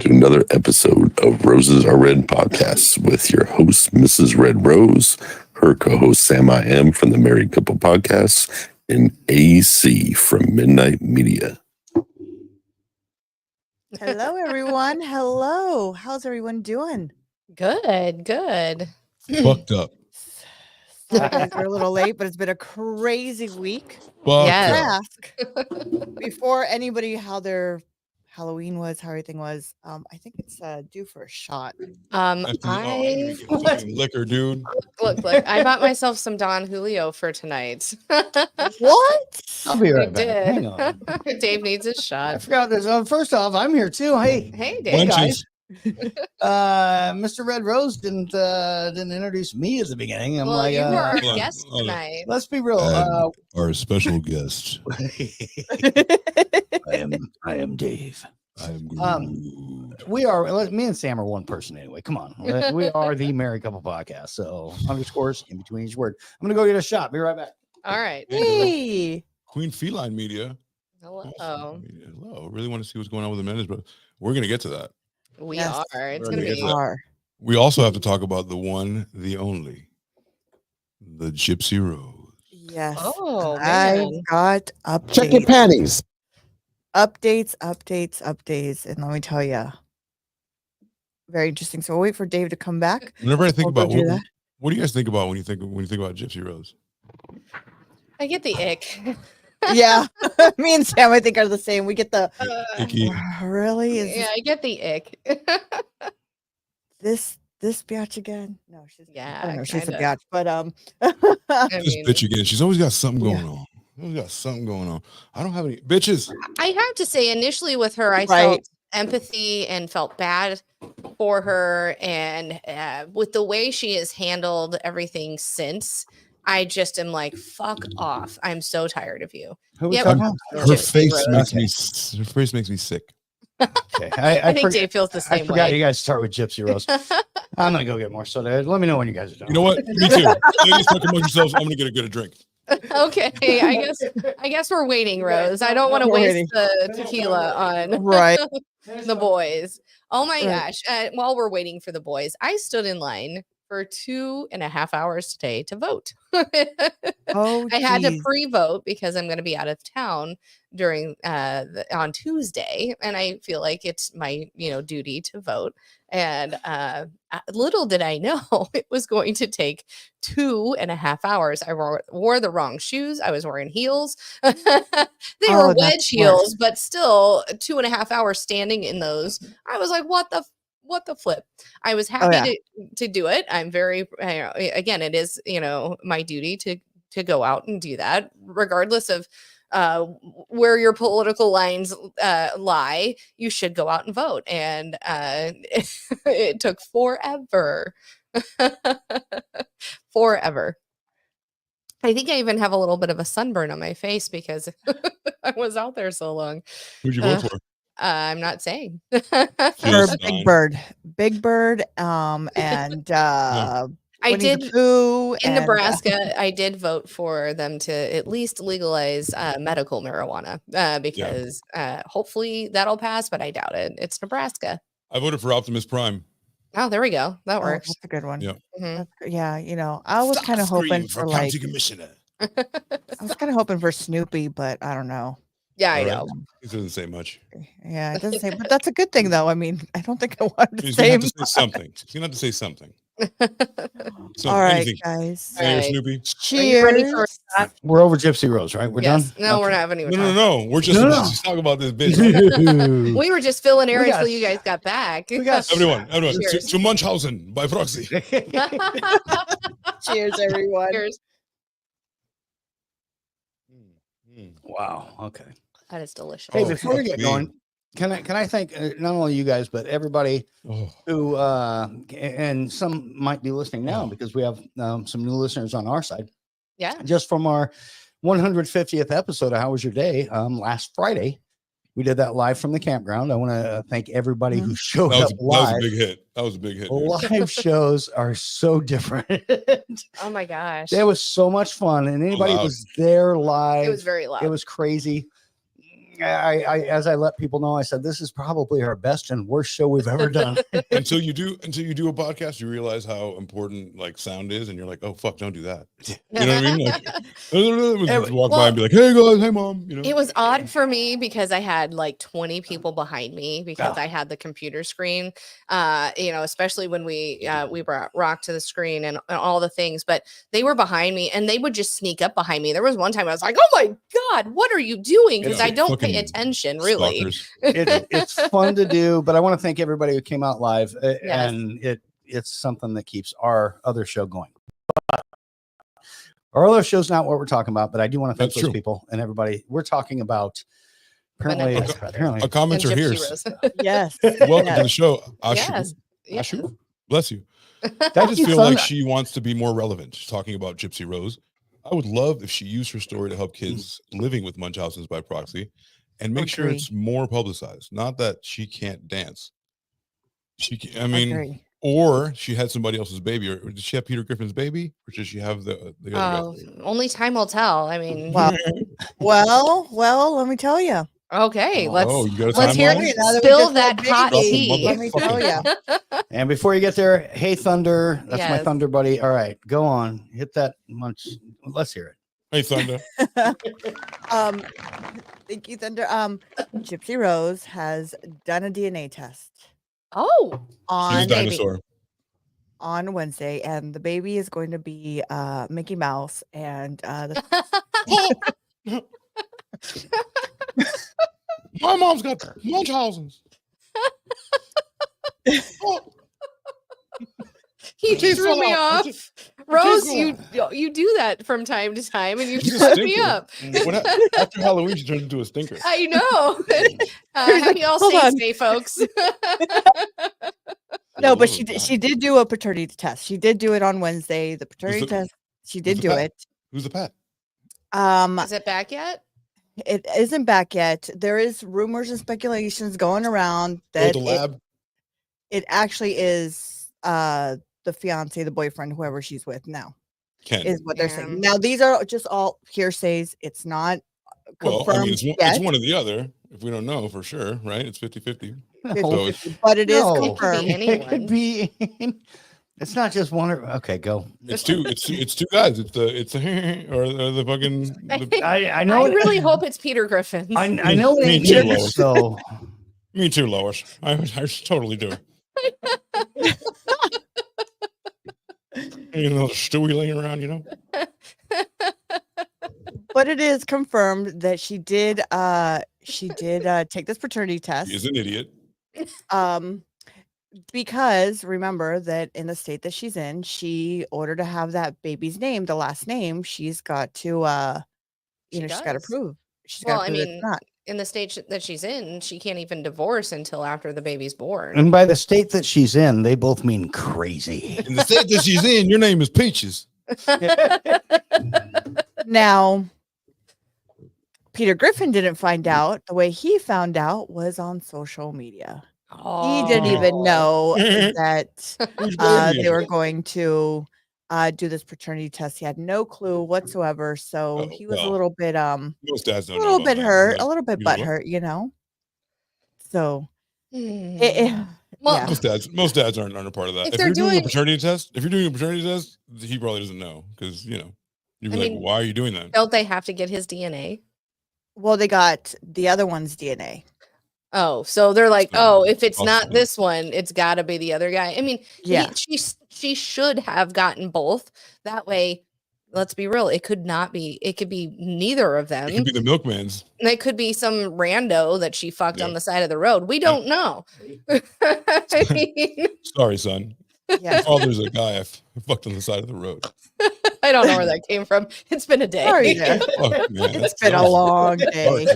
to another episode of Roses Are Red podcast with your host, Mrs. Red Rose, her co-host, Sam I Am from the Married Couple Podcast, and AC from Midnight Media. Hello, everyone. Hello. How's everyone doing? Good. Fucked up. Sorry, guys, we're a little late, but it's been a crazy week. Yes. Ask before anybody how their Halloween was, how everything was. I think it's due for a shot. I Liquor, dude. look. I bought myself some Don Julio for tonight. What? I'll be I right back. did. Hang on. Dave needs a I shot. forgot this. First off, I'm here too. Hey, Dave. guys. Mr. Red Rose didn't introduce me at the beginning. I'm Well, like, you were our hold on, guest hold on. tonight. let's be real. Our special guest. I am Dave. I'm We are. Me and Sam are one person anyway. Come on, we are the Married Couple Podcast. So underscores in between each word. I'm gonna go get a shot. Be right back. All right. Hey. Queen Feline Media. Hello. Hello. Really want to see what's going on with the Menendez Brothers. We're gonna get to that. We Yes. are. It's We're gonna gonna be. get to Are. We also have to talk about the one, the only, the Gypsy Rose. Yes. Oh, I man. got updates. Check your panties. Updates. And let me tell you, very interesting. So we'll wait for Dave to come back. Whenever I think We'll go about do that. what do you guys think about when you think about Gypsy Rose? I get the ick. Yeah. Me and Sam, I think, are the same. We get the Icky. really is Yeah, I get the ick. this biatch again? No, she's Yeah, I don't know, she's a kinda. biatch, but I This mean, bitch again. She's always got something Yeah. going on. Always got something going on. I don't have any bitches. I have to say, initially with her, I Right. felt empathy and felt bad for her. And with the way she has handled everything since, I just am like, fuck off. I'm so tired of you. Who we Yeah, talking well, about? Her Gypsy face Rose. makes Okay. me. Her face makes me sick. Okay. I think forgot- Dave feels the I same forgot way. you guys start with Gypsy Rose. I'm gonna go get more soda. Let me know when you guys are done. You know what? Me too. Ladies, talk among yourselves. I'm gonna get a drink. Okay, I guess we're waiting, Rose. I don't want to We're waste waiting. the tequila on right. the boys. Oh my Right. gosh. While we're waiting for the boys, I stood in line for 2.5 hours today to vote. Oh, I had to geez. pre-vote because I'm going to be out of town during on Tuesday, and I feel like it's my duty to vote. And little did I know it was going to take 2.5 hours. I wore the wrong shoes. I was wearing heels. They Oh, were that's wedge worse. heels, but still 2.5 hours standing in those. I was like, what the flip? I was happy yeah. to do it. I'm very again, it is my duty to go out and do that, regardless of where your political lines lie. You should go out and vote, and it took forever. Forever. I think I even have a little bit of a sunburn on my face because I was out there so long. Who'd you vote for? I'm not saying. For Just Big fine. Bird, and I Winnie the did Pooh in and, Nebraska. I did vote for them to at least legalize medical marijuana because hopefully that'll pass, but I doubt it. It's Nebraska. I voted for Optimus Prime. Oh, there we go. That oh, works. that's a good one. Yeah. Mhm. Yeah, I was kind of hoping for like commissioner. I was kind of hoping for Snoopy, but I don't know. Yeah, I All right. know. It doesn't say much. Yeah, it doesn't say, but that's a good thing though. I mean, I don't think I wanted to He's gonna say. have to say something. He's gonna have to say something. All right, anything. guys. All Mayor right. Snoopy. Are you ready Cheers. for that? We're over Gypsy Rose, right? We're Yes. done. No, we're Okay. not having even No. We're just No, about no. to talk about this bitch. We were just filling air We got- until you guys got back. We got Everyone, Cheers. to Munchausen by proxy. Cheers, everyone. Cheers. Wow. Okay. That is delicious. Hey, Oh, before we fuck get me. going, can I thank not only you guys but everybody Oh, who and some might be listening now Oh. because we have some new listeners on our side. Yeah. Just from our 150th episode of How Was Your Day last Friday. We did that live from the campground. I want to thank everybody who showed that up was a live. big hit. That was a big hit. dude. Live shows are so different. Oh my gosh. That was so much fun, and anybody who loud. was there live. It was very loud. It was crazy. as I let people know, I said this is probably our best and worst show we've ever done. until you do a podcast, you realize how important like sound is, and you're like, oh fuck, don't do that. You know what I mean? Like, just walk by and be like, hey guys, hey mom. You know, It was odd for me because I had like 20 people behind me because I had the computer screen. Especially when we brought Rock to the screen and all the things, but they were behind me and they would just sneak up behind me. There was one time I was like, oh my God, what are you doing? Because I don't pay attention really. It's fun to do, but I want to thank everybody who came out live, and it's something that keeps our other show going. Our other show's not what we're talking about, but I do want to thank those people and everybody. We're talking about apparently a comments are here. Yes. Welcome to the show. Yes. Ashu, bless you. I Thank just you, feel son. like she wants to be more relevant. She's talking about Gypsy Rose. I would love if she used her story to help kids living with Munchausen's by proxy and make sure it's more publicized. Not that she can't dance. Or she had somebody else's baby, or did she have Peter Griffin's baby, or did she have the other guy's baby? Only time will tell. I mean, well, let me tell you. Okay, let's hear spill that hot tea. Let me tell you. And before you get there, hey Thunder, that's my Thunder buddy. All right, go on, hit that munch. Let's hear it. Hey Thunder. Thank you, Thunder. Gypsy Rose has done a DNA test. Oh, on dinosaur on Wednesday, and the baby is going to be Mickey Mouse, and my mom's got Munchausen's. He threw me off. Rose, you do that from time to time, and you fuck me up. After Halloween, she turned into a stinker. I know. Happy All Saints Day, folks. No, but she did do a paternity test. She did do it on Wednesday. The paternity test. She did do it. Who's the pet? Is it back yet? It isn't back yet. There is rumors and speculations going around that the lab. It actually is the fiance, the boyfriend, whoever she's with now. Is what they're saying. Now these are just all hearsays. It's not confirmed it's one or the other. If we don't know for sure, right? It's 50-50. But it is confirmed. It could be. It's not just one. Okay, go. It's two guys. It's the or the fucking. I know. I really hope it's Peter Griffin. I know it ain't you, so. Me too, Lois. I totally do. You know, Stewie laying around, you know. But it is confirmed that she did take this paternity test. She's an idiot. Because remember that in the state that she's in, she ordered to have that baby's name, the last name, she's got to she's got to prove. In the state that she's in, she can't even divorce until after the baby's born. And by the state that she's in, they both mean crazy. In the state that she's in, your name is Peaches. Now, Peter Griffin didn't find out. The way he found out was on social media. He didn't even know that they were going to do this paternity test. He had no clue whatsoever. So he was a little bit most dads don't a little bit hurt, a little bit butthurt, you know. So most dads aren't a part of that. If you're doing a paternity test, he probably doesn't know, because you'd be like, why are you doing that? Don't they have to get his DNA? Well, they got the other one's DNA. Oh, so they're like, if it's not this one, it's got to be the other guy. I mean, she should have gotten both. That way, let's be real. It could not be. It could be neither of them. It could be the milkman's. It could be some rando that she fucked on the side of the road. We don't know. I mean, sorry, son. Yeah. Father's a guy I fucked on the side of the road. I don't know where that came from. It's been a day. It's been a long day.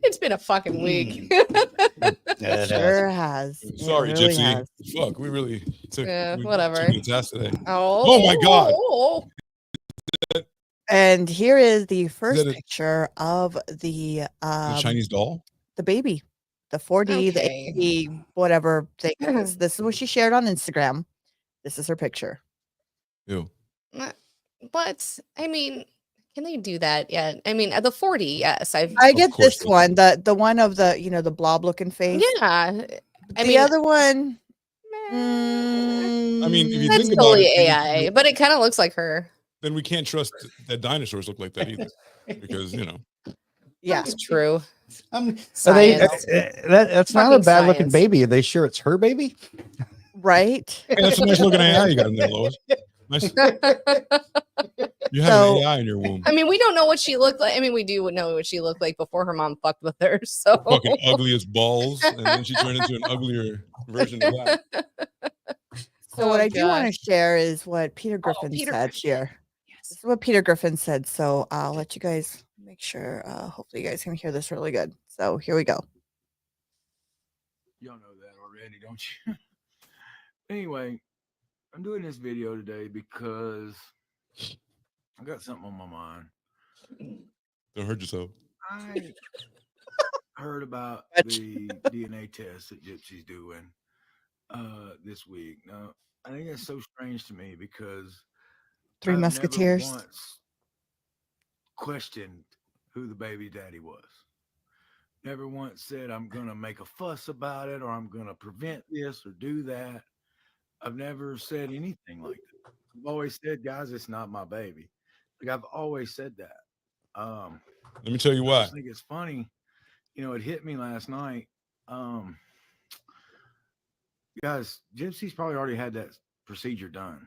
It's been a fucking week. It sure has. Sorry, really Gypsy. has. Fuck, we really took whatever. Today. Oh my God. And here is the first picture of the Chinese doll, the baby, the 4D, the 8D, whatever thing. This is what she shared on Instagram. This is her picture. Ew. But I mean, Can they do that yet? I mean, the 40, yes. I Of get course this they one, the one of the, the blob looking face. Yeah. I The mean, other one, I mean, if you that's think about totally it, AI, but it kind of looks like her. then we can't trust that dinosaurs look like that either, because yeah. That's true. Are they, Science. that's not a Fucking bad looking science. baby. Are they sure it's her baby? Right. hey, that's a nice looking AI you got in there, Lois. Nice. You have So- an AI in your womb. I mean, we don't know what she looked like. I mean, we do know what she looked like before her mom fucked with her. So Fucking ugly as balls, and then she turned into an uglier version of that. So what I do want to share is what Peter Griffin Peter said Griffin. here. This is what Peter Griffin said. So I'll let you guys make sure. Hopefully you guys can hear this really good. So here we go. Y'all know that already, don't you? Anyway, I'm doing this video today because I got something on my mind. Don't hurt yourself. I heard about the DNA test that Gypsy's doing this week. Now, I think it's so strange to me because Three I've Musketeers. never once questioned who the baby daddy was. Never once said I'm gonna make a fuss about it or I'm gonna prevent this or do that. I've never said anything like that. I've always said, guys, it's not my baby. Like I've always said that. Let me tell you I why. just think it's funny. It hit me last night. Guys, Gypsy's probably already had that procedure done.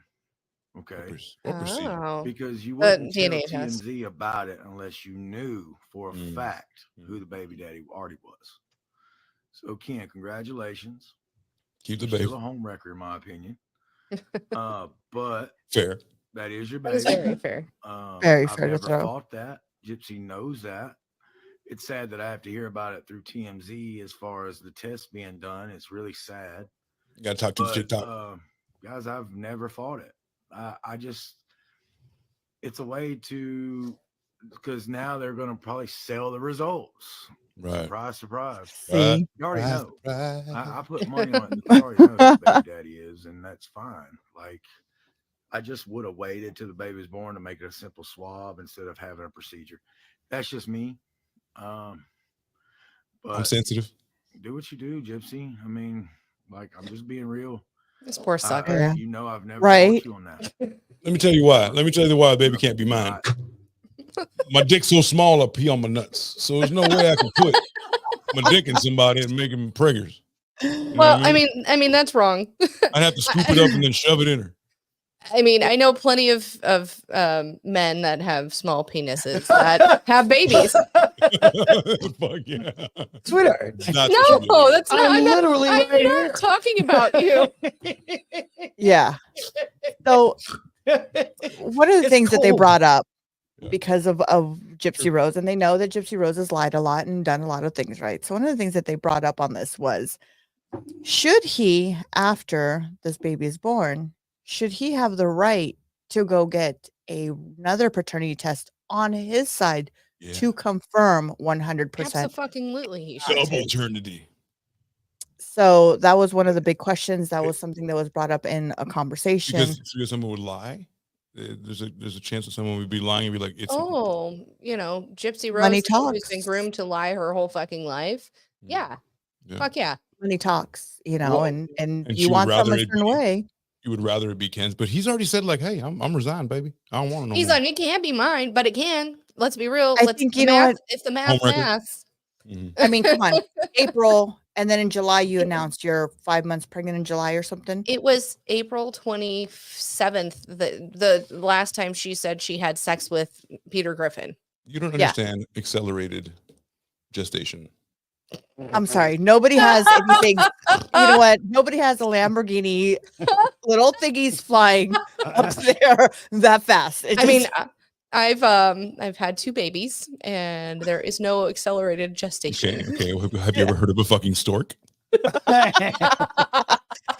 Okay. What procedure? Oh. Because you wouldn't tell DNA test. TMZ about it unless you knew for a fact who the baby daddy already was. So Ken, congratulations. Keep the You're baby. still a home wrecker, in my opinion. But Fair. that is your That baby. is very fair. Very I've fair to never throw. fought that. Gypsy knows that. It's sad that I have to hear about it through TMZ as far as the test being done. It's really sad. You gotta talk to But, TikTok. guys, I've never fought it. I just, it's a way to, because now they're going to probably sell the results. Right. Surprise, surprise. See? You already know. Right. I put money on it. You already know who the baby daddy is, and that's fine. Like, I just would have waited till the baby was born to make it a simple swab instead of having a procedure. That's just me. But I'm sensitive. do what you do, Gypsy. I mean, like, I'm just being real. This poor sucker. I've never Right. fought you on that. Let me tell you why. Let me tell you why baby can't be mine. My dick's so small I pee on my nuts. So there's no way I can put my dick in somebody and make them preggers. You know Well, what I mean that's wrong. I'd have to scoop it up and then shove it in her. I mean, I know plenty of men that have small penises that have babies. Fuck yeah. Sweetheart. Not No, that's not. I'm I'm not, literally I'm right not here. talking about you. Yeah. So one of the It's things that they cold. brought up Yeah. because of Gypsy Rose, and they know that Gypsy Rose has lied a lot and done a lot of things, right? So one of the things that they brought up on this was, should he, after this baby is born, should he have the right to go get another paternity test on his side Yeah. to confirm 100%? Absolutely, he should. Double eternity. So that was one of the big questions. That was something that was brought up in a conversation. Because someone would lie. There's a chance that someone would be lying and be like, it's Oh, Gypsy Rose Money who's been talks. groomed to lie her whole fucking life. Yeah. Yeah. Fuck yeah. When he talks, Well, and and you she would want some a rather it certain be- way. you would rather it be Ken's, but he's already said like, hey, I'm resigned, baby. I don't want to know. He's more. like, it can't be mine, but it can. Let's be real. I Let's think, the you know math, what? if the math Home record. maths. Mhm. I mean, come on, April, and then in July you announced you're 5 months pregnant in July or something. It was April 27th, the last time she said she had sex with Peter Griffin. You don't Yeah. understand accelerated gestation. I'm sorry, nobody has anything. You know what? Nobody has a Lamborghini, little thingies flying up there that fast. It I mean, just- I've had 2 babies and there is no accelerated gestation. Okay. Have you ever heard of a fucking stork? Hey,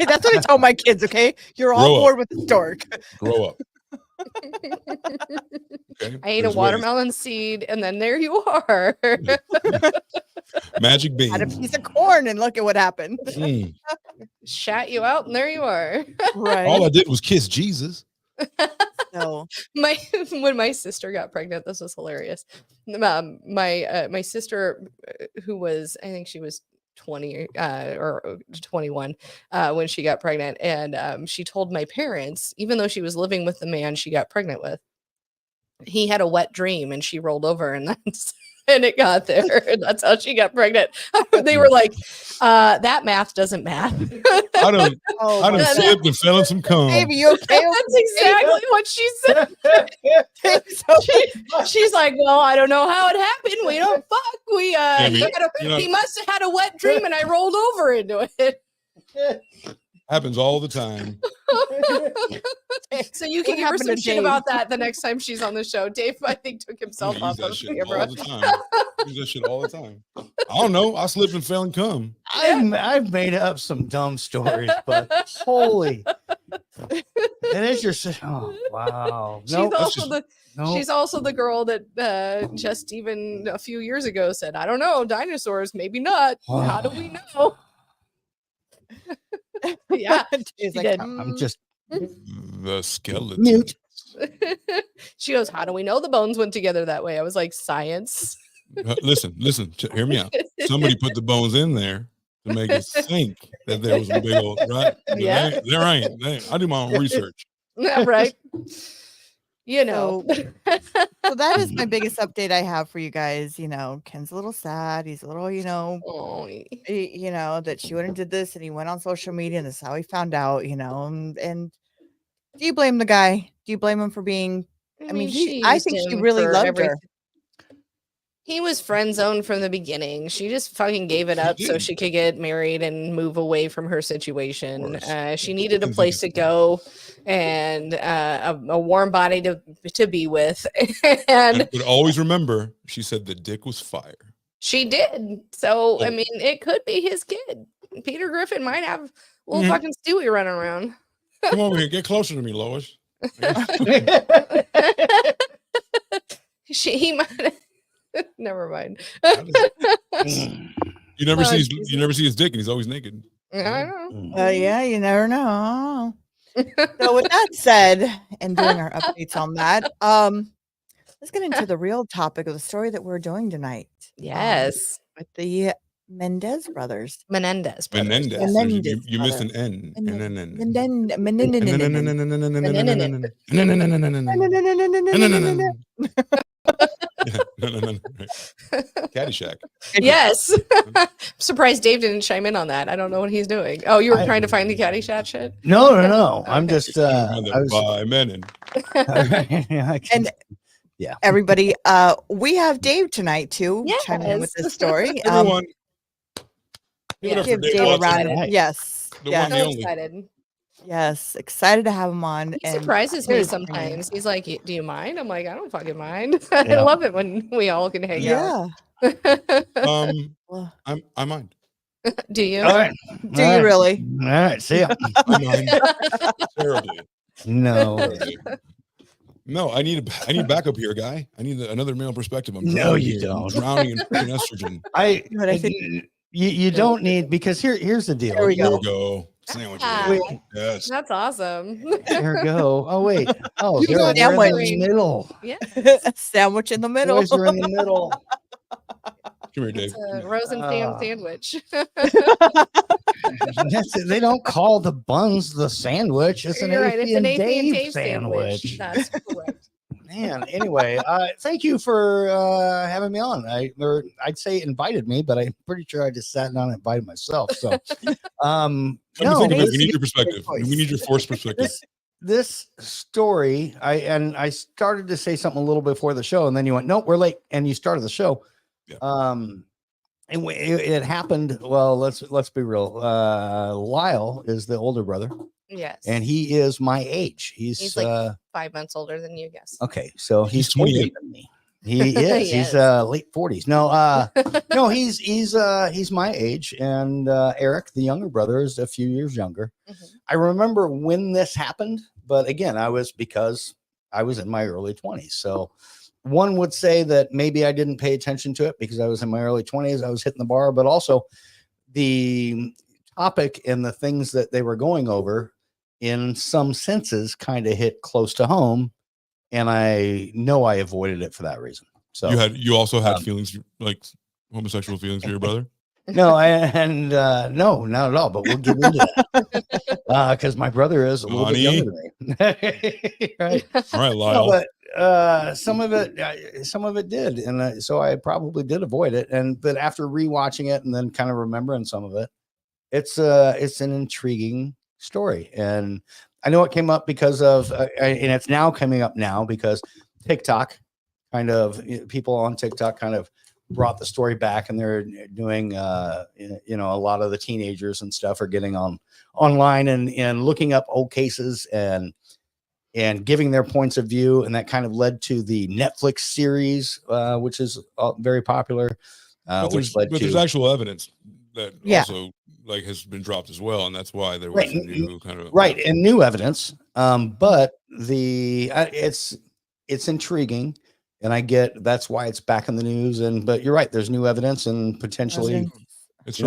that's what I tell my kids. Okay, you're all Grow up. bored with the stork. Grow up. Okay. I ate a There's ways. watermelon seed and then there you are. Magic bean. Had a piece of corn, and look at what happened. Mm. Shat you out and there you are. Right. All I did was kiss Jesus. So when my sister got pregnant, this was hilarious. My sister, who was, I think she was 20 or 21 when she got pregnant, and she told my parents, even though she was living with the man she got pregnant with, he had a wet dream and she rolled over, and that's and it got there. That's how she got pregnant. They were like, that math doesn't math. I don't oh my slipped and fell in some cum. baby, you okay? That's exactly what she said. She's like, well, I don't know how it happened. We don't fuck. He must have had a wet dream and I rolled over into it. Happens all the time. So you can give her some shit about that the next time she's on the show. Dave, I think, took himself off of camera. All the time. Use that shit all the time. I don't know. I slipped and fell and cum. I've made up some dumb stories, but holy. And it's just, oh, wow. She's also the girl that just even a few years ago said, I don't know, dinosaurs, maybe not. Wow. How do we know? Yeah, she's like, I'm just the skeleton. mute. She goes, how do we know the bones went together that way? I was like, science. Listen, hear me out. Somebody put the bones in there to make us think that there was a big old, right? Yeah. There ain't. I do my own research. Right. You know. So that is my biggest update I have for you guys. You know, Ken's a little sad. He's a little, that she went and did this and he went on social media and this is how he found out, and do you blame the guy? Do you blame him for being, I think he really loved her. He was friend zoned from the beginning. She just fucking gave it up so she could get married and move away from her situation. She needed a place to go and a warm body to be with. And but always remember, she said the dick was fire. She did. So, I mean, it could be his kid. Peter Griffin might have a little fucking Stewie running around. Come over here. Get closer to me, Lois. He might. Never mind. You never see his dick, and he's always naked. I know. Yeah, you never know. So with that said, and doing our updates on that, let's get into the real topic of the story that we're doing tonight. Yes, with the Menendez Brothers. Menendez. You missed an N. Caddyshack. Yes. Surprised Dave didn't chime in on that. I don't know what he's doing. Oh, you were trying to find the Caddyshack shit? No. Okay. I'm just And everybody, we have Dave tonight too, chiming in with this story. Everyone, give Dave a round. Yes. So excited. Yes, excited to have him on. He surprises me sometimes. He's like, "Do you mind?" I'm like, "I don't fucking mind." I love it when we all can hang out. I mind. Do you? All right. Do you really? All right. See ya. I mind terribly. No, I need backup here, guy. I need another male perspective. You don't. I'm drowning in estrogen. You don't need, because here's the deal. There we go. Sandwich. Yes. That's awesome. There we go. Oh, wait. Oh, you they're sandwich in the middle. Yeah. Sandwich in the middle. Boys are in the middle. Come here, Dave. It's a Rose and Sam sandwich. They don't call the buns the sandwich. It's an It's an Dave sandwich. That's correct. Man, anyway, thank you for having me on. I'd say invited me, but I'm pretty sure I just sat down and invited myself. So, we need your perspective. We need your forced perspective. This story, I started to say something a little before the show, and then you went, "Nope, we're late," and you started the show. Yeah. And it happened. Well, let's be real. Lyle is the older brother. Yes. And he is my age. He's like 5 months older than you, guess. Okay, so he's 28 than me. He is. He's late 40s. No, he's my age, and Eric, the younger brother, is a few years younger. Mm-hmm. I remember when this happened, but again, because I was in my early 20s. So one would say that maybe I didn't pay attention to it because I was in my early 20s. I was hitting the bar, but also the topic and the things that they were going over in some senses kind of hit close to home and I know I avoided it for that reason. So you also had feelings like homosexual feelings for your brother? No, no, not at all. But we'll get into that because my brother is a little bit younger than me. Right? All right, Lyle. No, but some of it did, and so I probably did avoid it. But after rewatching it and then kind of remembering some of it, it's an intriguing story, and I know it came up because of, and it's now coming up now because TikTok, kind of people on TikTok kind of brought the story back, and they're doing a lot of the teenagers and stuff are getting online and looking up old cases and giving their points of view, and that kind of led to the Netflix series, which is very popular. But there's actual evidence that also like has been dropped as well, and that's why there was a new kind of and new evidence. But it's intriguing. And I get that's why it's back in the news. But you're right. There's new evidence and potentially, it's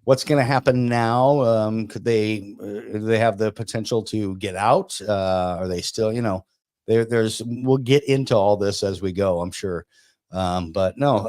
what's going to happen now? Could they have the potential to get out? Are they still? We'll get into all this as we go, I'm sure. But no,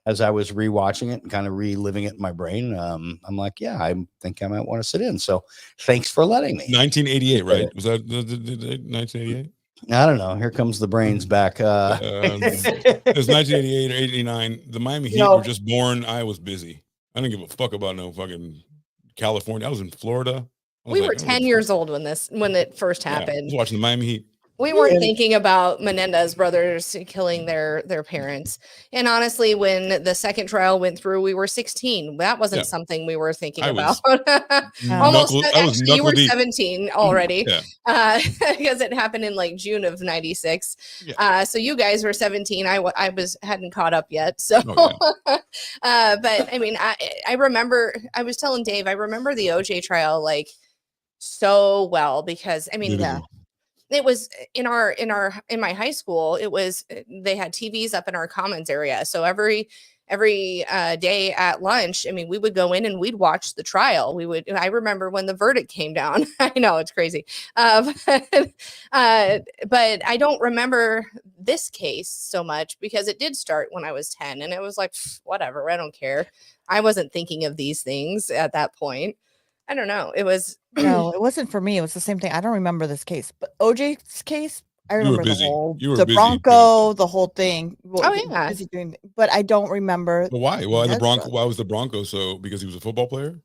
as I was rewatching it and kind of reliving it in my brain, I'm like, yeah, I think I might want to sit in. So thanks for letting me. 1988, right? Was that 1988? I don't know. Here comes the brains back. It was 1988 or 89. The Miami Heat were just born. I was busy. I didn't give a fuck about no fucking California. I was in Florida. We were 10 years old when it first happened. I was watching the Miami Heat. We weren't thinking about Menendez brothers killing their parents. And honestly, when the second trial went through, we were 16. That wasn't something we were thinking about. You were 17 already. Because it happened in like June of 96. So you guys were 17. I hadn't caught up yet. So but I mean, I remember, I was telling Dave, I remember the OJ trial like so well, because I mean, it was in my high school. They had TVs up in our commons area. So every day at lunch, I mean, we would go in and we'd watch the trial. I remember when the verdict came down. I know it's crazy. But I don't remember this case so much because it did start when I was 10 and it was like, whatever, I don't care. I wasn't thinking of these things at that point. I don't know. No, it wasn't for me. It was the same thing. I don't remember this case, but OJ's case, I remember the Bronco, the whole thing. Busy doing, but I don't remember. But why? Why the Bronco? Why was the Bronco so? Because he was a football player?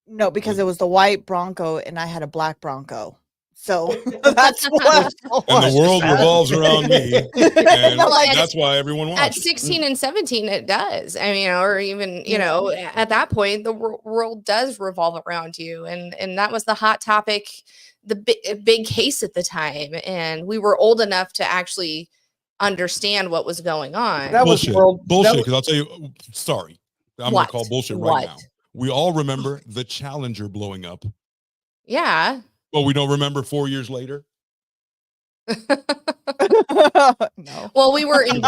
No, because it was the white Bronco and I had a black Bronco. So that's what. And the world revolves around me. And that's why everyone watched. At 16 and 17, it does. I mean, or even, at that point, the world does revolve around you. And that was the hot topic, the big case at the time. And we were old enough to actually understand what was going on. That was bullshit. Because I'll tell you, sorry, I'm going to call bullshit right now. We all remember the Challenger blowing up. Yeah. Well, we don't remember 4 years later. No. Well, we were in.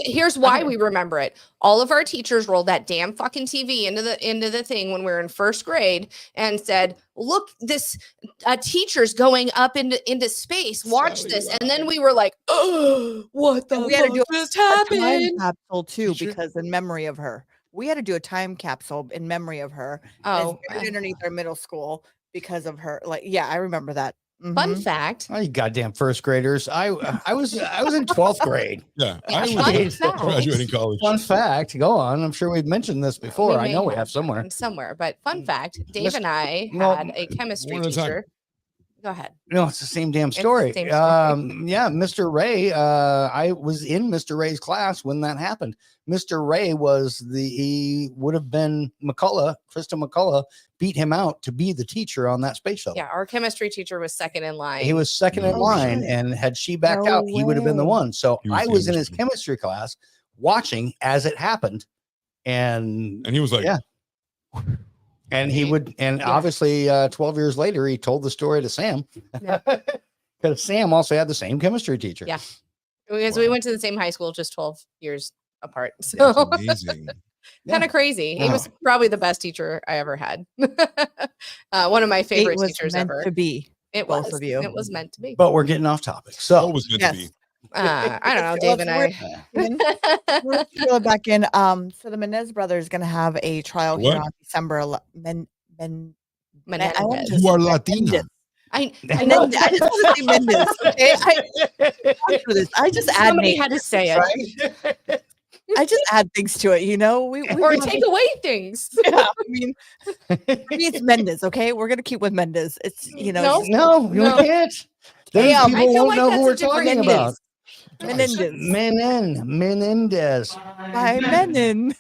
Here's why we remember it. All of our teachers rolled that damn fucking TV into the thing when we were in first grade and said, "Look, this teacher's going up into space. Watch this." And then we were like, "Oh, what the fuck just happened?" Time capsule too, because in memory of her, we had to do a time capsule in memory of her. Oh, underneath our middle school. Because of her, I remember that. Mm-hmm. Fun fact. Oh, you goddamn first graders! I was in 12th grade. Yeah, I was graduating college. Fun fact. Go on. I'm sure we've mentioned this before. I know we have somewhere. But fun fact: Dave and I had a chemistry teacher. Go ahead. No, it's the same damn story. Mr. Ray. I was in Mr. Ray's class when that happened. Mr. Ray he would have been McCullough. Krista McCullough beat him out to be the teacher on that space shuttle. Yeah, our chemistry teacher was second in line. He was second in line, and had she backed out, he would have been the one. So I was in his chemistry class watching as it happened, and he was like, yeah. And he would, obviously 12 years later, he told the story to Sam. Because Sam also had the same chemistry teacher. Yeah. Because we went to the same high school, just 12 years apart. So that's amazing. Kind of crazy. He was probably the best teacher I ever had. One of my favorite teachers ever. To be. It both was. of you. It was meant to be. But we're getting off topic. What So was meant to be? I don't know, Dave and Let's reel it back in. So the Menendez brothers going to have a trial here What? on December 11th. I want to Menendez. You are say Latina. Menendez. I Menendez. I just want to say Menendez. Okay, gone through this. I just add Somebody names, had to say it. right? I just add things to it. You know, we Or have take away things. yeah, I mean, for me, it's Mendes. Okay, we're gonna keep with Mendes. It's No. just No, you No. can't. Then Damn. people I feel won't like know that's who a we're different talking Menendez. about. Menendez Menendez. by Menon.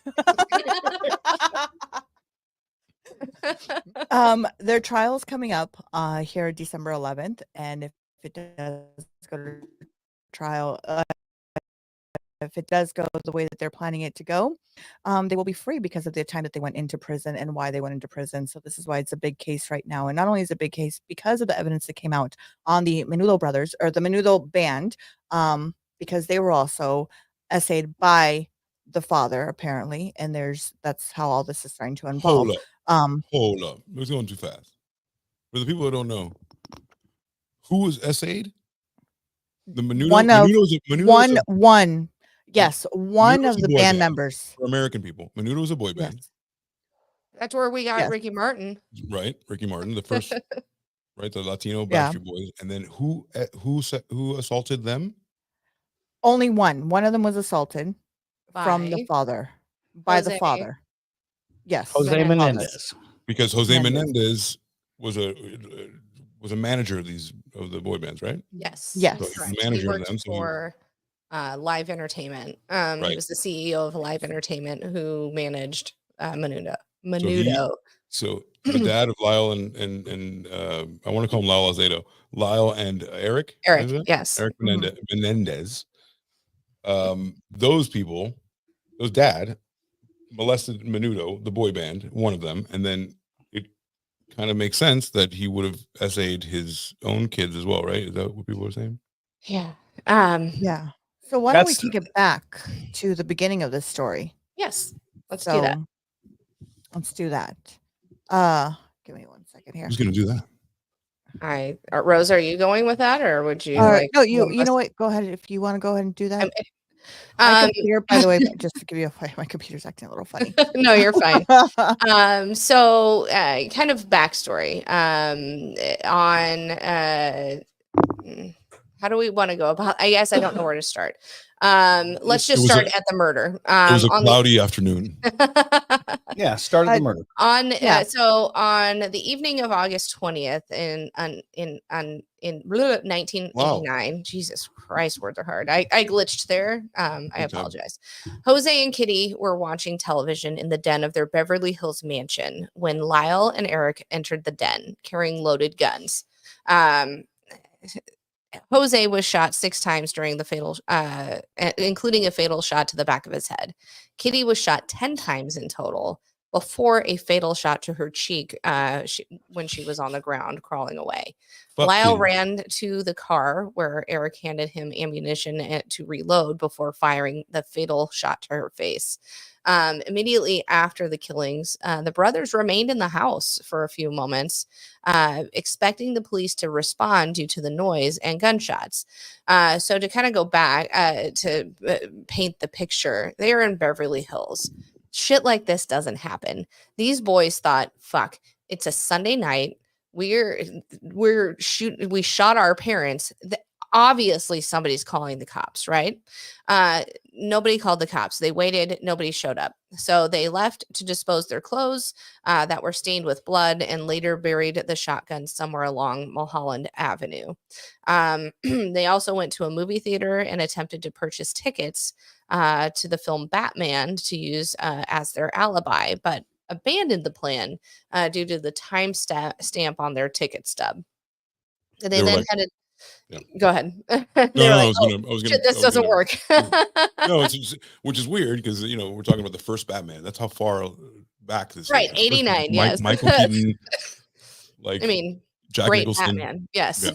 Their trial's coming up here December 11th, and if it does go to trial, if it does go the way that they're planning it to go, they will be free because of the time that they went into prison and why they went into prison. So this is why it's a big case right now. And not only is it a big case because of the evidence that came out on the Menudo brothers or the Menudo band, because they were also essayed by the father apparently, and that's how all this is starting to involve. Hold up. It's going too fast. For the people that don't know, who was essayed? The Menudo. One. Yes, one Menudo's of a the boy band band. members. For American people, Menudo is a boy band. Yes. That's where we got Yes. Ricky Martin. Right, Ricky Martin, the first, right, the Latino Yeah. Backstreet Boys, and then who assaulted them? Only one. One of them was assaulted from the By father. By the Jose. father. Yes. Jose Menendez. Because Jose Menendez. Menendez was a manager of the boy bands, right? Yes. Yes. So he's Correct. the manager He of worked them. So for Live Entertainment. He Right. was the CEO of Live Entertainment who managed Menudo. So the dad of Lyle and I want to call him Lyle Azedo. Lyle and Eric. Eric, is it? yes. Eric Menendez. Those people, those dad molested Menudo, the boy band, one of them, and then it kind of makes sense that he would have essayed his own kids as well, right? Is that what people are saying? Yeah. Yeah. So why don't we take it back to the beginning of this story? Yes. Let's do that. Let's do that. Give me 1 second here. Who's going to do that? Rose, are you going with that, or would you no, you know what? Go ahead if you want to go ahead and do that. My computer, by the way, just to give you my computer's acting a little funny. No, you're fine. So kind of backstory on how do we want to go about? I guess I don't know where to start. Let's just start at the murder. It was a cloudy afternoon. Yeah, started the murder. So on the evening of August 20th in 1989. Wow. Jesus Christ, words are hard. I glitched there. I apologize. Jose and Kitty were watching television in the den of their Beverly Hills mansion when Lyle and Eric entered the den carrying loaded guns. Jose was shot 6 times during the fatal, including a fatal shot to the back of his head. Kitty was shot 10 times in total before a fatal shot to her cheek when she was on the ground crawling away. Lyle ran to the car where Eric handed him ammunition to reload before firing the fatal shot to her face. Immediately after the killings, the brothers remained in the house for a few moments, expecting the police to respond due to the noise and gunshots. So to kind of go back to paint the picture, they are in Beverly Hills. Shit like this doesn't happen. These boys thought, fuck, it's a Sunday night. We shot our parents. Obviously somebody's calling the cops, right? Nobody called the cops. They waited. Nobody showed up. So they left to dispose their clothes that were stained with blood and later buried the shotgun somewhere along Mulholland Avenue. They also went to a movie theater and attempted to purchase tickets to the film Batman to use as their alibi, but abandoned the plan due to the time stamp on their ticket stub. They then headed. Yeah. Go ahead. This doesn't work. No, which is weird because we're talking about the first Batman. That's how far back this right. is. 89. Yes. Michael Keaton. Jack great Nicholson. Batman. Yes.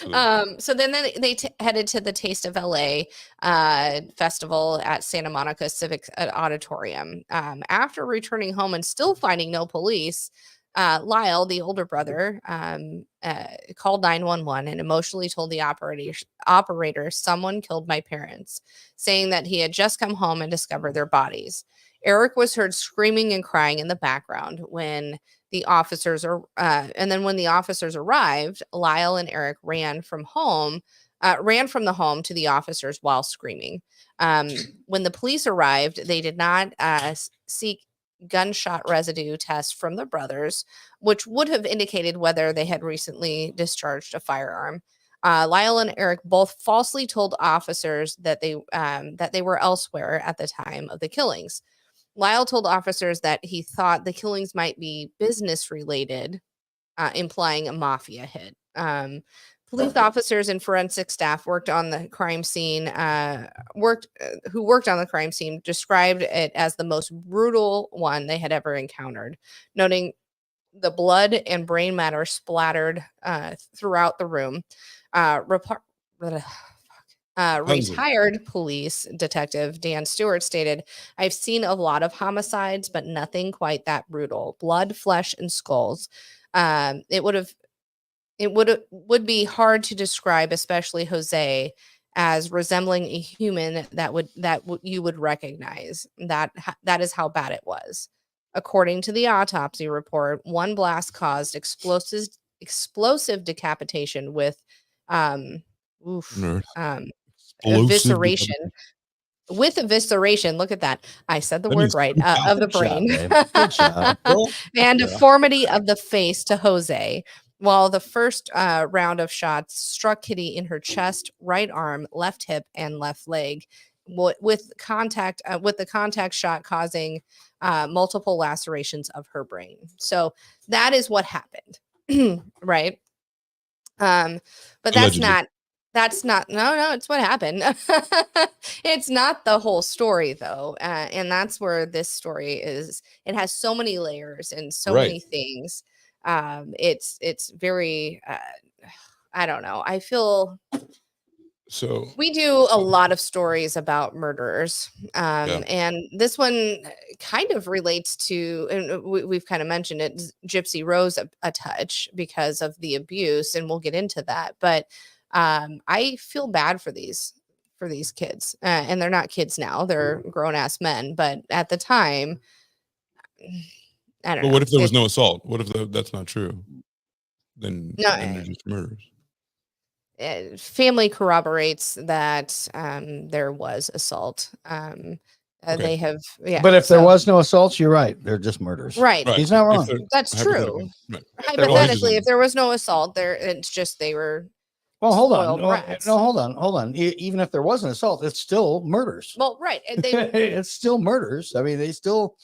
Yeah, so then they headed to the Taste of LA festival at Santa Monica Civic Auditorium. After returning home and still finding no police, Lyle, the older brother, called 911 and emotionally told the operator someone killed my parents, saying that he had just come home and discovered their bodies. Eric was heard screaming and crying in the background when the officers when the officers arrived. Lyle and Eric ran from the home to the officers while screaming. When the police arrived, they did not seek gunshot residue tests from the brothers, which would have indicated whether they had recently discharged a firearm. Lyle and Eric both falsely told officers that they were elsewhere at the time of the killings. Lyle told officers that he thought the killings might be business related, implying a mafia hit. Police officers and forensic staff who worked on the crime scene described it as the most brutal one they had ever encountered, noting the blood and brain matter splattered throughout the room. Retired police detective Dan Stewart stated, "I've seen a lot of homicides, but nothing quite that brutal. Blood, flesh, and skulls. It would be hard to describe, especially Jose, as resembling a human you would recognize. That is how bad it was." According to the autopsy report, one blast caused explosive decapitation with evisceration. With evisceration, look at that. I said the word right, of the brain. Good job. And deformity of the face to Jose. While the first round of shots struck Kitty in her chest, right arm, left hip, and left leg, with the contact shot causing multiple lacerations of her brain. So that is what happened, right? But Allegedly. that's not no, it's what happened. It's not the whole story though. And that's where this story is. It has so many layers and so many things. It's very I don't know. I feel so we do a lot of stories about murderers. And this one kind of relates to, and we've kind of mentioned it, Gypsy Rose a touch because of the abuse, and we'll get into that. But I feel bad for these kids, and they're not kids now; they're grown ass men. But at the time, I don't know. But what if there was no assault? What if that's not true? Then they're just murders. Family corroborates that there was assault. They have, But if there was no assaults, you're right. They're just murders. Right. He's not wrong. That's true. Right. Hypothetically, if there was no assault, it's just they were. Well, hold on. No, hold on. Even if there was an assault, it's still murders. Well, right. It's still murders. I mean, they still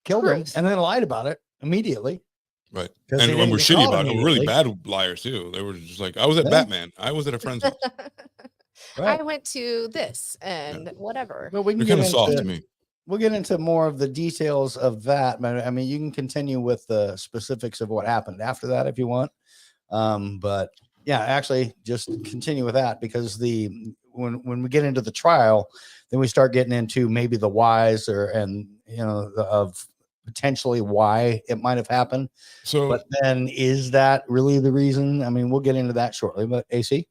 killed him and then lied about it immediately. Right. And when we're shitty about it, we're really bad liars too. They were just like, I was at Batman. I was at a friend's house. Right. I went to this and whatever. But we can get soft to me. We'll get into more of the details of that. I mean, you can continue with the specifics of what happened after that if you want. But yeah, actually just continue with that, because when we get into the trial, then we start getting into maybe the whys of potentially why it might have happened. So, but then is that really the reason? I mean, we'll get into that shortly, but AC?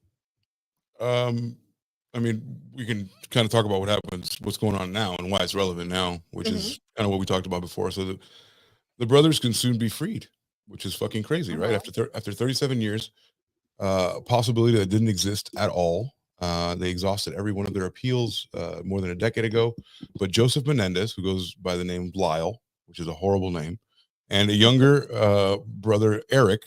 I mean, we can kind of talk about what's going on now and why it's relevant now, which is kind of what we talked about before. So the brothers can soon be freed, which is fucking crazy, right? After 37 years, a possibility that didn't exist at all. They exhausted every one of their appeals more than a decade ago. But Joseph Menendez, who goes by the name Lyle, which is a horrible name, and a younger brother, Eric,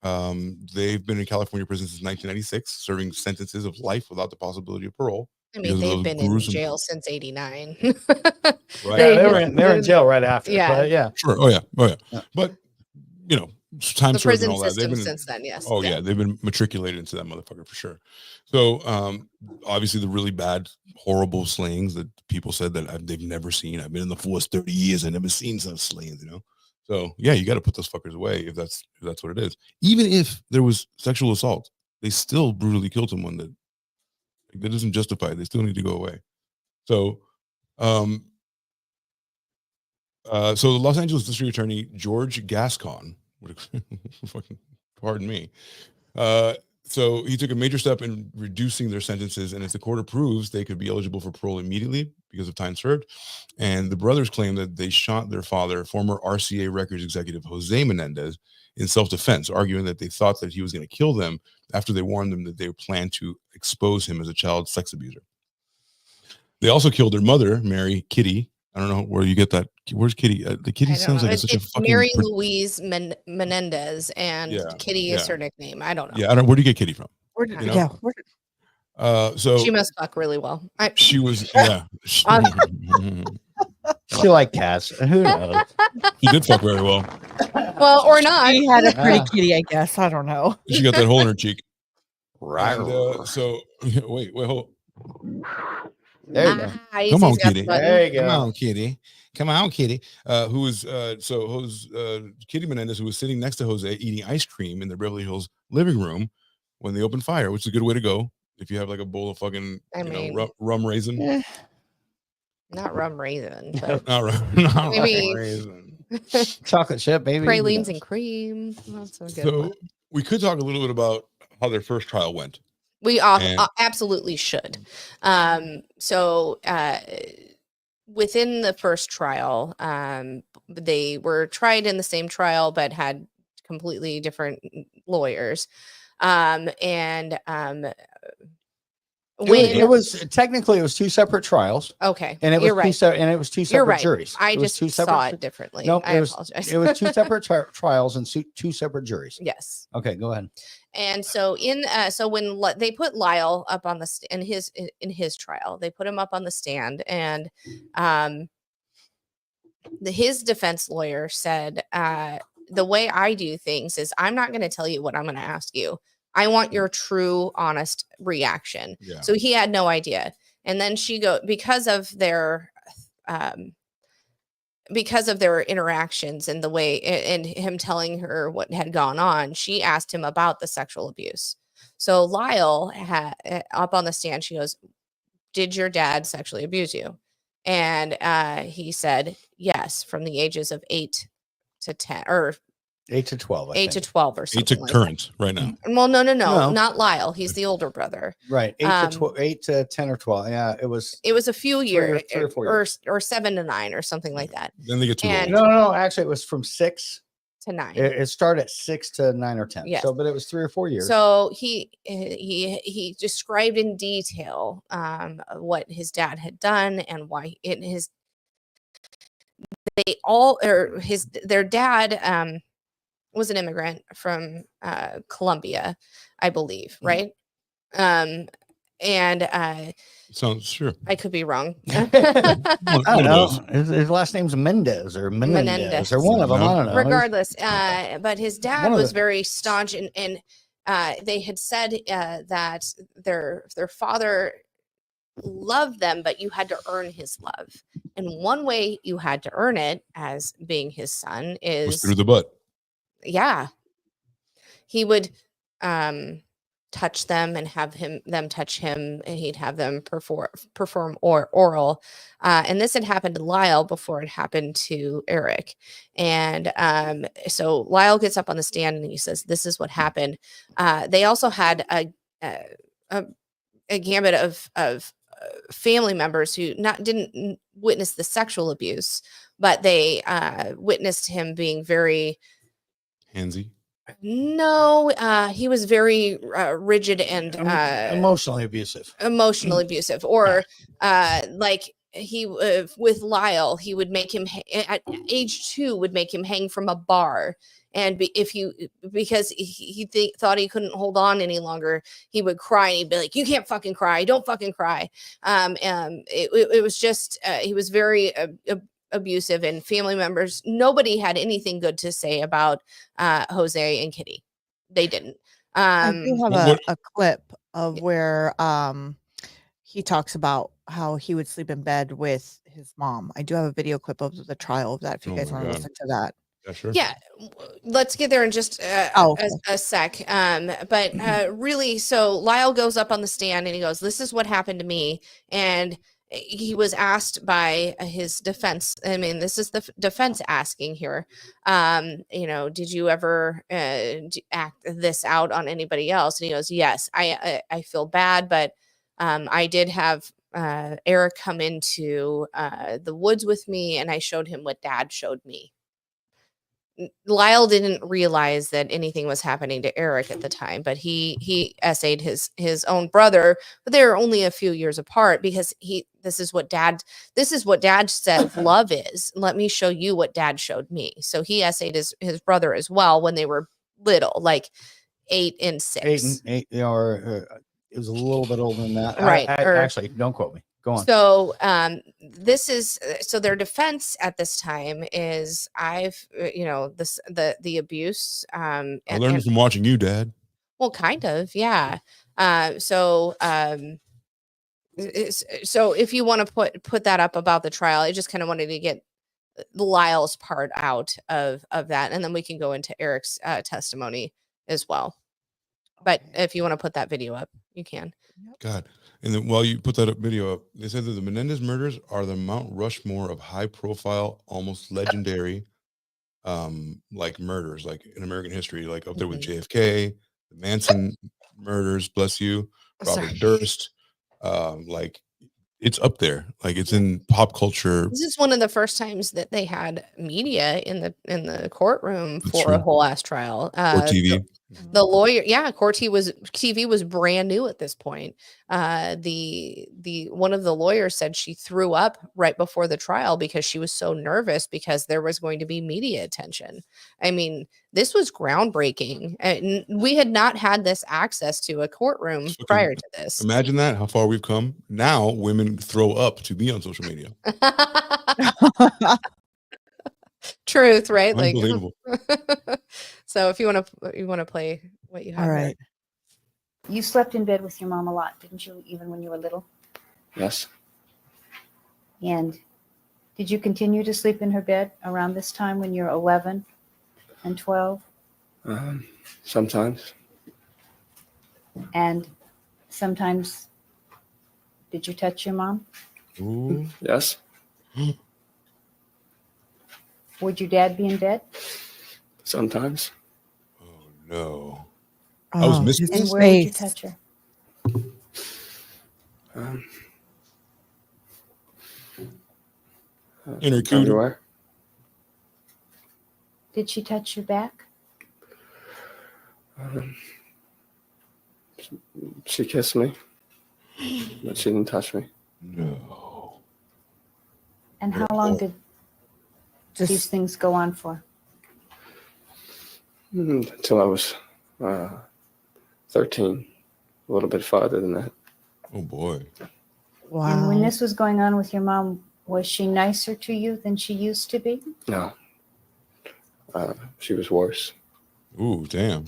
they've been in California prison since 1996, serving sentences of life without the possibility of parole. I mean, they've been in jail since '89. Right. They're in jail right after. Yeah. But yeah. Sure. Oh yeah. But time served and all that. They've been since then. Yes. Oh yeah, they've been matriculated into that motherfucker for sure. So obviously the really bad, horrible slayings that people said that they've never seen. I've been in the force 30 years. I've never seen such slayings. So yeah, you got to put those fuckers away if that's what it is. Even if there was sexual assault, they still brutally killed someone that doesn't justify it. They still need to go away. So So the Los Angeles District Attorney George Gascon, fucking pardon me. So he took a major step in reducing their sentences, and if the court approves, they could be eligible for parole immediately because of time served. And the brothers claim that they shot their father, former RCA Records executive Jose Menendez, in self-defense, arguing that they thought that he was going to kill them after they warned them that they planned to expose him as a child sex abuser. They also killed their mother, Mary Kitty. I don't know where you get that. Where's Kitty? The Kitty sounds like such a fucking Mary Louise Menendez, and Yeah, Kitty is yeah. her nickname. I don't know. Yeah, I don't. Where do you get Kitty from? Where did, You know? yeah, where did- So She must fuck really well. she was, yeah. She like cats. Who knows? He did fuck very well. Well, or not. She had a pretty Yeah. kitty, I guess. I don't know. She got that hole in her cheek. Right. And, so wait, hold. There you go. Come on, Izzy's got the Kitty. button. There you Come go. on, Kitty. Come on, Kitty. Who was Kitty Menendez, who was sitting next to Jose eating ice cream in the Beverly Hills living room when they opened fire, which is a good way to go if you have like a bowl of fucking rum raisin. Not rum raisin, but Not Maybe- rum raisin. Chocolate chip, baby. pralines and cream. That's a good So one. we could talk a little bit about how their first trial went. We And- absolutely should. So within the first trial, they were tried in the same trial, but had completely different lawyers. It was technically it was two separate trials, Okay, and it was you're right. It was two You're separate right. juries. I It was just two saw separate. it differently. No, I it was apologize. it was two separate trials and two separate juries. Yes. Okay, go ahead. And so when they put Lyle up on the in his trial, they put him up on the stand, and his defense lawyer said, the way I do things is I'm not going to tell you what I'm going to ask you. I want your true, honest reaction. Yeah. So he had no idea. And then because of their interactions and the way and him telling her what had gone on, she asked him about the sexual abuse. So Lyle had up on the stand, she goes, "Did your dad sexually abuse you?" And he said, yes, from the ages of 8 to 10 or 8 to 12. I 8 to think. 12 or 8 something. to like current right now. that. Well, no, No. not Lyle. He's the older brother. Right. 8 Um, to 12, 8 to 10 or 12. Yeah, it was. It was a few years, 3 or 4 years. or 7 to 9 or something like that. Then they get too And- old. No. Actually, it was from 6. To 9. It started at 6 to 9 or 10. Yes. So, but it was 3 or 4 years. So he described in detail what his dad had done and why their dad was an immigrant from Colombia, I believe, right? And Sounds sure. I could be wrong. I don't One of know. those. His last name's Menendez or Menendez or Menendez. one of them. I don't know. Regardless, but his dad one of was the- very staunch, and they had said that their father loved them, but you had to earn his love, and one way you had to earn it as being his son Was is through the butt. he would touch them and have them touch him, and he'd have them perform oral, and this had happened to Lyle before it happened to Eric. And so Lyle gets up on the stand and he says, this is what happened. They also had a gambit of family members who didn't witness the sexual abuse, but they witnessed him being very Handsy. he was very rigid and Emotionally abusive. emotionally abusive, or like he with Lyle, he would make him at age 2 would make him hang from a bar, and because he thought he couldn't hold on any longer, he would cry and he'd be like, "You can't fucking cry, don't fucking cry." It was just he was very abusive, and family members, nobody had anything good to say about Jose and Kitty. They didn't. I do have what- a clip of where he talks about how he would sleep in bed with his mom. I do have a video clip of the trial of that if you Oh guys my want to God. listen to that. Yeah, sure. Yeah, let's get there in just okay. a sec. But really, so Lyle goes up on the stand and he goes, "This is what happened to me," and he was asked by his defense. I mean, this is the defense asking here. Did you ever act this out on anybody else? And he goes, yes, I feel bad, but I did have Eric come into the woods with me, and I showed him what Dad showed me. Lyle didn't realize that anything was happening to Eric at the time, but he essayed his own brother, but they were only a few years apart because this is what Dad said love is. Let me show you what Dad showed me. So he essayed his brother as well when they were little, like 8 and 6. 8, or it was a little bit older than that. Right. Actually, don't quote me. Go on. So so their defense at this time is the abuse. I learned it from watching you, Dad. Well, kind of, yeah. So if you want to put that up about the trial, I just kind of wanted to get Lyle's part out of that, and then we can go into Eric's testimony as well. But if you want to put that video up, you can. God. And then while you put that video up, they said that the Menendez murders are the Mount Rushmore of high profile, almost legendary, like murders, like in American history, like up there with JFK, the Manson murders, bless you, Robert Durst, like it's up there, like it's in pop culture. This is one of the first times that they had media in the courtroom That's for true. a whole ass trial. Or TV. The lawyer, court TV was brand new at this point. The one of the lawyers said she threw up right before the trial because she was so nervous because there was going to be media attention. I mean, this was groundbreaking, and we had not had this access to a courtroom prior to this. Imagine that, how far we've come. Now women throw up to be on social media. Truth, right? Unbelievable. Like, so if you want to play what you have. All right. You slept in bed with your mom a lot, didn't you, even when you were little? Yes. And did you continue to sleep in her bed around this time when you're 11 and 12? Sometimes. And sometimes, did you touch your mom? Ooh. Yes. Would your dad be in bed? Sometimes. Oh no. I was missing And this. where would you touch her? In her cootie. Everywhere. Did she touch your back? She kissed me, but she didn't touch me. No. And how long did these things go on for? Until I was 13. A little bit farther than that. Oh boy. Wow. And when this was going on with your mom, was she nicer to you than she used to be? No. She was worse. Ooh, damn.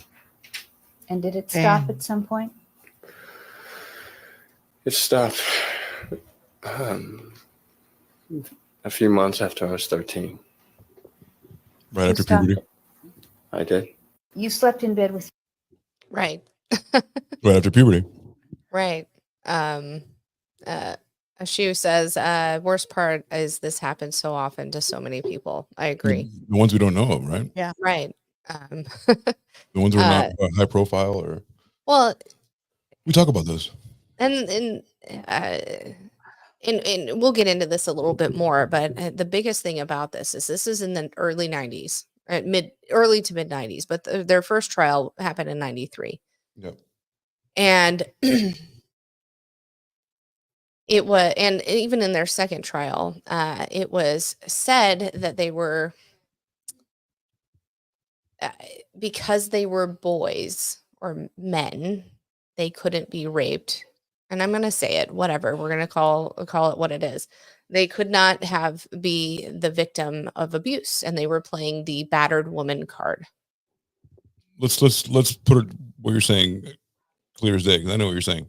And did it stop at some point? It stopped a few months after I was 13. Right You after stopped puberty. it. I did. You slept in bed with Right. Right after puberty. Right. Ashu says, worst part is this happens so often to so many people. I agree. The ones we don't know of, right? Yeah. Right. The ones who are not high profile, or Well, we talk about this. and we'll get into this a little bit more, but the biggest thing about this is in the early 90s, early to mid 90s, but their first trial happened in 93. Yep. And it was, and even in their second trial, it was said that they were, because they were boys or men, they couldn't be raped. And I'm going to say it, whatever. We're going to call it what it is. They could not be the victim of abuse, and they were playing the battered woman card. Let's put it what you're saying clear as day, because I know what you're saying.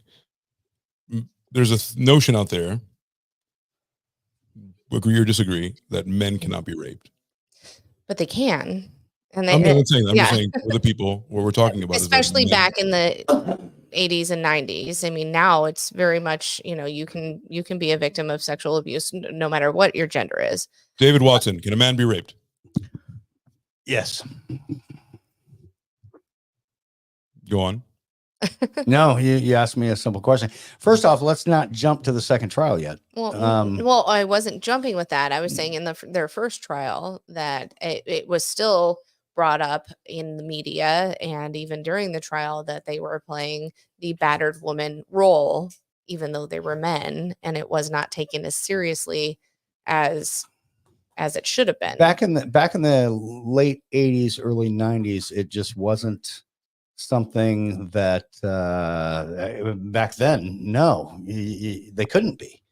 There's a notion out there, agree or disagree, that men cannot be raped. But they can. And I'm not saying that. I'm just saying for the people what we're talking about, especially back in the 80s and 90s. I mean, now it's very much, you can be a victim of sexual abuse no matter what your gender is. David Watson, can a man be raped? Yes. Go on. No, you asked me a simple question. First off, let's not jump to the second trial yet. Well, I wasn't jumping with that. I was saying in their first trial that it was still brought up in the media and even during the trial that they were playing the battered woman role, even though they were men, and it was not taken as seriously as it should have been. Back in the late 80s, early 90s, it just wasn't something that back then, no, they couldn't be.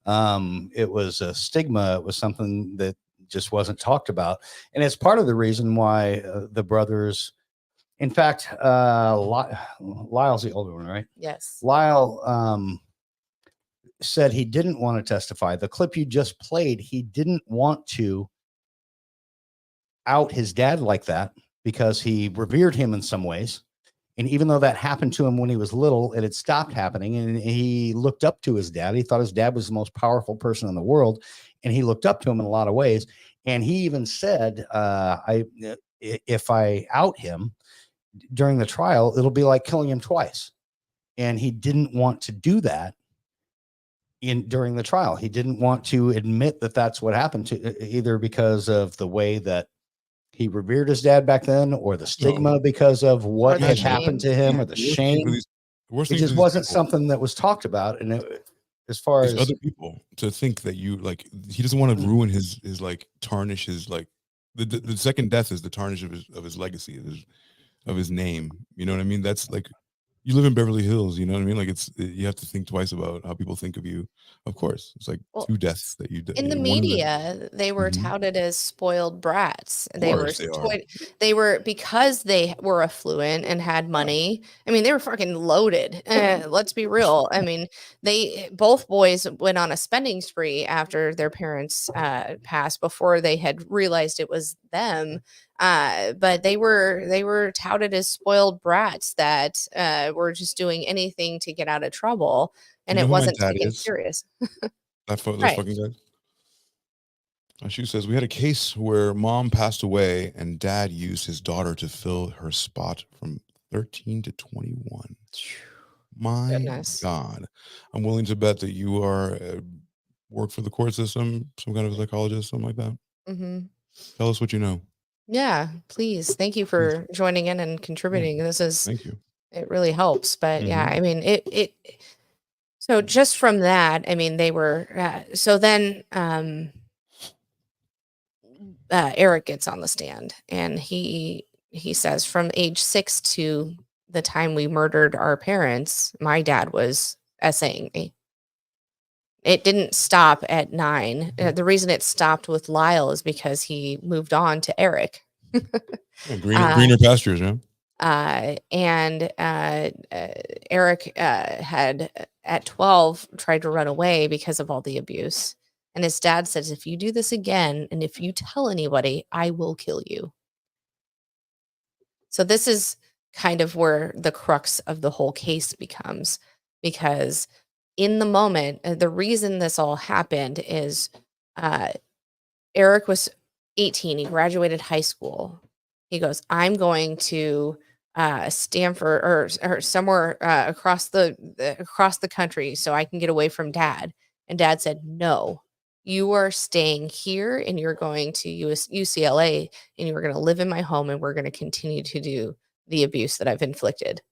It was a stigma. It was something that just wasn't talked about. And it's part of the reason why the brothers, in fact, Lyle's the older one, right? Yes. Lyle said he didn't want to testify. The clip you just played, he didn't want to out his dad like that because he revered him in some ways. And even though that happened to him when he was little, it had stopped happening. And he looked up to his dad. He thought his dad was the most powerful person in the world. And he looked up to him in a lot of ways. And he even said, if I out him during the trial, it'll be like killing him twice. And he didn't want to do that during the trial. He didn't want to admit that that's what happened to, either because of the way that he revered his dad back then, or the stigma because of what had happened to him, or the shame. It just wasn't something that was talked about. And as far as other people to think that you like, he doesn't want to ruin his like tarnish his like the second death is the tarnish of his legacy, of his name. You know what I mean? That's like, you live in Beverly Hills, you know what I mean? Like you have to think twice about how people think of you. Of course, it's like two deaths that you did. In the media, they were touted as spoiled brats. They were because they were affluent and had money. I mean, they were fucking loaded. Let's be real. I mean, both boys went on a spending spree after their parents passed, before they had realized it was them. But they were touted as spoiled brats that were just doing anything to get out of trouble, and it wasn't taken serious. That fucking guy. She says, we had a case where mom passed away and dad used his daughter to fill her spot from 13 to 21. My God. I'm willing to bet that you are work for the court system, some kind of psychologist, something like that. Mm-hmm. Tell us what you know. Yeah, please. Thank you for joining in and contributing. Thank you. It really helps. But yeah, I mean, it so just from that, I mean, they were, so then Eric gets on the stand and he says, from age 6 to the time we murdered our parents, my dad was essaying me. It didn't stop at 9. The reason it stopped with Lyle is because he moved on to Eric. Greener pastures, yeah. And Eric had at 12 tried to run away because of all the abuse. And his dad says, if you do this again, and if you tell anybody, I will kill you. So this is kind of where the crux of the whole case becomes, because in the moment, the reason this all happened is Eric was 18. He graduated high school. He goes, I'm going to Stanford or somewhere across the country so I can get away from dad. And dad said, no, you are staying here and you're going to UCLA and you are going to live in my home and we're going to continue to do the abuse that I've inflicted.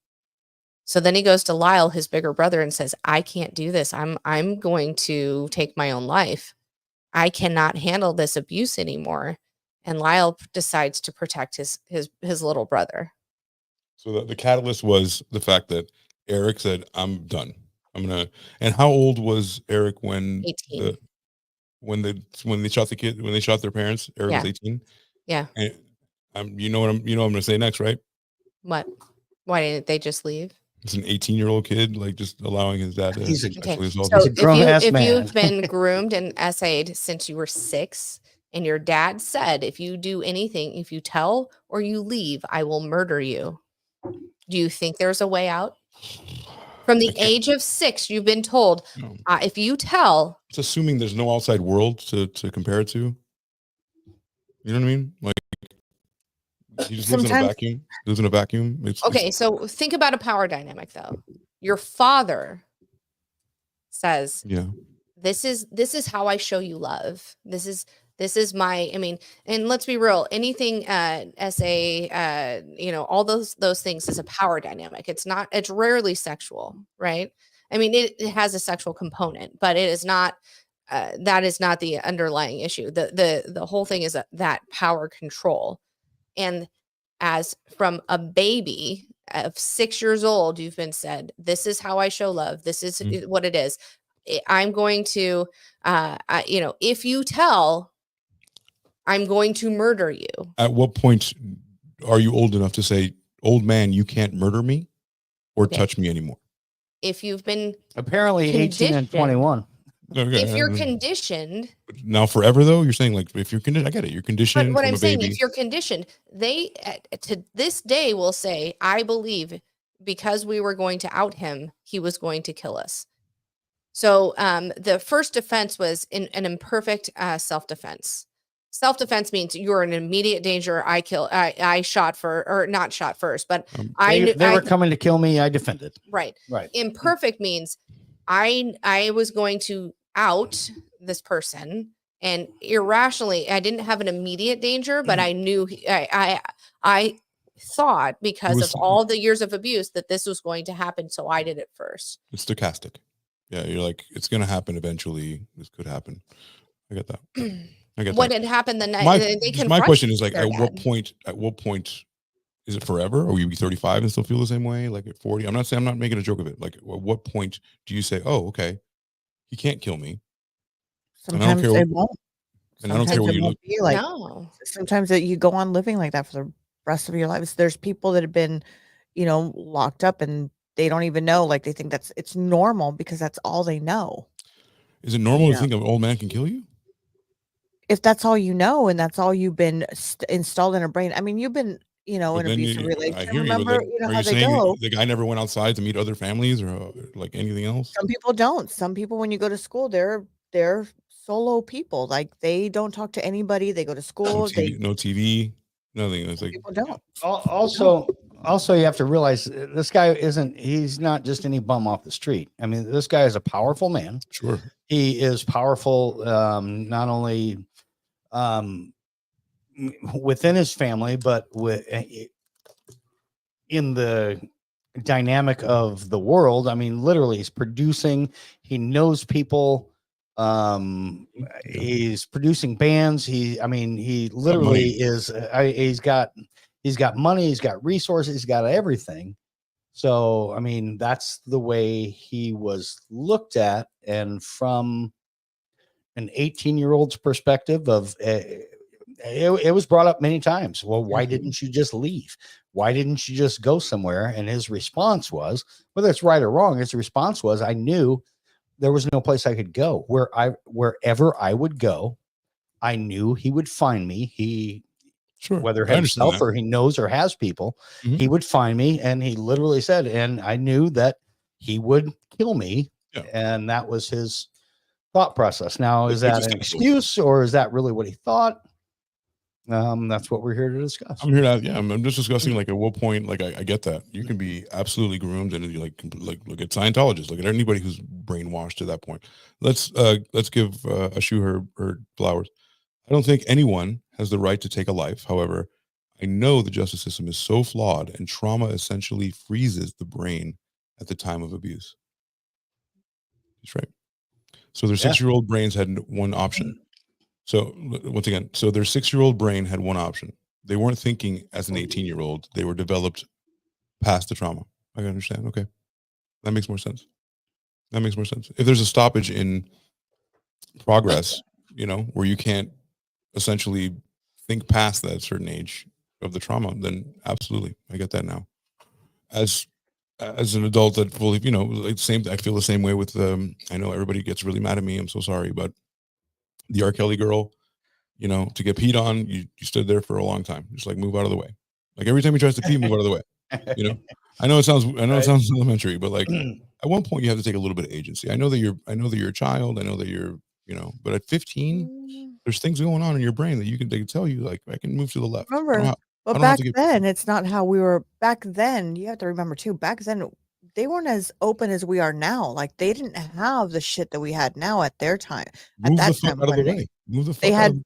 So then he goes to Lyle, his bigger brother, and says, I can't do this. I'm going to take my own life. I cannot handle this abuse anymore. And Lyle decides to protect his little brother. So the catalyst was the fact that Eric said, I'm done. And how old was Eric when 18. When they shot the kid, when they shot their parents? Eric was 18. Yeah. And you know what I'm going to say next, right? What? Why didn't they just leave? It's an 18-year-old kid, like just allowing his dad to sexually assault him. him. So if you've been groomed and essayed since you were 6, and your dad said, if you do anything, if you tell or you leave, I will murder you. Do you think there's a way out? From the age of 6, you've been told, No. if you tell. It's assuming there's no outside world to compare it to. You know what I mean? Like, he just lives in a vacuum. Lives in a vacuum. Okay, so think about a power dynamic, though. Your father says, yeah, this is how I show you love. This is my, I mean, and let's be real, anything SA, all those things is a power dynamic. It's rarely sexual, right? I mean, it has a sexual component, but it is not, that is not the underlying issue. The whole thing is that power control. And as from a baby of 6 years old, you've been said, this is how I show love. This is what it is. I'm going to, if you tell, I'm going to murder you. At what point are you old enough to say, old man, you can't murder me or touch me anymore? If you've been apparently 18 and 21. Okay. If you're conditioned. Now forever, though, you're saying, like, if you're conditioned, I get it. You're conditioned. But what I'm saying, if you're conditioned, they to this day will say, I believe because we were going to out him, he was going to kill us. So the first defense was an imperfect self-defense. Self-defense means you're in immediate danger. I shot for, or not shot first, but they were coming to kill me. I defended. Right. Imperfect means I was going to out this person, and irrationally, I didn't have an immediate danger, but I knew I thought because of all the years of abuse that this was going to happen. So I did it first. It's stochastic. Yeah. You're like, it's going to happen eventually. This could happen. I get that. I get what that. had happened the night my question is, like, at what point is it forever? Or will you be 35 and still feel the same way? Like at 40? I'm not making a joke of it. Like, at what point do you say, oh, okay, he can't kill me? Sometimes they won't. And I don't care what you look like. No. Sometimes that you go on living like that for the rest of your lives. There's people that have been, locked up and they don't even know. Like, they think it's normal because that's all they know. Is it normal to think an old man can kill you? If that's all you know and that's all you've been installed in a brain. I mean, you've been, in an abusive relationship. I hear remember, you, but are you saying the guy never went outside to meet other families or like anything else? Some people don't. Some people, when you go to school, they're solo people. Like, they don't talk to anybody. They go to school. No TV, nothing. It's like people don't. Also, you have to realize this guy he's not just any bum off the street. I mean, this guy is a powerful man. Sure. He is powerful, not only within his family, but in the dynamic of the world. I mean, literally, he's producing. He knows people. He's producing bands. He literally is. He's got money. He's got resources. He's got everything. So, I mean, that's the way he was looked at. And from an 18-year-old's perspective of it was brought up many times. Well, why didn't you just leave? Why didn't you just go somewhere? And his response was, whether it's right or wrong, his response was, I knew there was no place I could go. Wherever I would go, I knew he would find me. Whether himself or he knows or has people, he would find me. And he literally said, and I knew that he would kill me. Yeah. And that was his thought process. Now, is that an excuse or is that really what he thought? That's what we're here to discuss. I'm here to, I'm just discussing, like, at what point, like, I get that you can be absolutely groomed and like look at Scientologists, look at anybody who's brainwashed to that point. Let's give Ashu her flowers. I don't think anyone has the right to take a life. However, I know the justice system is so flawed and trauma essentially freezes the brain at the time of abuse. That's right. So their 6-year-old brains had one option. So once again, their 6-year-old brain had one option. They weren't thinking as an 18-year-old. They were developed past the trauma. I understand. Okay. That makes more sense. If there's a stoppage in progress, where you can't essentially think past that certain age of the trauma, then absolutely. I get that now. As an adult that fully, I feel the same way with, I know everybody gets really mad at me. I'm so sorry, but the R. Kelly girl, to get peed on, you stood there for a long time. Just like, move out of the way. Like, every time he tries to pee, move out of the way. I know it sounds Right. elementary, but like at one point you have to take a little bit of agency. I know that you're a child. I know that you're, but at 15, there's things going on in your brain that they can tell you, like, I can move to the left. Remember, I but don't have back to get. then, it's not how we were back then. You have to remember too, back then they weren't as open as we are now. Like they didn't have the shit that we had now at their time. At Move the that fuck time, out of the pardon me. way. Move the They fuck out of had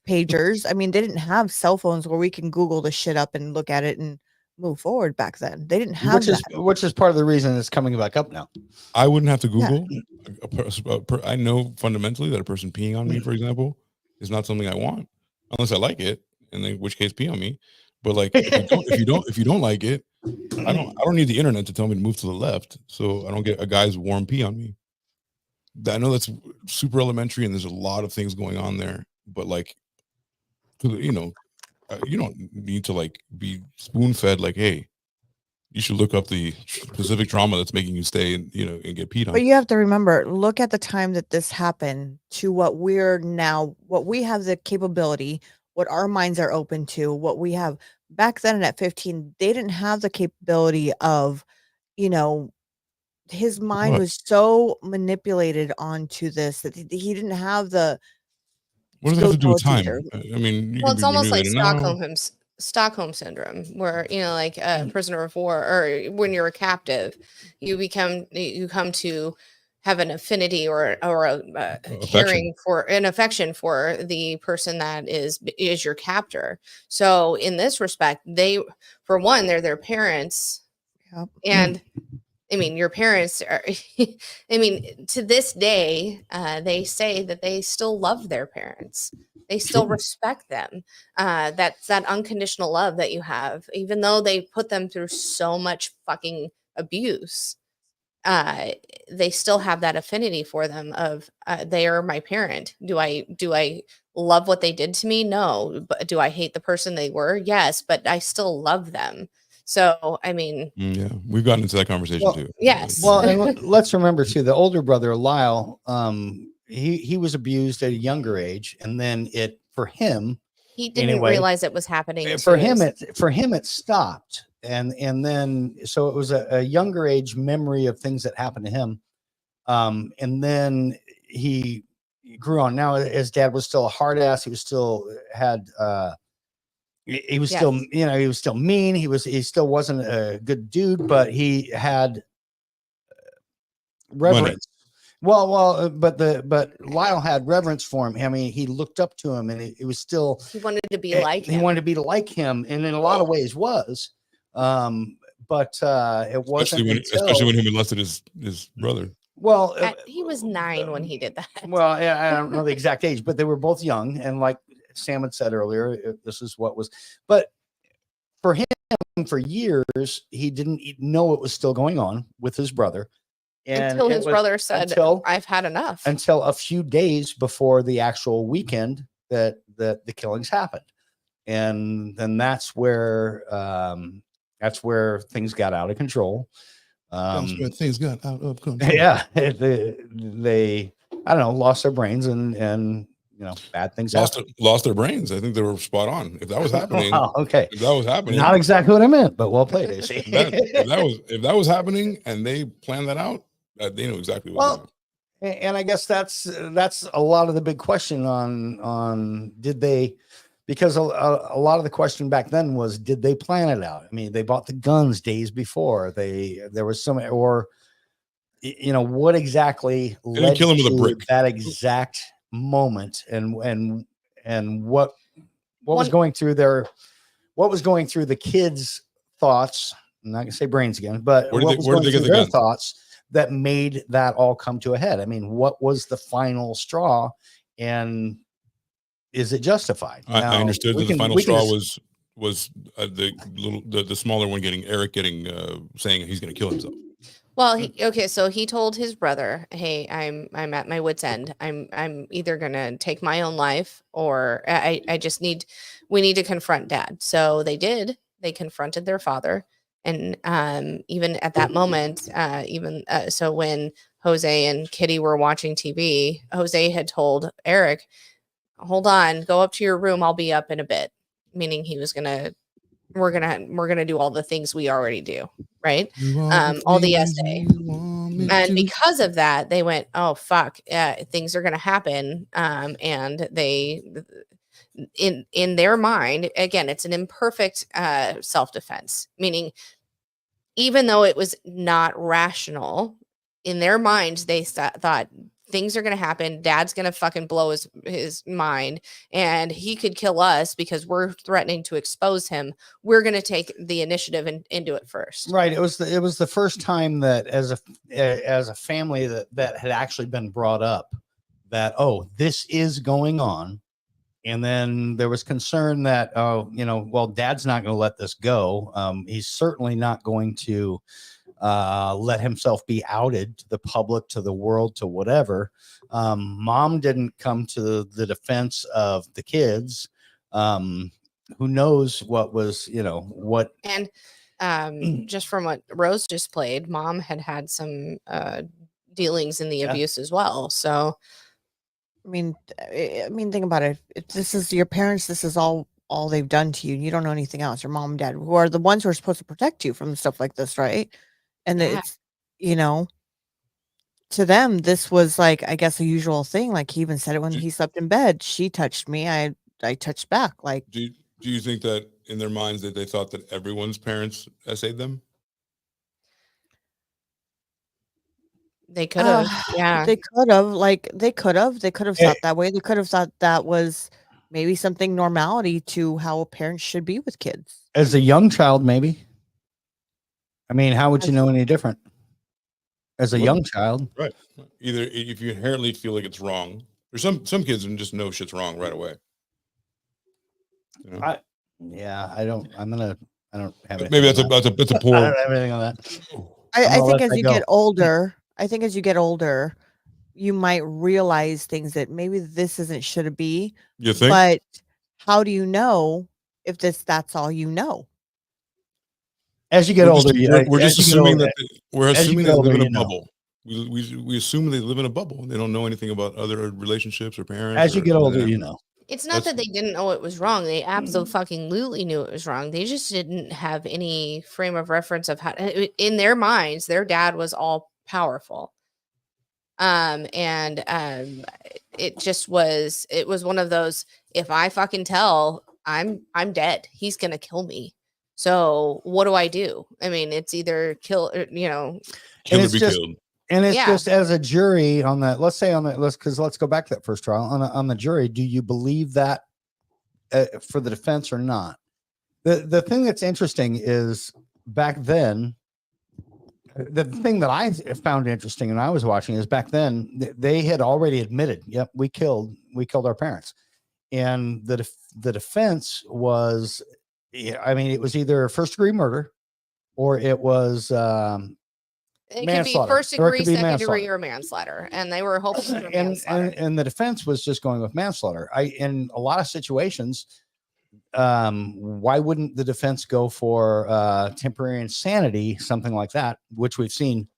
pagers. I mean, they didn't have cell phones where we can Google the shit up and look at it and move forward back then. They didn't have that. Which is part of the reason it's coming back up now. I wouldn't have to Yeah. Google. I know fundamentally that a person peeing on me, for example, is not something I want unless I like it, and in which case pee on me. But like if you don't like it, I don't need the internet to tell me to move to the left, so I don't get a guy's warm pee on me. I know that's super elementary, and there's a lot of things going on there. But like, you don't need to like be spoon fed. Like, hey, you should look up the specific trauma that's making you stay and and get peed on. But you have to remember, look at the time that this happened to what we're now, what we have the capability, what our minds are open to, what we have back then at 15, they didn't have the capability of, his mind was so manipulated onto this that he didn't have the What does that have to do with time? either. I mean, you Well, can it's be almost like manipulated now. Stockholm syndrome, where like a prisoner of war, or when you're a captive, you come to have an affinity or a caring for an affection for the person that is your captor. So in this respect, they're their parents, Yep. and I mean, your parents are, I mean, to this day, they say that they still love their parents. They still respect them. That's that unconditional love that you have, even though they put them through so much fucking abuse. They still have that affinity for them of they are my parent. Do I love what they did to me? No. But do I hate the person they were? Yes, but I still love them. So, I mean, yeah, we've gotten into that conversation too. Yes. Well, and let's remember too, the older brother, Lyle, he was abused at a younger age. And then for him, he didn't realize it was happening. For him, it stopped. And then, so it was a younger age memory of things that happened to him. And then he grew on. Now his dad was still a hard ass. He was still had, he was still, he was still mean. He still wasn't a good dude, but he had reverence. Well, but Lyle had reverence for him. I mean, he looked up to him, and he was still. He wanted to be like him. He wanted to be like him, and in a lot of ways was. But it wasn't especially when he molested his brother. Well, he was 9 when he did that. Well, I don't know the exact age, but they were both young, and like Sam had said earlier, this is what was. But for him, for years, he didn't know it was still going on with his brother. And until his brother said, I've had enough. Until a few days before the actual weekend that the killings happened. And then that's where things got out of control. That's where things got out of control. Yeah. They I don't know, lost their brains and bad things lost their brains. I think they were spot on. If that was happening, okay. If that was happening, not exactly what I meant, but well played, AC. if that was happening and they planned that out, they know exactly what. Well, and I guess that's a lot of the big question on did they, because a lot of the question back then was, did they plan it out? I mean, they bought the guns days before. There was some, or what exactly led kill him with a to brick. that exact moment, and what was going through the kids' thoughts. I'm not gonna say brains again, but where did they get their thoughts that made that all come to a head? I mean, what was the final straw, and is it justified? I understood that the final straw was the smaller one Eric saying he's going to kill himself. Well, so he told his brother, "Hey, I'm at my wit's end. I'm either gonna take my own life, or we need to confront Dad." So they did. They confronted their father, and even at that moment, so when Jose and Kitty were watching TV, Jose had told Eric, "Hold on, go up to your room. I'll be up in a bit," meaning he was gonna we're gonna do all the things we already do, right? All the essay. And because of that, they went, oh fuck, things are gonna happen. And they in their mind, again, it's an imperfect self-defense, meaning even though it was not rational, in their minds, they thought things are going to happen. Dad's going to fucking blow his mind and he could kill us because we're threatening to expose him. We're going to take the initiative and do it first. Right. It was the first time that as a family that had actually been brought up that, oh, this is going on. And then there was concern that, well, Dad's not going to let this go. He's certainly not going to let himself be outed to the public, to the world, to whatever. Mom didn't come to the defense of the kids. Who knows what was, what. And just from what Rose just played, Mom had some dealings in the abuse as well. So, I mean, think about it. If this is your parents, this is all they've done to you. You don't know anything else. Your mom and dad, who are the ones who are supposed to protect you from stuff like this, right? And it's, to them, this was like, I guess, a usual thing. Like he even said it when he slept in bed. She touched me. I touched back. Like, do you think that in their minds that they thought that everyone's parents essayed them? They could have, They could have. They could have thought that way. They could have thought that was maybe something normality to how parents should be with kids. As a young child, maybe. I mean, how would you know any different? As a young child, right? Either if you inherently feel like it's wrong, or some kids just know shit's wrong right away. I don't have. Maybe that's a poor. I don't have anything on that. I think as you get older. I think as you get older, you might realize things that maybe this should it be. You think? But how do you know if that's all you know? As you get older, we're just assuming that they live in a bubble. We assume they live in a bubble. They don't know anything about other relationships or parents. As you get older, It's not that they didn't know it was wrong. They absolutely knew it was wrong. They just didn't have any frame of reference of how, in their minds, their dad was all powerful. It was one of those, if I fucking tell, I'm dead. He's going to kill me. So what do I do? I mean, it's either kill or, kill or be killed. And it's just as a jury on that, let's go back to that first trial on the jury. Do you believe that for the defense or not? The thing that's interesting is back then, the thing that I found interesting and I was watching is back then they had already admitted, yep, we killed our parents. And the defense was, I mean, it was either first degree murder or it was, it could be first degree, second degree, or manslaughter, and they were hoping for manslaughter. And the defense was just going with manslaughter. In a lot of situations, why wouldn't the defense go for temporary insanity, something like that, which we've seen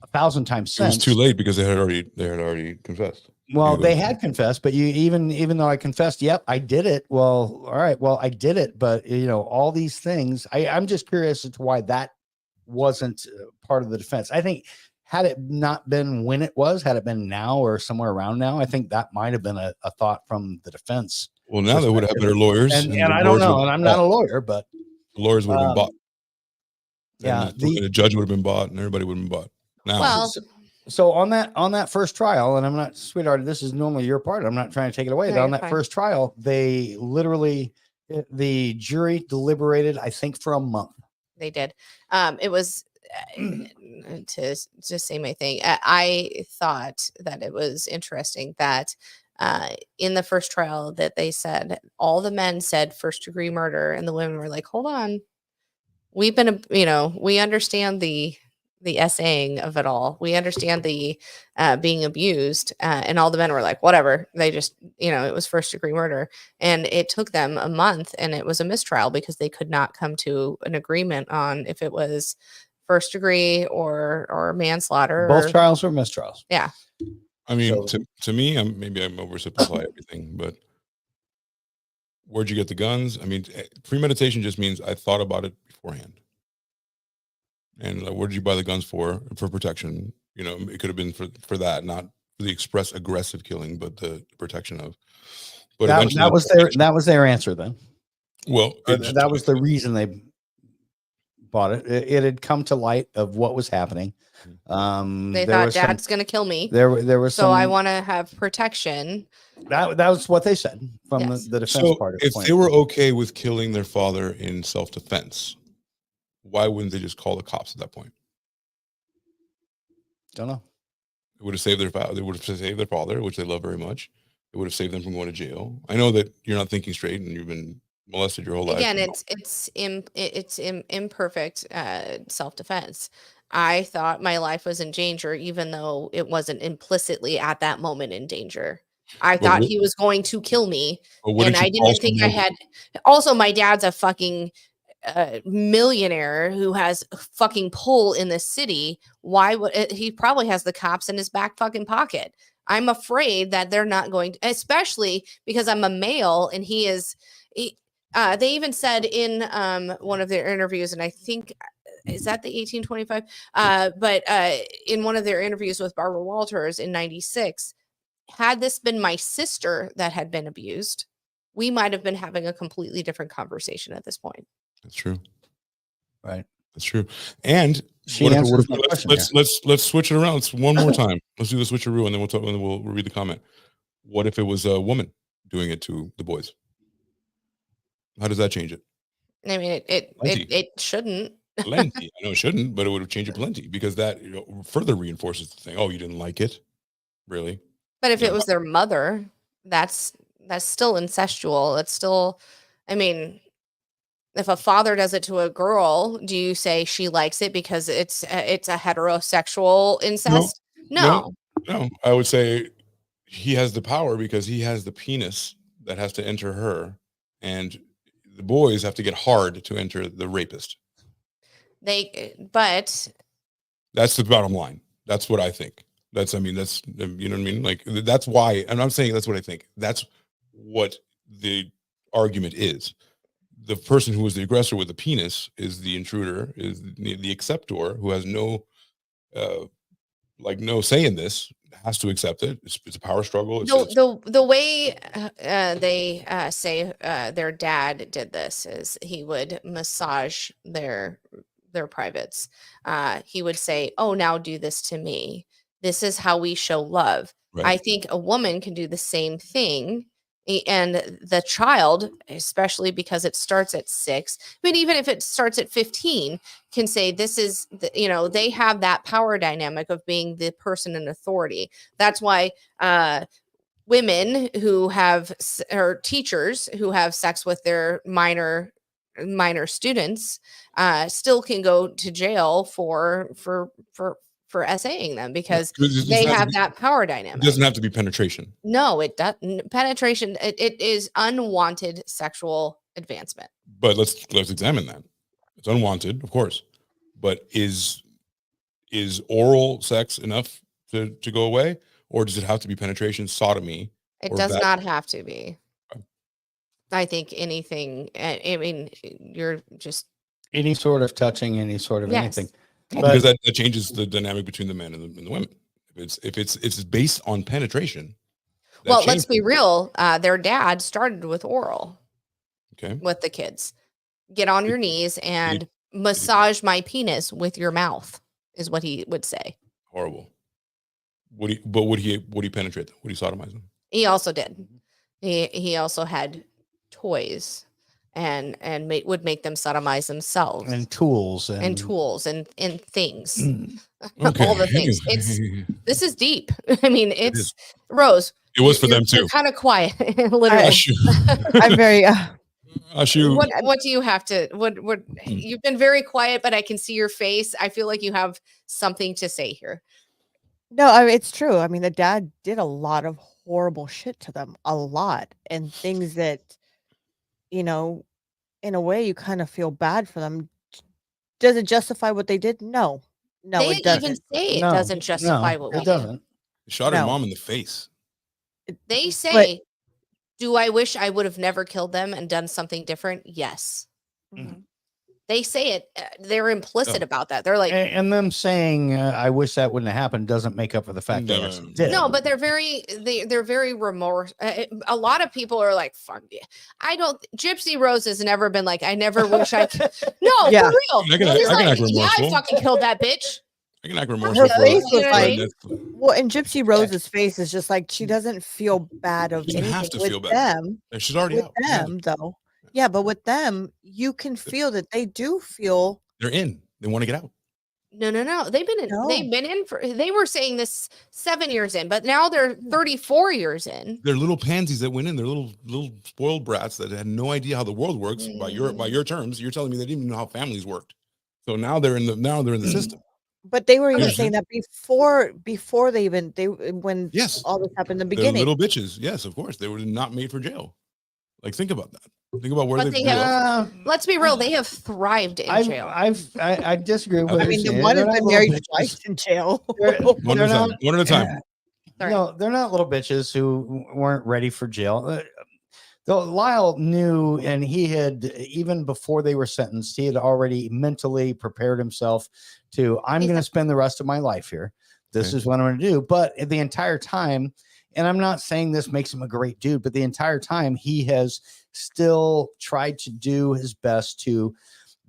1,000 times since? It was too late because they had already confessed. Well, they had confessed, but even though I confessed, yep, I did it. Well, all right, well, I did it, but all these things. I'm just curious as to why that wasn't part of the defense. I think had it not been when it was, had it been now or somewhere around now, I think that might have been a thought from the defense. Well, now they would have better lawyers. And I don't know, and I'm not a lawyer, but the lawyers would have been bought. Yeah. The judge would have been bought and everybody would have been bought. Now, well, so on that first trial, and I'm not, sweetheart, this is normally your part. I'm not trying to take it away. No, but on you're that fine. first trial, they literally, the jury deliberated, I think, for a month. They did. It was to just say my thing. I thought that it was interesting that in the first trial that they said all the men said first degree murder, and the women were like, "Hold on, we've been, we understand the essaying of it all. We understand the being abused," and all the men were like, "Whatever." They just, it was first degree murder, and it took them a month, and it was a mistrial because they could not come to an agreement on if it was first degree or manslaughter. Both trials were mistrials. Yeah. I mean, to me, maybe I'm oversimplifying everything, but Where'd you get the guns? I mean, premeditation just means I thought about it beforehand. And where did you buy the guns for? For protection. You know, it could have been for that, not for the express aggressive killing, but the protection of. But that was their answer then. Well, that was the reason they bought it. It had come to light of what was happening. They thought Dad's going to kill me. There was I want to have protection. That was what they said from the defense part of it. If they were okay with killing their father in self-defense, why wouldn't they just call the cops at that point? Don't know. It would have saved their father. They would have saved their father, which they love very much. It would have saved them from going to jail. I know that you're not thinking straight, and you've been molested your whole life. Again, it's imperfect self-defense. I thought my life was in danger, even though it wasn't implicitly at that moment in danger. I thought he was going to kill me, and I didn't think I had. Also, my dad's a fucking millionaire who has fucking pull in the city. Why would he probably has the cops in his back fucking pocket? I'm afraid that they're not going to, especially because I'm a male and he is. They even said in one of their interviews, and I think is that the 1825, but in one of their interviews with Barbara Walters in '96, had this been my sister that had been abused, we might have been having a completely different conversation at this point. That's true. Right. That's true. And let's switch it around one more time. Let's do the switcheroo, and then we'll read the comment. What if it was a woman doing it to the boys? How does that change it? I mean, it shouldn't. Plenty. I know it shouldn't, but it would have changed it plenty, because that further reinforces the thing. Oh, you didn't like it, really? But if it was their mother, that's still incestual. It's still, I mean, if a father does it to a girl, do you say she likes it because it's a heterosexual incest? No. I would say he has the power because he has the penis that has to enter her, and the boys have to get hard to enter the rapist. But that's the bottom line. That's what I think. That's you know what I mean? Like, that's why, and I'm saying that's what I think. That's what the argument is. The person who was the aggressor with the penis is the intruder, is the acceptor, who has no say in this, has to accept it. It's a power struggle. The way they say their dad did this is he would massage their privates. He would say, "Oh, now do this to me. This is how we show love." Right. I think a woman can do the same thing. And the child, especially because it starts at 6, I mean, even if it starts at 15, can say this is, they have that power dynamic of being the person in authority. That's why women who have, or teachers who have sex with their minor students still can go to jail for essaying them, because they have that power dynamic. It doesn't have to be penetration. No, it doesn't. Penetration, it is unwanted sexual advancement. But let's examine that. It's unwanted, of course, but is oral sex enough to go away, or does it have to be penetration, sodomy? It does not have to be. I think anything. I mean, you're just any sort of touching, any sort of anything. Because that changes the dynamic between the men and the women. If it's based on penetration. Well, let's be real. Their dad started with oral. Okay. With the kids, get on your knees and massage my penis with your mouth, is what he would say. Horrible. Would he penetrate them? Would he sodomize them? He also did. He also had toys. And would make them sodomize themselves, and tools and things, okay. All the things. This is deep. I mean, it's Rose. It was for them too. Kind of quiet, literally. I'm very. What do you have to? What? You've been very quiet, but I can see your face. I feel like you have something to say here. No, I mean, it's true. I mean, the dad did a lot of horrible shit to them, a lot, and things that, in a way, you kind of feel bad for them. Does it justify what they did? No, they it doesn't. Even say it doesn't justify what we doesn't. Shot her mom in the face. They say Do I wish I would have never killed them and done something different? Yes. Mhm. They say it. They're implicit about that. They're like, and them saying, "I wish that wouldn't have happened," doesn't make up for the fact they actually did. no, but they're very remorse. A lot of people are like, "Fuck yeah." Gypsy Rose has never been like, "I never wish I." No, Yeah. for real. I can She's act like, remorseful. yeah, I fucking killed that bitch. I can act remorseful. Her face was You know what I like, mean? well, and Gypsy Rose's face is just like she doesn't feel bad of She doesn't have anything to feel with bad. them. She's already With out. She's out. them, though, yeah, but with them, you can feel that they do feel. They're in. They want to get out. No. They've been in. No. They've been in for. They were saying this 7 years in, but now they're 34 years in. They're little pansies that went in. They're little spoiled brats that had no idea how the world works. By your terms, you're telling me they didn't even know how families worked. So now they're in the system. But they were even Yeah. saying that before when Yes. all this happened in the They're beginning. little bitches. Yes, of course. They were not made for jail. Like, think about that. Think about where But they they grew up. Let's be real. They have thrived in jail. I disagree with. I what mean, you're the saying. one They're has not been little married bitches. twice in jail. One They're at a time. not- One at a time. Sorry. No, they're not little bitches who weren't ready for jail. Though Lyle knew, and he had, even before they were sentenced, he had already mentally prepared himself to, I'm going to spend the rest of my life here. This is what I'm going to do. But the entire time, and I'm not saying this makes him a great dude, but the entire time he has still tried to do his best to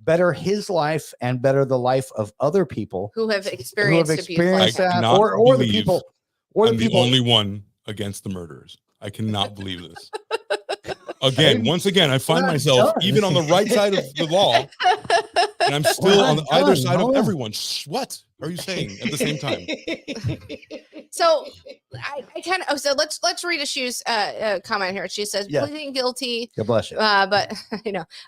better his life and better the life of other people who have experienced abuse. I that, cannot or the believe people, or I'm the people. the only one against the murderers. I cannot believe this. Again, once again, I find not myself done. even on the right side of the law, and I'm still on not either done, side no. of everyone. What are you saying at the same time? So I kind of so let's read a shoe's comment here. She says Yeah. pleading guilty, God bless you. but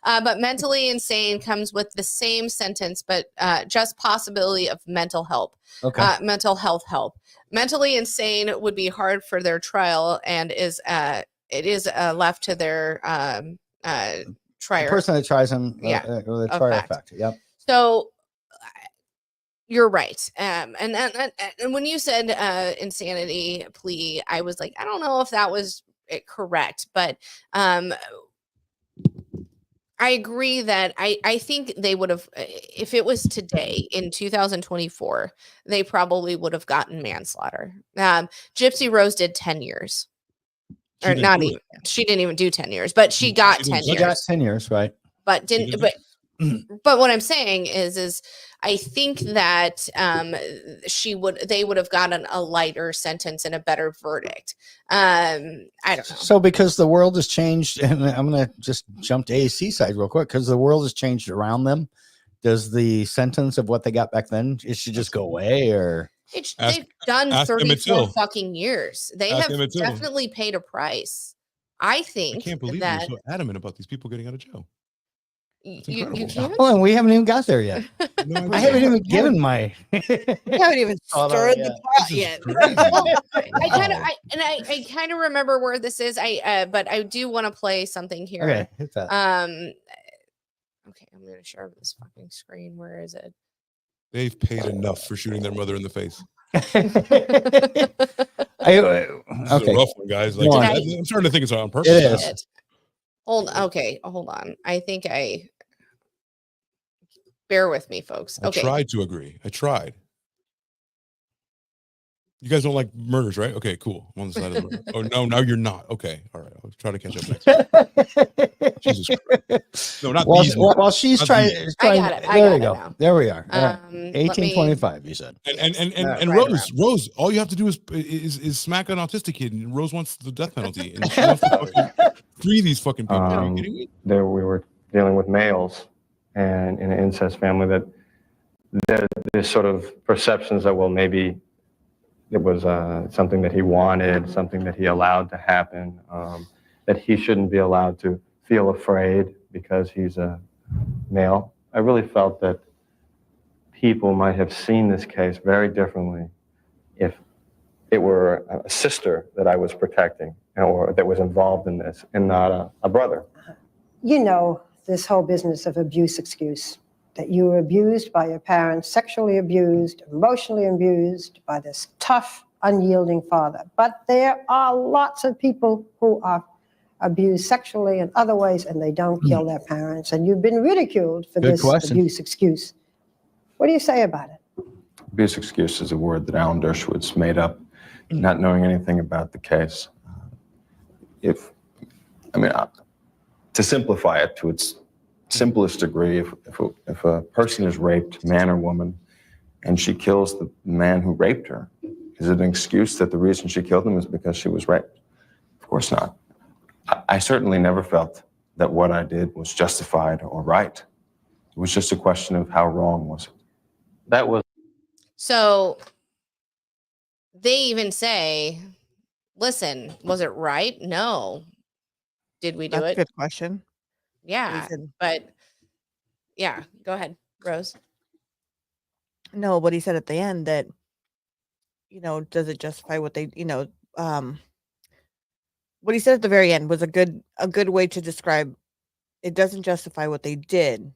but mentally insane comes with the same sentence, but just possibility of mental help. Okay. Mental health help. Mentally insane would be hard for their trial, and it is left to their The trier. person that tries him, or the of trial fact. fact. Yep. So you're right. And when you said insanity plea, I was like, I don't know if that was correct, but I agree that I think they would have, if it was today in 2024, they probably would have gotten manslaughter. Gypsy Rose did 10 years. She Or didn't not do even. it. She didn't even do 10 years, but she got 10 She years. got 10 years, right? But She didn't didn't. but what I'm saying is I think that they would have gotten a lighter sentence and a better verdict. I don't know. So because the world has changed, and I'm going to just jump to AC side real quick, because the world has changed around them. Does the sentence of what they got back then, it should just go away, or? They've done ask Emmett 34 Till. fucking years. They Ask have Emmett Till. definitely paid a price. I I think can't believe that you're so adamant about these people getting out of jail. you incredible. can't. Hold on, we haven't even got there yet. No, I haven't even given my. We haven't even Hold on, stirred yeah. the pot This is yet. crazy. I kind of remember where this is. But I do want to play something here. Okay, hit that. Okay, I'm gonna share this fucking screen. Where is it? They've paid enough for shooting their mother in the face. Okay. This is a rough one, guys. Like, Go on. I'm starting to think it's on purpose. It now. is. Hold on. I think bear with me, folks. I Okay. tried to agree. I tried. You guys don't like murders, right? Okay, cool. I'm on the side of the murder. Oh no, now you're not. Okay, all right. I'll try to catch up next. Jesus Christ. No, not these. While she's Not trying, these. I got it. There I we got go. it now. There we are. Let me- 1825. You said. And Right Rose, all you have to do is smack an autistic kid, and Rose wants the death penalty, and she wants to fucking free these fucking people. Are you kidding me? There we were dealing with males and in an incest family that there's sort of perceptions that, well, maybe it was something that he wanted, something that he allowed to happen, that he shouldn't be allowed to feel afraid because he's a male. I really felt that people might have seen this case very differently if it were a sister that I was protecting or that was involved in this and not a brother. You know, this whole business of abuse excuse, that you were abused by your parents, sexually abused, emotionally abused by this tough, unyielding father. But there are lots of people who are abused sexually in other ways and they don't kill their parents. And you've been ridiculed for Good this question. abuse excuse. What do you say about it? Abuse excuse is a word that Alan Dershowitz made up, not knowing anything about the case. To simplify it to its simplest degree, if a person is raped, man or woman, and she kills the man who raped her, is it an excuse that the reason she killed him is because she was raped? Of course not. I certainly never felt that what I did was justified or right. It was just a question of how wrong was it. That was. So they even say, listen, was it right? No. Did we do That's a it? good question. Yeah. said- But yeah, go ahead, Rose. No, but he said at the end that, does it justify what they, what he said at the very end was a good way to describe it doesn't justify what they did.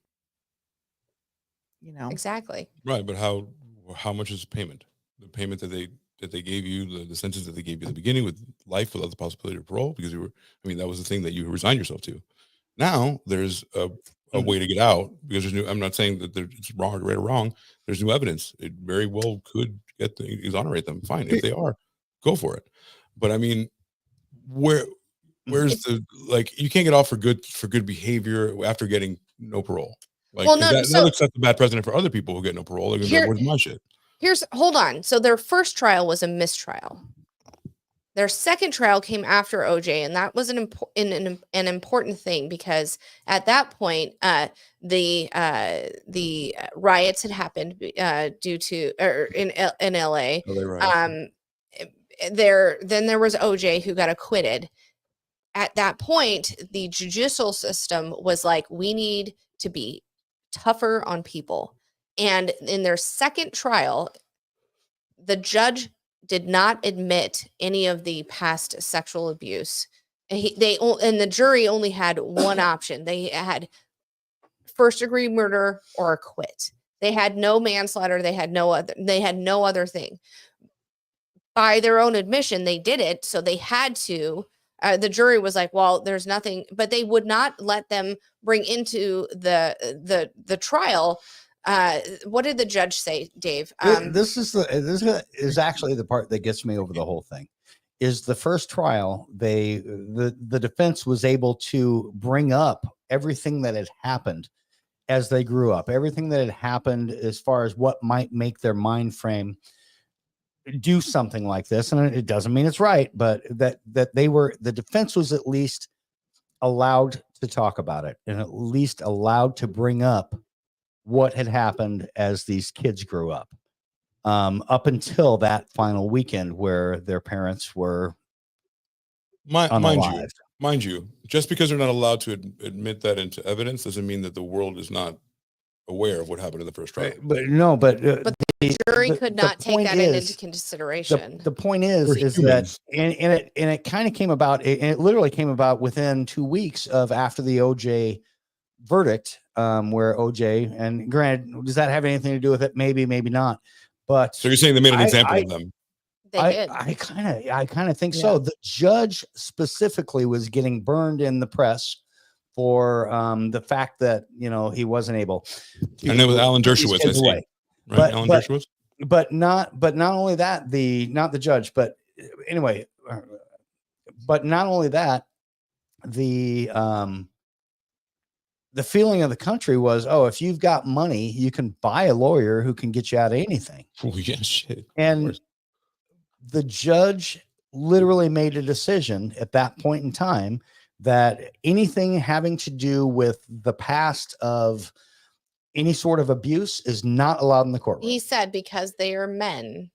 Exactly. Right, but how much is the payment? The payment that they gave you, the sentence that they gave you at the beginning with life without the possibility of parole, because that was the thing that you resigned yourself to. Now there's a way to get out because there's new. I'm not saying that it's wrong or right or wrong. There's new evidence. It very well could exonerate them. Fine, if they are, go for it. But I mean, where's you can't get off for good behavior after getting no parole. That looks like a bad precedent for other people who get no parole. They're gonna be like, where's my shit? Hold on. So their first trial was a mistrial. Their second trial came after OJ, and that was an important thing because at that point, the riots had happened due to in LA. Then there was OJ who got acquitted. At that point, the judicial system was like, we need to be tougher on people. And in their second trial, the judge did not admit any of the past sexual abuse. And the jury only had one option. They had first degree murder or acquit. They had no manslaughter. They had no other thing. By their own admission, they did it. So they had to. The jury was like, well, there's nothing, but they would not let them bring into the trial. What did the judge say, Dave? This is actually the part that gets me over the whole thing. Is the first trial the defense was able to bring up everything that had happened as they grew up, everything that had happened as far as what might make their mind frame do something like this, and it doesn't mean it's right, but that the defense was at least allowed to talk about it and at least allowed to bring up what had happened as these kids grew up, up until that final weekend where their parents were unalived. Mind you, just because they're not allowed to admit that into evidence doesn't mean that the world is not aware of what happened in the first trial. But the jury could not take that into consideration. The point is that, and it kind of came about, and it literally came about within 2 weeks of after the OJ verdict, where OJ, and granted, does that have anything to do with it? Maybe, maybe not. But so you're saying they made an example of them? I kind of think so. The judge specifically was getting burned in the press for the fact that he wasn't able. And it was Alan Dershowitz, I see. Right, Alan Dershowitz. But not only that, not the judge, but anyway, but not only that, the feeling of the country was, oh, if you've got money, you can buy a lawyer who can get you out of anything. Oh, yeah, shit. And the judge literally made a decision at that point in time that anything having to do with the past of any sort of abuse is not allowed in the courtroom. He said because they are men.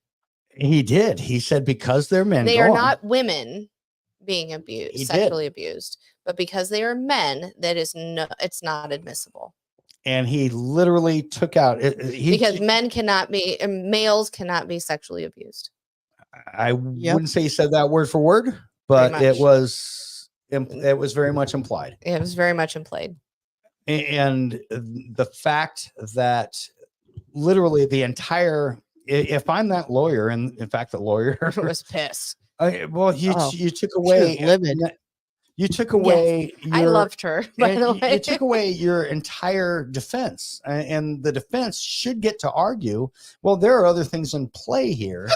He did. He said because they're men. They are not women being abused, sexually abused, but because they are men, it's not admissible. And he literally took out because males cannot be sexually abused. I wouldn't say he said that word for word, but it was very much implied. It was very much implied. And the fact that literally the entire, if I'm that lawyer, and in fact, the lawyer was pissed. You took away You took away I loved her, by the way. You took away your entire defense, and the defense should get to argue, well, there are other things in play here.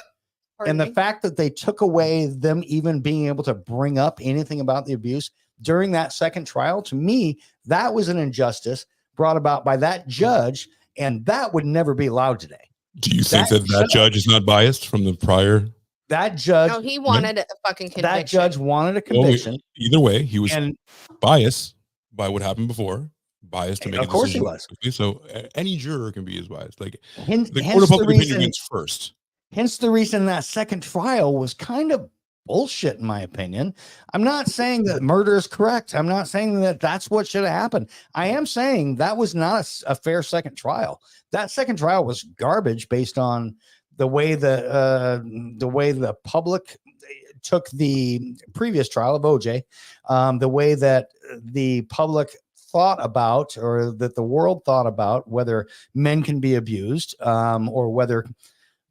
Pardon And the me? fact that they took away them even being able to bring up anything about the abuse during that second trial, to me, that was an injustice brought about by that judge, and that would never be allowed today. Do you think that judge is not biased from the prior? That judge, No, he wanted a fucking conviction. that judge wanted a conviction. Either way, he was and biased by what happened before. Biased to make of a course he decision. was. Okay, so any juror can be as biased. Like hence, the hence court of public the opinion reason, wins first. hence the reason that second trial was kind of bullshit, in my opinion. I'm not saying that murder is correct. I'm not saying that that's what should have happened. I am saying that was not a fair second trial. That second trial was garbage based on the way the public took the previous trial of OJ, the way that the public thought about, or that the world thought about, whether men can be abused, or whether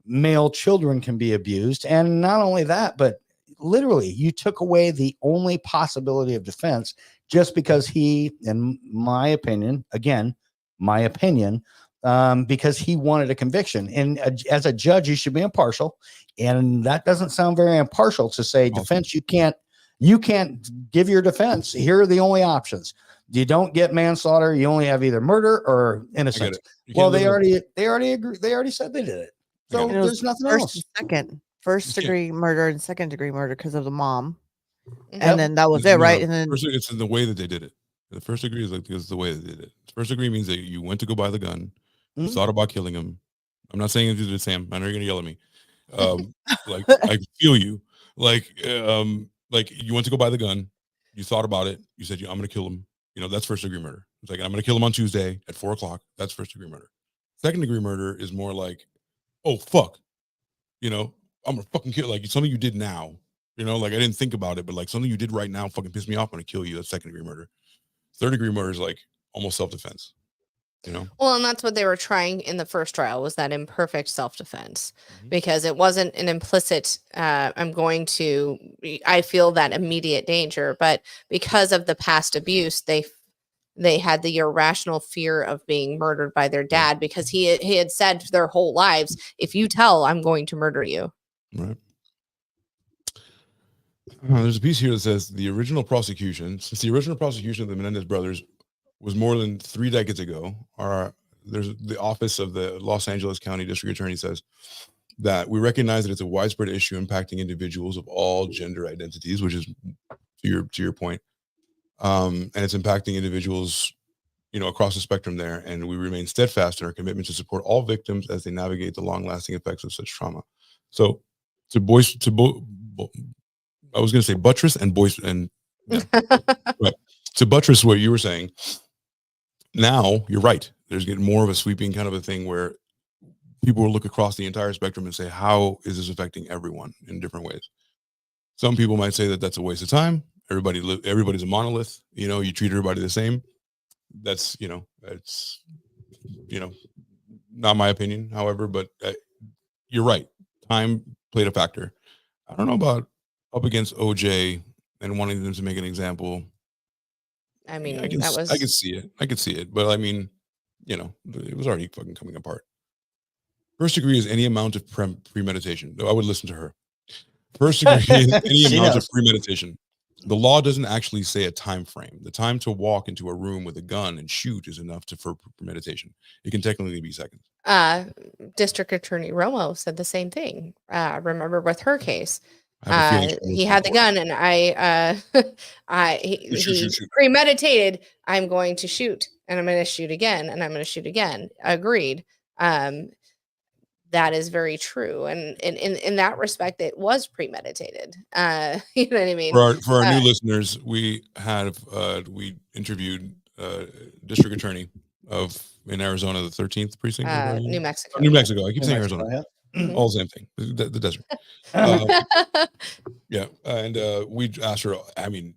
male children can be abused. And not only that, but literally you took away the only possibility of defense just because he, in my opinion, again, my opinion, because he wanted a conviction. And as a judge, you should be impartial. And that doesn't sound very impartial to say, defense, you can't give your defense. Here are the only options. You don't get manslaughter. You only have either murder or innocence. Well, they already agree. They already said they did it. So there's nothing else. First degree murder and second degree murder because of the mom. Yep. And then that was it, right? And then It's in the way that they did it. The first degree is like because the way they did it. First degree means that you went to go buy the gun, you thought about killing him. I'm not saying you did, Sam. I know you're gonna yell at me. Like I feel you. Like you went to go buy the gun, you thought about it, you said, I'm gonna kill him. That's first degree murder. It's like, I'm gonna kill him on Tuesday at 4:00. That's first degree murder. Second degree murder is more like, oh fuck, I'm gonna fucking kill, like something you did now. Like I didn't think about it, but like something you did right now fucking pissed me off. I'm gonna kill you. That's second degree murder. Third degree murder is like almost self-defense. Well, and that's what they were trying in the first trial, was that imperfect self-defense, because it wasn't an implicit, I feel that immediate danger, but because of the past abuse, they had the irrational fear of being murdered by their dad, because he had said their whole lives, if you tell, I'm going to murder you. Right. There's a piece here that says since the original prosecution of the Menendez brothers was more than 3 decades ago, there's the office of the Los Angeles County District Attorney says that we recognize that it's a widespread issue impacting individuals of all gender identities, which is to your point. And it's impacting individuals, across the spectrum there. And we remain steadfast in our commitment to support all victims as they navigate the long-lasting effects of such trauma. So I was going to say buttress and voice and right. To buttress what you were saying. Now you're right. There's getting more of a sweeping kind of a thing where people will look across the entire spectrum and say, how is this affecting everyone in different ways? Some people might say that that's a waste of time. Everybody's a monolith. You treat everybody the same. That's, it's, not my opinion, however, but you're right. Time played a factor. I don't know about up against OJ and wanting them to make an example. I mean, I could see it. But I mean, it was already fucking coming apart. First degree is any amount of premeditation. I would listen to her. First degree is any amount of premeditation. The law doesn't actually say a time frame. The time to walk into a room with a gun and shoot is enough for premeditation. It can technically be seconds. District Attorney Romo said the same thing. Remember with her case, he had the gun, and he premeditated. I'm going to shoot, and I'm going to shoot again, and I'm going to shoot again. Agreed. That is very true, and in that respect, it was premeditated. You know what I mean? For our new listeners, we interviewed District Attorney in Arizona, the 13th precinct, New Mexico. New Mexico. I keep saying Arizona. Yeah. All the same thing. The desert. Yeah, and we asked her. I mean,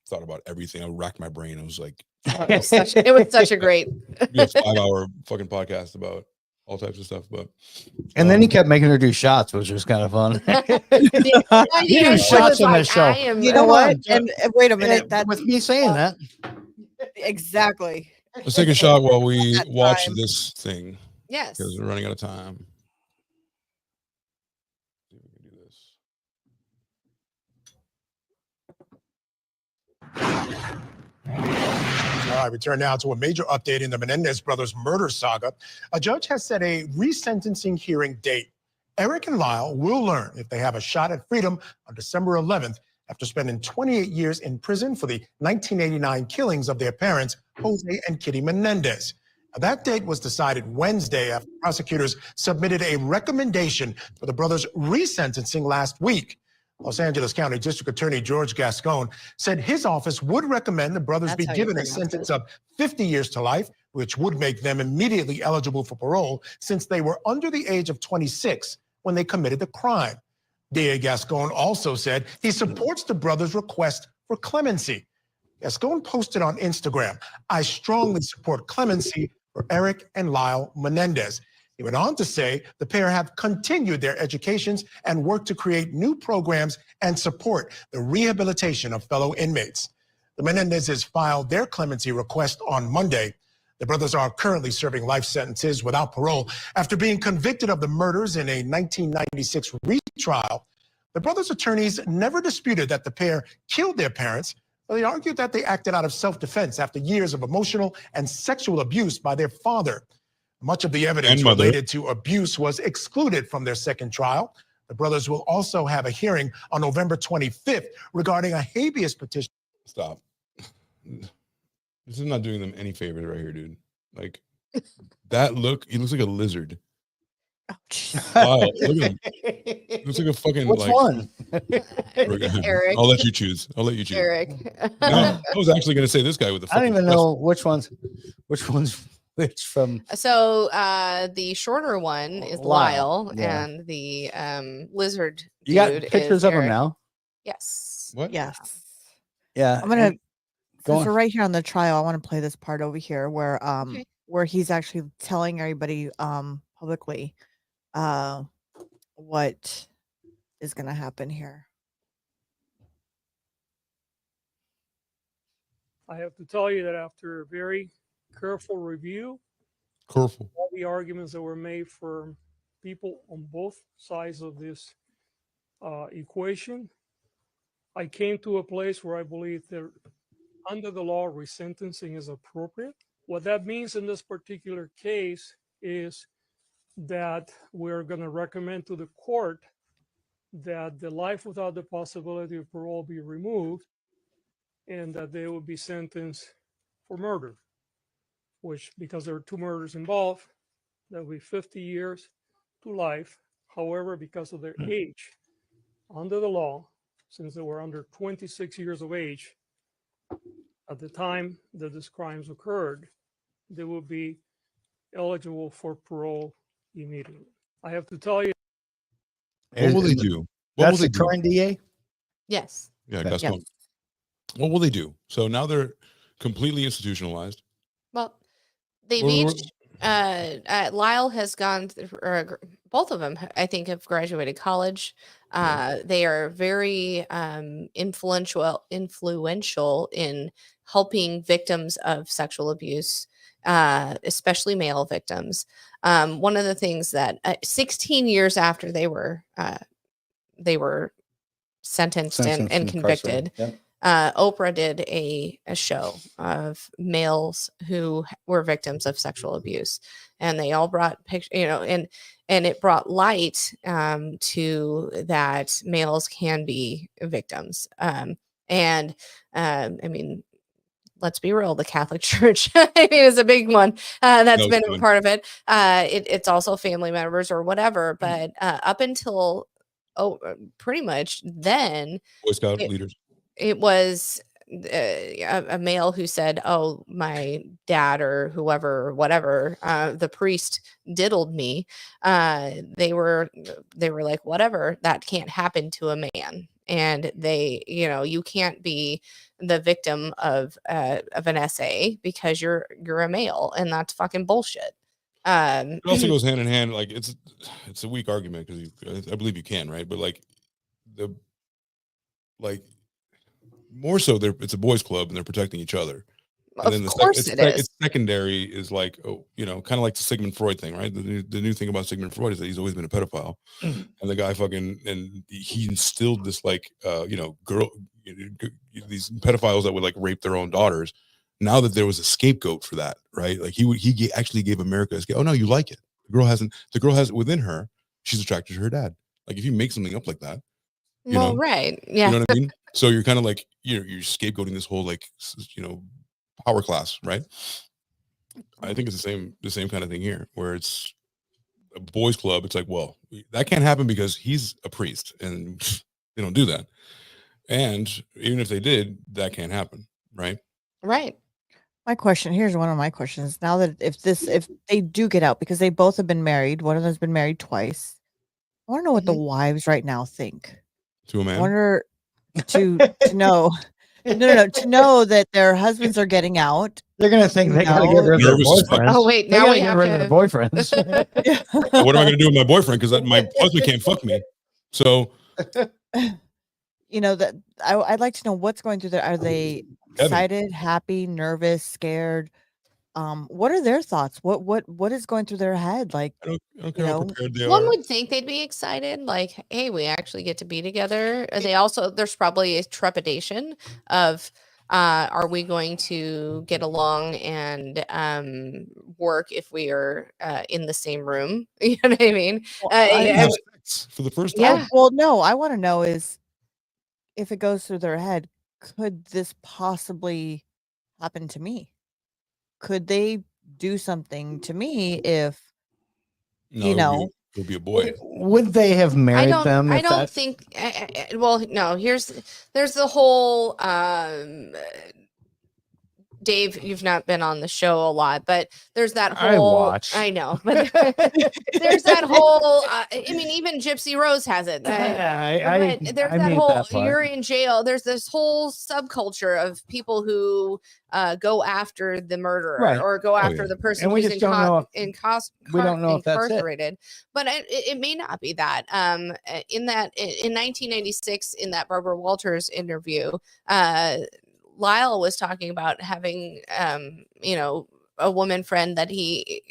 thought about everything. I racked my brain. I was like, it was such a great 5-hour fucking podcast about all types of stuff. But And then he kept making her do shots, which was kind of fun. You do know, shots was on like, this show. I am, You know Come what? on. And wait a minute. That's with me saying that. exactly. let's take a shot while we That watch time. this thing yes. because we're running out of time. See if we can do this. All right, we turn now to a major update in the Menendez Brothers murder saga. A judge has set a resentencing hearing date. Eric and Lyle will learn if they have a shot at freedom on December 11th after spending 28 years in prison for the 1989 killings of their parents, Jose and Kitty Menendez. Now, that date was decided Wednesday after prosecutors submitted a recommendation for the brothers' resentencing last week. Los Angeles County District Attorney George Gascon said his office would recommend the brothers That's be how you given a pronounce sentence it. of 50 years to life, which would make them immediately eligible for parole since they were under the age of 26 when they committed the crime. DA Gascon also said he supports the brothers' request for clemency. Gascon posted on Instagram, "I strongly support clemency for Eric and Lyle Menendez." He went on to say the pair have continued their educations and worked to create new programs and support the rehabilitation of fellow inmates. The Menendezes filed their clemency request on Monday. The brothers are currently serving life sentences without parole after being convicted of the murders in a 1996 retrial. The brothers' attorneys never disputed that the pair killed their parents, but they argued that they acted out of self-defense after years of emotional and sexual abuse by their father. Much of the evidence And mother. related to abuse was excluded from their second trial. The brothers will also have a hearing on November 25th regarding a habeas petition. Stop. This is not doing them any favors right here, dude. Like that look, he looks like a lizard. Wow, look at him. He looks like a fucking Which like one? Eric. I'll let you choose. I'll let you choose. Eric. No, I was actually gonna say this guy with the I don't fucking even crest. know which one's which from. So the shorter one is Lyle, Lyle, yeah. and the lizard You got dude pictures is of him Eric. now? Yes. What? Yes. Yeah. I'm gonna. Go Since on. we're right here on the trial, I want to play this part over here where Okay. where he's actually telling everybody publicly what is going to happen here. I have to tell you that after a very careful review, Careful. all the arguments that were made for people on both sides of this equation, I came to a place where I believe that under the law, resentencing is appropriate. What that means in this particular case is that we're going to recommend to the court that the life without the possibility of parole be removed and that they will be sentenced for murder, which, because there are two murders involved, that will be 50 years to life. However, because of their age, under the law, since they were under 26 years of age at the time that these crimes occurred, they will be eligible for parole immediately. I have to tell you. What will they do? What will That's they the do? current DA? Yes. Yeah, Okay. Gascon. What will they do? So now they're completely institutionalized. Well, they've Well, each. Lyle has gone, or both of them, I think, have graduated college. They are very influential in helping victims of sexual abuse, especially male victims. One of the things that 16 years after they were sentenced and convicted, Yep. Oprah did a show of males who were victims of sexual abuse, and they all brought pictures, and it brought light to that males can be victims. I mean, let's be real, the Catholic Church I mean, is a big one that's No, been it's a fine. part of it. It's also family members or whatever, but up until pretty much then, Boy Scout it, leaders. it was a male who said, "Oh, my dad or whoever, or whatever, the priest diddled me." They were like, "Whatever, that can't happen to a man." And they, you can't be the victim of an SA because you're a male, and that's fucking bullshit. It also goes hand in hand. Like it's a weak argument because I believe you can, right? But like more so, it's a boys' club and they're protecting each other. And then Of course it is. It's secondary is like, oh, kind of like the Sigmund Freud thing, right? The new thing about Sigmund Freud is that he's always been a pedophile, and the guy and he instilled this like, these pedophiles that would like rape their own daughters. Now that there was a scapegoat for that, right? Like he actually gave America a scapegoat. Oh no, you like it. The girl has it within her. She's attracted to her dad. Like if you make something up like that, right, yeah, you know what I mean. So you're kind of like you're scapegoating this whole like power class, right? I think it's the same kind of thing here, where it's a boys' club. It's like, well, that can't happen because he's a priest, and they don't do that. And even if they did, that can't happen, right? Right. Here's one of my questions. Now that if they do get out, because they both have been married, one of them's been married twice. I want to know what the wives right now think. To a man. I wonder to know. No, to know that their husbands are getting out. They're gonna think they gotta get rid of their boyfriends. Oh wait, they now gotta we get have rid of their boyfriends. What am I going to do with my boyfriend? Because my husband can't fuck me. So, that I'd like to know what's going through there. Are they excited, happy, nervous, scared? What are their thoughts? What is going through their head? Like, I don't care how prepared they one are. would think they'd be excited, like, hey, we actually get to be together. There's probably a trepidation of, are we going to get along and work if we are in the same room? You know what I mean? For the first time. Yeah. Well, no, I want to know is if it goes through their head, could this possibly happen to me? Could they do something to me if it'll be a boy. Would they have married them? I don't think. Well, no. There's the whole. Dave, you've not been on the show a lot, but there's that whole. I know, but there's that whole. I mean, even Gypsy Rose has it. There's that whole. You're in jail. There's this whole subculture of people who go after the murderer or go after the person who's we don't know if incarcerated. But it may not be that. In 1996, in that Barbara Walters interview, Lyle was talking about having, a woman friend that he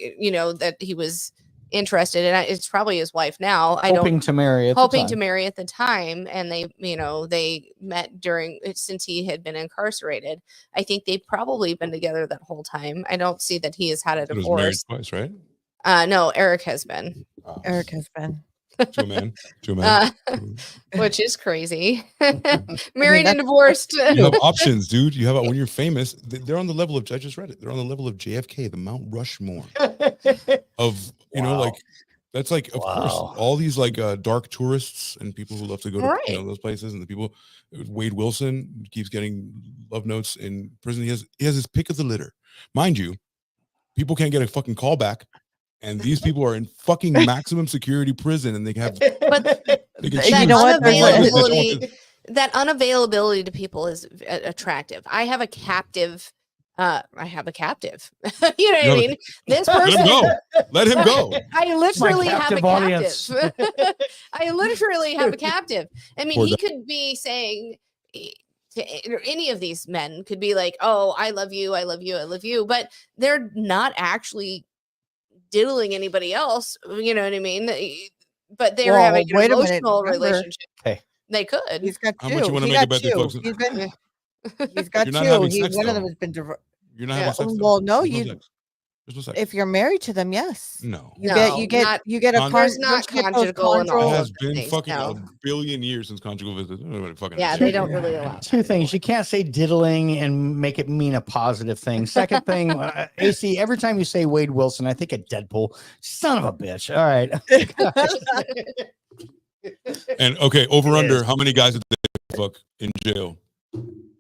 was interested in. It's probably his wife now. Hoping to marry at the time. And they met since he had been incarcerated. I think they've probably been together that whole time. I don't see that he has had a divorce. He was married twice, right? No, Eric has been. Eric has been. To a man. Which is crazy. Married and divorced. You have options, dude. You have when you're famous, they're on the level of, I just read it. They're on the level of JFK, the Mount Rushmore of, like, that's like, of course, all these like dark tourists and people who love to go to those places, and the people. Wade Wilson keeps getting love notes in prison. He has his pick of the litter, mind you. People can't get a fucking call back. And these people are in fucking maximum security prison, and they have. But that unavailability to people is attractive. I have a captive. You know what I mean? This person. Let him go. I literally have a captive. I literally have a captive. I mean, he could be saying. Any of these men could be like, "Oh, I love you, I love you, I love you," but they're not actually diddling anybody else, you know what I mean? But they're having an emotional relationship. Okay. They could. He's got two. How much you want to make about the folks? He's got two. One of them has been divorced. You're not having sex. Well, no, There's no sex. If you're married to them, yes. No. You get a there's not conjugal and all. It has been fucking a billion years since conjugal visits. They don't really allow. Two things. You can't say diddling and make it mean a positive thing. Second thing, AC, every time you say Wade Wilson, I think of Deadpool. Son of a bitch. All right. And over under, how many guys did they fuck in jail?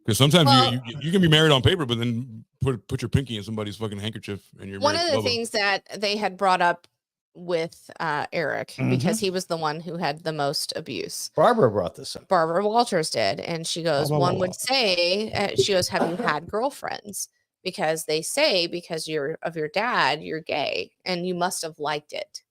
Because sometimes you can be married on paper, but then put your pinky in somebody's fucking handkerchief and you're one of the things that they had brought up with Eric, because he was the one who had the most abuse. Barbara brought this up. Barbara Walters did, and she goes, one would say, she goes, have you had girlfriends? because they say because you're of your dad, you're gay and you must have liked it.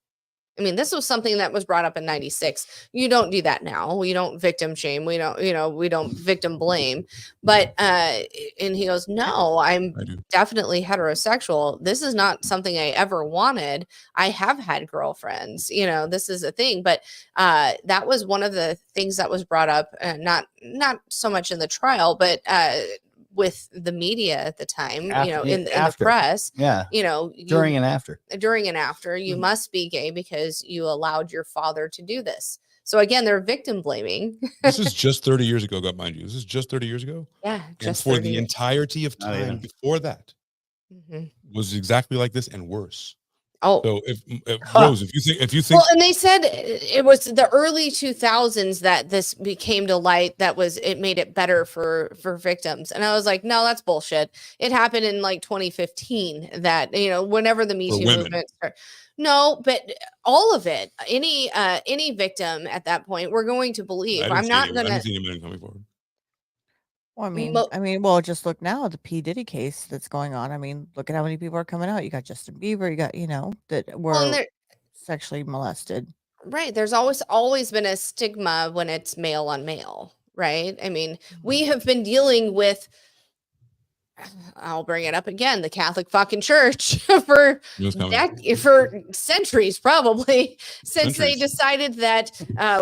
I mean, this was something that was brought up in 96. You don't do that now. We don't victim shame. We don't, we don't victim blame. But and he goes, "No, I'm definitely heterosexual. This is not something I ever wanted. I have had girlfriends. This is a thing." But that was one of the things that was brought up, not so much in the trial, but with the media at the time, in the press, during and after, you must be gay because you allowed your father to do this. So again, they're victim blaming. This is just 30 years ago, mind you. This is just 30 years ago. Yeah. And for the entirety of time before that was exactly like this and worse. Oh, so if Rose, if you think, well, and they said it was the early 2000s that this became to light. It made it better for victims, and I was like, no, that's bullshit. It happened in like 2015. That whenever the Me Too movement started. No, but all of it, any victim at that point, we're going to believe. I didn't see anyone coming forward. Well, well, just look now at the P. Diddy case that's going on. I mean, look at how many people are coming out. You got Justin Bieber, you got, that were sexually molested. Right. There's always been a stigma when it's male on male, right? I mean, we have been dealing with, I'll bring it up again, the Catholic fucking Church for centuries, probably, since they decided that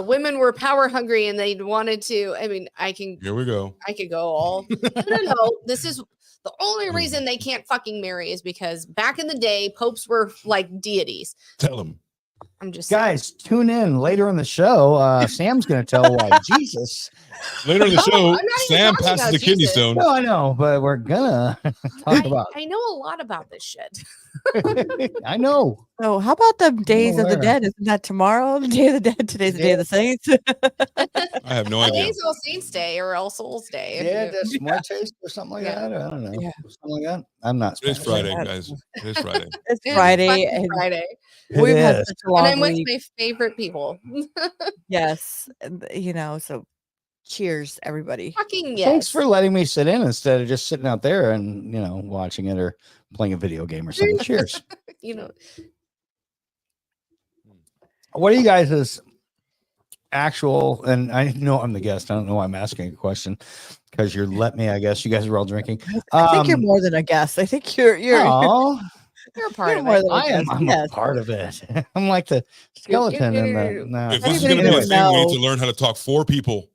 women were power hungry and they wanted to. I mean, here we go. I could go all. No. This is the only reason they can't fucking marry is because back in the day, popes were like deities. Tell them. I'm just guys, tune in later in the show. Sam's going to tell why Jesus. Later in the show, Sam passes the kidney stone. No, I know, but we're gonna talk about. I know a lot about this shit. I know. So, how about the Days of the Dead? Isn't that tomorrow? The Day of the Dead. Today's the Day of the Saints. I have no idea. Today's All Saints Day or All Souls Day. Yeah, that's Muertes or something like that. I don't know. Yeah. Something like that. I'm not. It's Friday, guys. It's Friday. It's Friday. And Friday. We've had such a long and I'm with week. my favorite people. Yes, so. Cheers, everybody. Fucking yes. Thanks for letting me sit in instead of just sitting out there and watching it or playing a video game or something. Cheers. What are you guys' actual, and I know I'm the guest, I don't know why I'm asking a question because you're let me, I guess you guys are all drinking. I think you're more than a guest. I think you're you're a part of it. I'm a part of it. I'm like the skeleton in the If this is going to be a thing, we need to learn how to talk 4 people.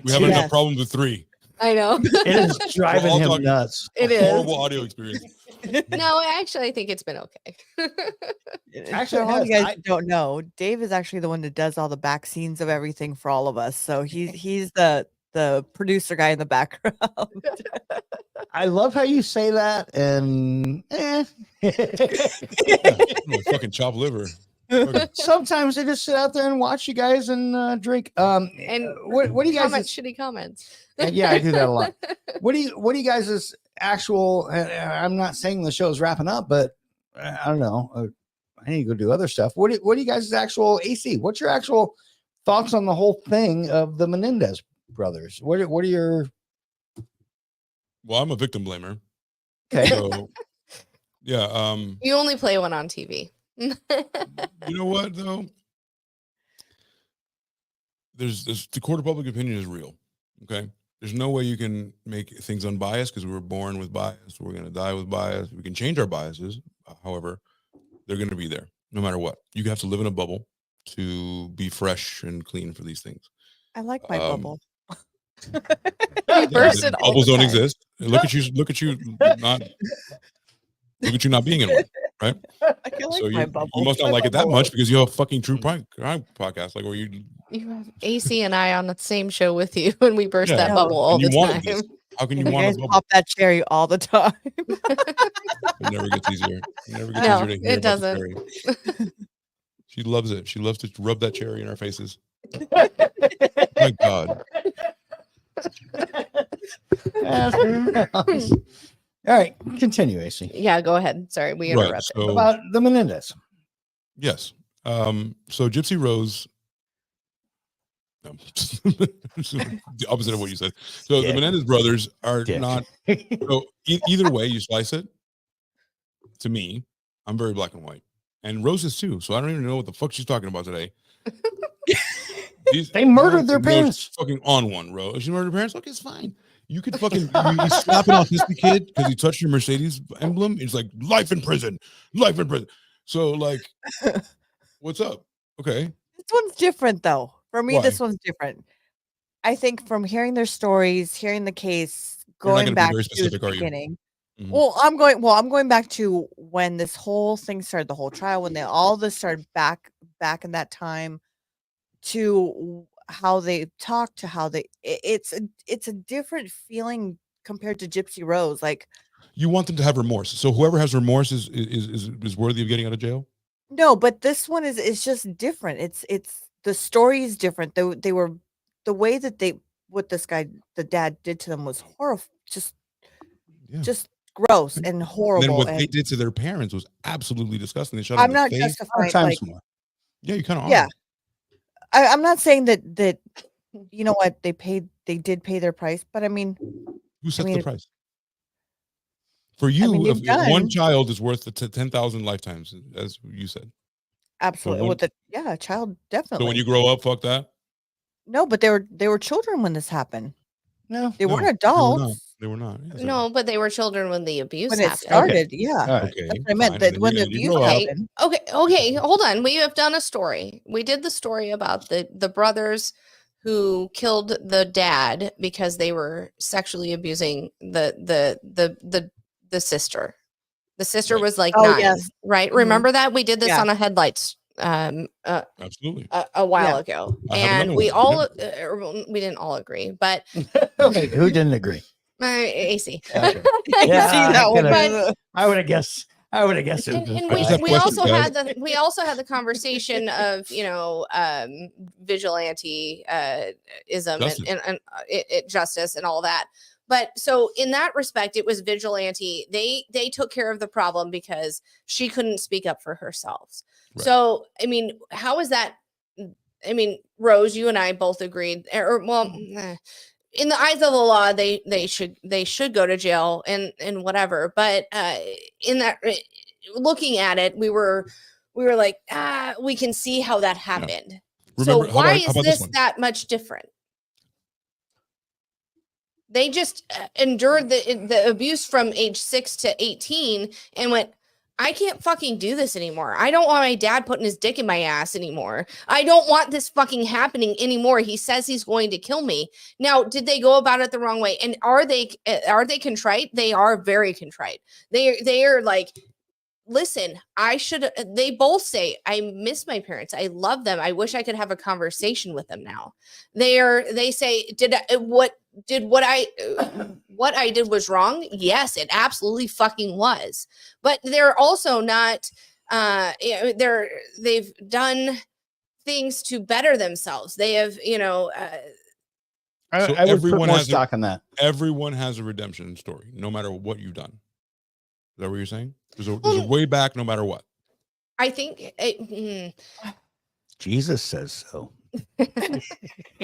We have enough problems with 3. I know. It is driving him nuts. It is horrible audio experience. No, actually, I think it's been okay. Actually, all you guys don't know, Dave is actually the one that does all the back scenes of everything for all of us. So he's the producer guy in the background. I love how you say that, and fucking chop liver. Sometimes I just sit out there and watch you guys and drink. And what do you guys? Shitty comments. Yeah, I do that a lot. What do you guys' actual? I'm not saying the show's wrapping up, but I don't know. I need to go do other stuff. What do you guys' actual AC? What's your actual thoughts on the whole thing of the Menendez brothers? What are your? Well, I'm a victim blamer. Okay. So, yeah. You only play one on TV. You know what though? There's the court of public opinion is real. Okay. There's no way you can make things unbiased because we were born with bias. We're going to die with bias. We can change our biases. However, they're going to be there no matter what. You have to live in a bubble to be fresh and clean for these things. I like my bubble. Bubbles don't exist. Look at you not being in one, right? I can like so my you bubble. must not like it that much because you have a fucking true crime podcast, like where you have AC and I on the same show with you, and we burst that bubble all the time. This. How can you want to pop that cherry all the time? It never gets easier. It doesn't. She loves it. She loves to rub that cherry in our faces. My God. All right, continue, AC. Yeah, go ahead. Sorry, we interrupted. Right, so, about the Menendez. Yes. So Gypsy Rose No. The opposite of what you said. So the Menendez brothers are not. So either way you slice it, to me, I'm very black and white, and Rose is too. So I don't even know what the fuck she's talking about today. They murdered their parents. Fucking on one, Rose. She murdered her parents. Okay, it's fine. You could fucking you slap an autistic kid because he touched your Mercedes emblem. It's like life in prison, life in prison. So like, what's up? Okay, this one's different though. For me, Why? this one's different. I think from hearing their stories, hearing the case, You're not going gonna be back very to specific, the are you? beginning. Mhm. Well, I'm going back to when this whole thing started, the whole trial, when all this started back in that time, to how they talk, to how it's a different feeling compared to Gypsy Rose. Like, You want them to have remorse. So whoever has remorse is worthy of getting out of jail. no, but this one is just different. It's the story is different. They were the way that what this guy, the dad, did to them was horrible, just gross and And then horrible. what And they did to their parents was absolutely disgusting. They shot I'm them in not the face. justifying, times like, more. Yeah, you kind of yeah. are. I'm not saying that you know what, they did pay their price, but I mean, Who sets mean, the price? For you, mean, you've if one done- child is worth the 10,000 lifetimes, as you said. absolutely, one- with a child, definitely. So when you grow up, fuck that. No, but they were children when this happened. No, They weren't adults. They were not. Yeah, No, but they were children when the abuse When it happened. started, yeah. All right. Okay. That's what I meant. fine. That And when the then you abuse grow up. happened. Okay, hold on. We have done a story. We did the story about the brothers who killed the dad because they were sexually abusing the sister. The sister Right. was like Oh, 9, yes. right? Mhm. Remember that? We did this Yeah. on a headlights Absolutely. a while Yeah. ago. I have And another we one. all we didn't all agree, but Wait, who didn't agree? AC. Okay. I Yeah, see that I one. could've- I would have guessed. It And was- I just have we questions, also guys. had we also had the conversation of vigilante ism Justice. and justice and all that. But so in that respect, it was vigilante. They took care of the problem because she couldn't speak up for herself. Right. So I mean, how is that? I mean, Rose, you and I both agreed, in the eyes of the law, they should go to jail and whatever. But in that, looking at it, we were like, we can see how that happened. Remember, So how why about- how is about this this one? that much different? They just endured the abuse from age 6 to 18 and went, I can't fucking do this anymore. I don't want my dad putting his dick in my ass anymore. I don't want this fucking happening anymore. He says he's going to kill me. Now, did they go about it the wrong way? And are they contrite? They are very contrite. They are like, listen, they both say, I miss my parents. I love them. I wish I could have a conversation with them now. They say, what I did was wrong? Yes, it absolutely fucking was. But they're also not, they've done things to better themselves. They have, So I would put everyone more has stock on that. Everyone has a redemption story, no matter what you've done. Is that what you're saying? There's a way back, no matter what. I think Jesus says so.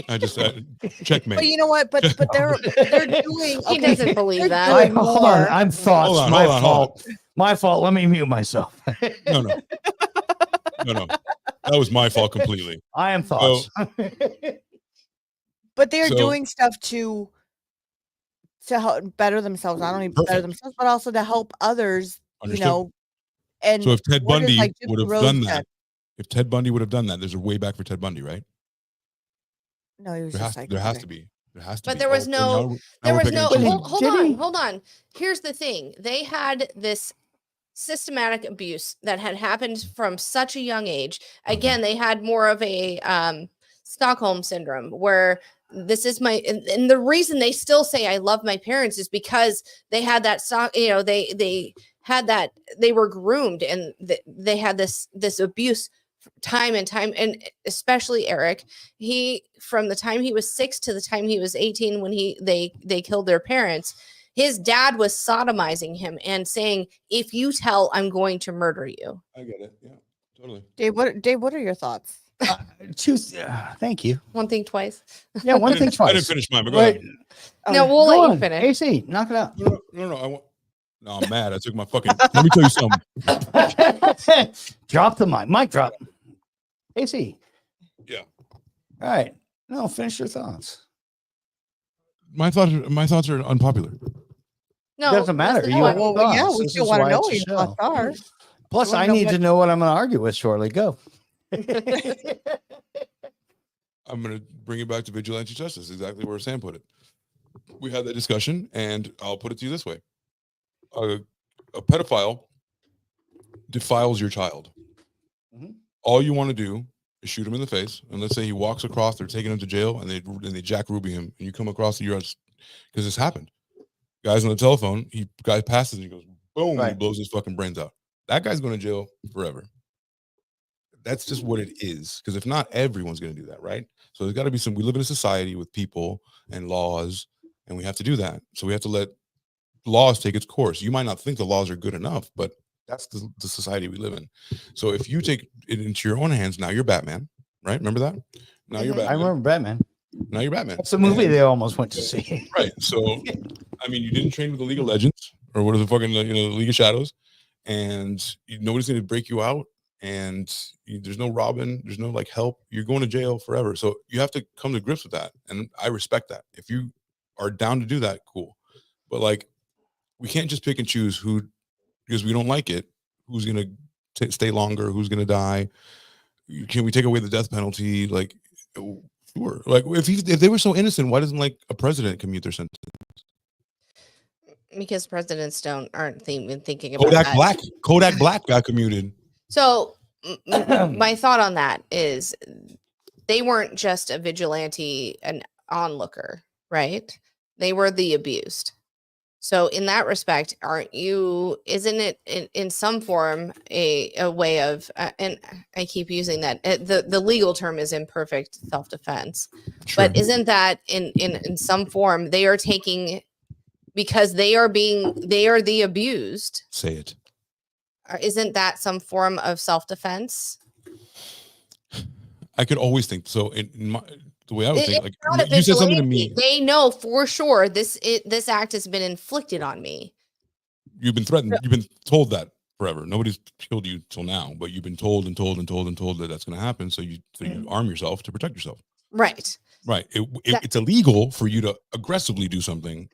I just checkmate. But you know what? But they're doing. he doesn't believe they're that. doing Hold on. more. I'm thoughts. Hold on, My hold on, fault. My fault. Let me mute myself. No. That was my fault completely. I am thoughts. But they're So- doing stuff to help better themselves. Not only better Perfect. themselves, but also to help others. Understood. And So if Ted what is, Bundy like, Gypsy would have Rose done said? that, if Ted Bundy would have done that, there's a way back for Ted Bundy, right? No, he was There just has, like, there has okay. to be. There has to But be. there was Oh, no- now There we're was picking no and choosing. hold on. Here's the thing. They had this systematic abuse that had happened from such a young age. Again, they had more of a Stockholm syndrome where this is my and the reason they still say I love my parents is because they had that they had that they were groomed and they had this abuse time and time, and especially Eric, he from the time he was 6 to the time he was 18 when they killed their parents, his dad was sodomizing him and saying, if you tell, I'm going to murder you. I get it. Yeah, totally. Dave, what are your thoughts? Thank you. One thing twice. Yeah, one thing twice. I didn't finish mine, but go Wait. ahead. No, we'll Go let on. you finish. AC, knock it out. No, I want. No, I'm mad. I took my fucking. Let me tell you something. Drop the mic. Mic drop. AC. Yeah. All right. No, finish your thoughts. My thoughts are unpopular. No, Doesn't matter. listen, You no, have Well, thoughts. yeah, we This still is want to why know it's what a your show. thoughts are. Plus, wanna I know need what- to know what I'm going to argue with shortly. Go. I'm going to bring it back to vigilante justice, exactly where Sam put it. We had that discussion, and I'll put it to you this way. A pedophile defiles your child. Mhm. All you want to do is shoot him in the face, and let's say he walks across, they're taking him to jail, and they Jack Ruby him, and you come across the U.S. because this happened. Guy's on the telephone, guy passes, and he goes, boom, Right. he blows his fucking brains out. That guy's going to jail forever. That's just what it is. Because if not, everyone's going to do that, right? So there's got to be we live in a society with people and laws, and we have to do that. So we have to let laws take its course. You might not think the laws are good enough, but that's the society we live in. So if you take it into your own hands, now you're Batman, right? Remember that? Now you're Batman. I remember Batman. Now you're Batman. That's the movie And- they almost went to see. Right. So, I mean, you didn't train with the League of Legends or what is the fucking, the League of Shadows, and nobody's going to break you out, and there's no Robin, there's no like help. You're going to jail forever. So you have to come to grips with that. And I respect that. If you are down to do that, cool. But like, we can't just pick and choose who, because we don't like it, who's going to stay longer, who's going to die. Can we take away the death penalty? Like, sure. Like if they were so innocent, why doesn't like a president commute their sentence? because presidents aren't even thinking about Kodak that. Black. Kodak Black got commuted. So my thought on that is they weren't just a vigilante, an onlooker, right? They were the abused. So in that respect, isn't it in some form a way of, and I keep using that, the legal term is imperfect self-defense, Sure. but isn't that in some form, they are taking, because they are the abused. Say it. Isn't that some form of self-defense? I could always think so. The way I would think, It's not a you said something to vigilante. me. They know for sure this act has been inflicted on me. You've been threatened. You've been told that forever. Nobody's killed you till now, but you've been told and told and told and told that that's going to happen. So you arm yourself to protect yourself. Right. Right. It's illegal for you to aggressively do something.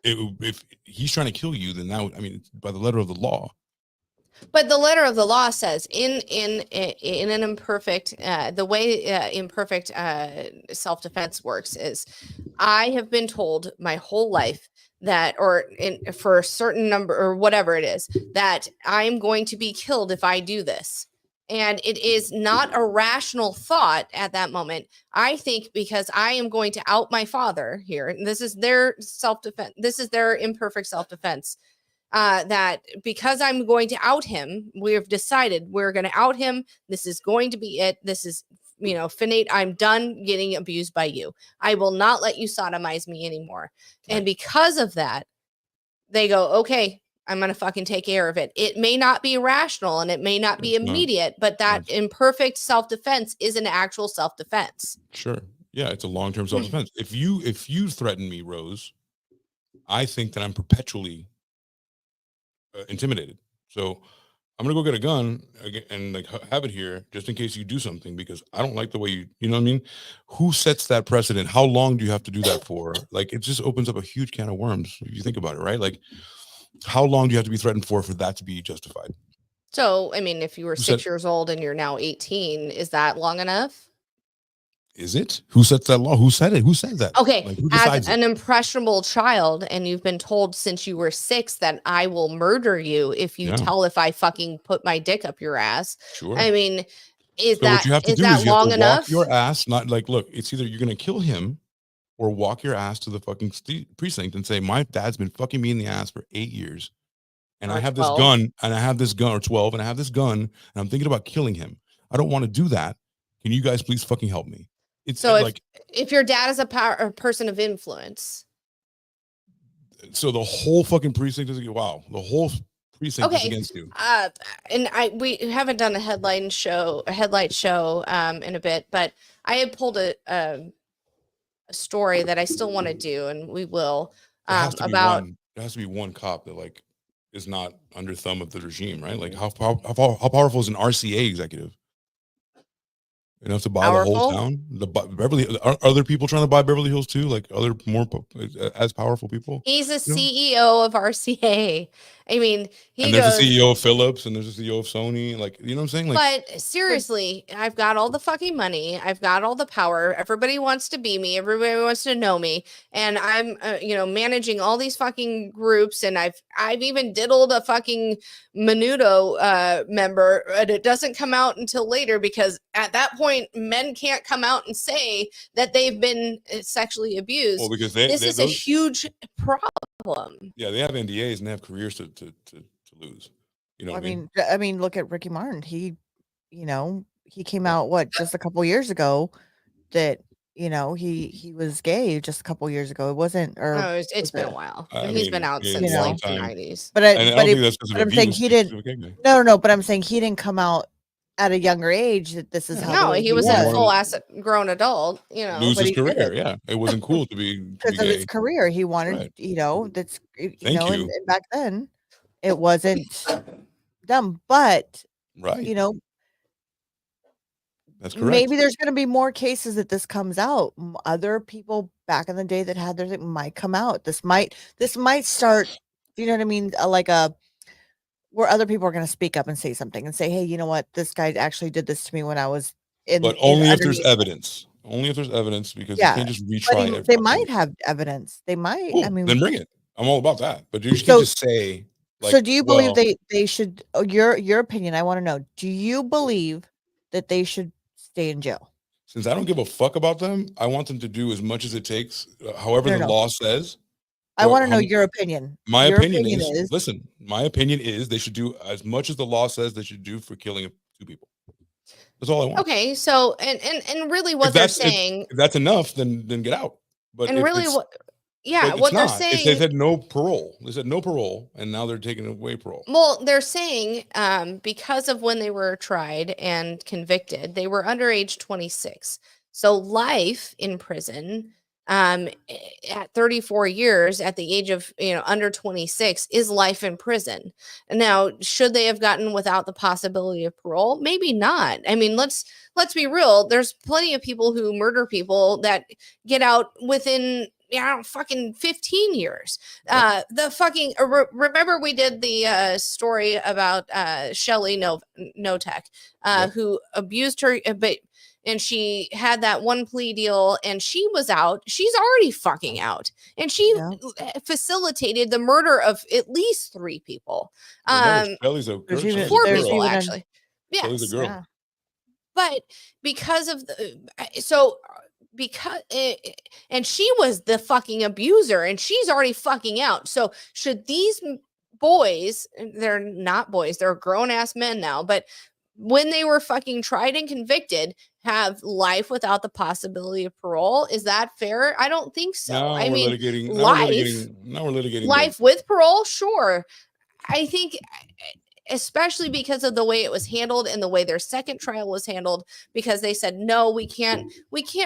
If he's trying to kill you, then now, I mean, it's by the letter of the law. But the letter of the law says in an imperfect, the way imperfect self-defense works is, I have been told my whole life that, for a certain number or whatever it is, that I'm going to be killed if I do this. And it is not a rational thought at that moment. I think because I am going to out my father here, and this is their self-defense, this is their imperfect self-defense. That because I'm going to out him, we have decided we're going to out him. This is going to be it. This is, finite. I'm done getting abused by you. I will not let you sodomize me anymore. Right. And because of that, they go, okay, I'm going to fucking take care of it. It may not be rational and it may not be immediate, but that imperfect self-defense is an actual self-defense. Sure. Yeah. It's a long-term self-defense. If you threaten me, Rose, I think that I'm perpetually intimidated. So I'm gonna go get a gun and like have it here just in case you do something, because I don't like the way you know what I mean? Who sets that precedent? How long do you have to do that for? Like, it just opens up a huge can of worms if you think about it, right? Like, how long do you have to be threatened for that to be justified? So, I mean, if you were 6 years old and you're now 18, is that long enough? Is it? Who sets that law? Who said it? Who said that? Okay, like, who as an impressionable child, and you've been told since you were 6 that I will murder you if you tell if I fucking put my dick up your ass. Sure. I mean, is what you have to do is you long have to enough? walk your ass, not like, look, it's either you're gonna kill him or walk your ass to the fucking precinct and say, my dad's been fucking me in the ass for 8 years. And or I have 12. this gun, and I have this gun, or 12, and I have this gun, and I'm thinking about killing him. I don't want to do that. Can you guys please fucking help me? It's so like, if your dad is a person of influence, so the whole fucking precinct is, wow, the whole precinct is Okay. against you. And we haven't done a headlight show in a bit, but I had pulled a story that I still want to do, and we will. There has to be About one. There has to be one cop that like is not under thumb of the regime, right? Like how powerful is an RCA executive? Enough to buy the whole powerful. town. Beverly, are other people trying to buy Beverly Hills too? Like other as powerful people. He's a You know? CEO of RCA. I mean, he And there's goes. a CEO of Philips, and there's a CEO of Sony. Like, you know what I'm saying? Like, But seriously, I've got all the fucking money. I've got all the power. Everybody wants to be me. Everybody wants to know me. And I'm, managing all these fucking groups. And I've even diddled a fucking Menudo member, and it doesn't come out until later because at that point, men can't come out and say that they've been sexually abused. well, because This is a huge problem. yeah, they have NDAs and they have careers to lose. You know what I mean, look at Ricky Martin. He came out just a couple years ago that he was gay just a couple years ago. It wasn't, or Oh, it's was been a it? while. I He's mean, been out yeah, since a long like the time. 90s. But And I don't think that's because of I'm saying abuse. he it's didn't. because of a gay guy. No. But I'm saying he didn't come out at a younger age that this is how. No, the he way was was. a full ass grown adult, Lose but his he did career. it. Yeah, it wasn't cool to be Because of gay. his career. He wanted, Right. that's Thank you. and back then it wasn't dumb. But Right. That's correct. maybe there's going to be more cases that this comes out. Other people back in the day that had theirs, it might come out. This might start. You know what I mean? Where other people are going to speak up and say something and say, "Hey, you know what? This guy actually did this to me when I was in." But only if there's underneath." evidence. Only if there's evidence, because you Yeah, can't just but retry they everything. might have evidence. They might. Cool. I mean, Then bring it. I'm all about that. But you just So- can't just say like. so do you believe well, they should? Your opinion? I want to know. Do you believe that they should stay in jail? since I don't give a fuck about them, I want them to do as much as it takes, however the No. law says. I want to know how- your opinion. My Your opinion is, is listen, my opinion is they should do as much as the law says they should do for killing 2 people. That's all I want. Okay, so and really what If they're that's saying, if that's enough, then get out. But and if really it's, what but what it's they're not. saying, They said no parole. They said no parole, and now they're taking away parole. well, they're saying because of when they were tried and convicted, they were under age 26. So life in prison at 34 years at the age of under 26 is life in prison. Now, should they have gotten without the possibility of parole? Maybe not. I mean, let's be real. There's plenty of people who murder people that get out within fucking 15 years. The fucking remember we did the story about Shelly Notek, who abused her, and she had that one plea deal and she was out. She's already fucking out. And she facilitated the murder of at least 3 people. Shelly's a girl. even- 4 there's people, even actually. Shelly's a Yes. girl. Yeah. But because of and she was the fucking abuser and she's already fucking out. So should these boys, they're not boys, they're grown ass men now, but when they were fucking tried and convicted, have life without the possibility of parole? Is that fair? I don't think so. Now I we're mean, litigating. Now we're litigating life with parole, sure. I think, especially because of the way it was handled and the way their second trial was handled, because they said no, we can't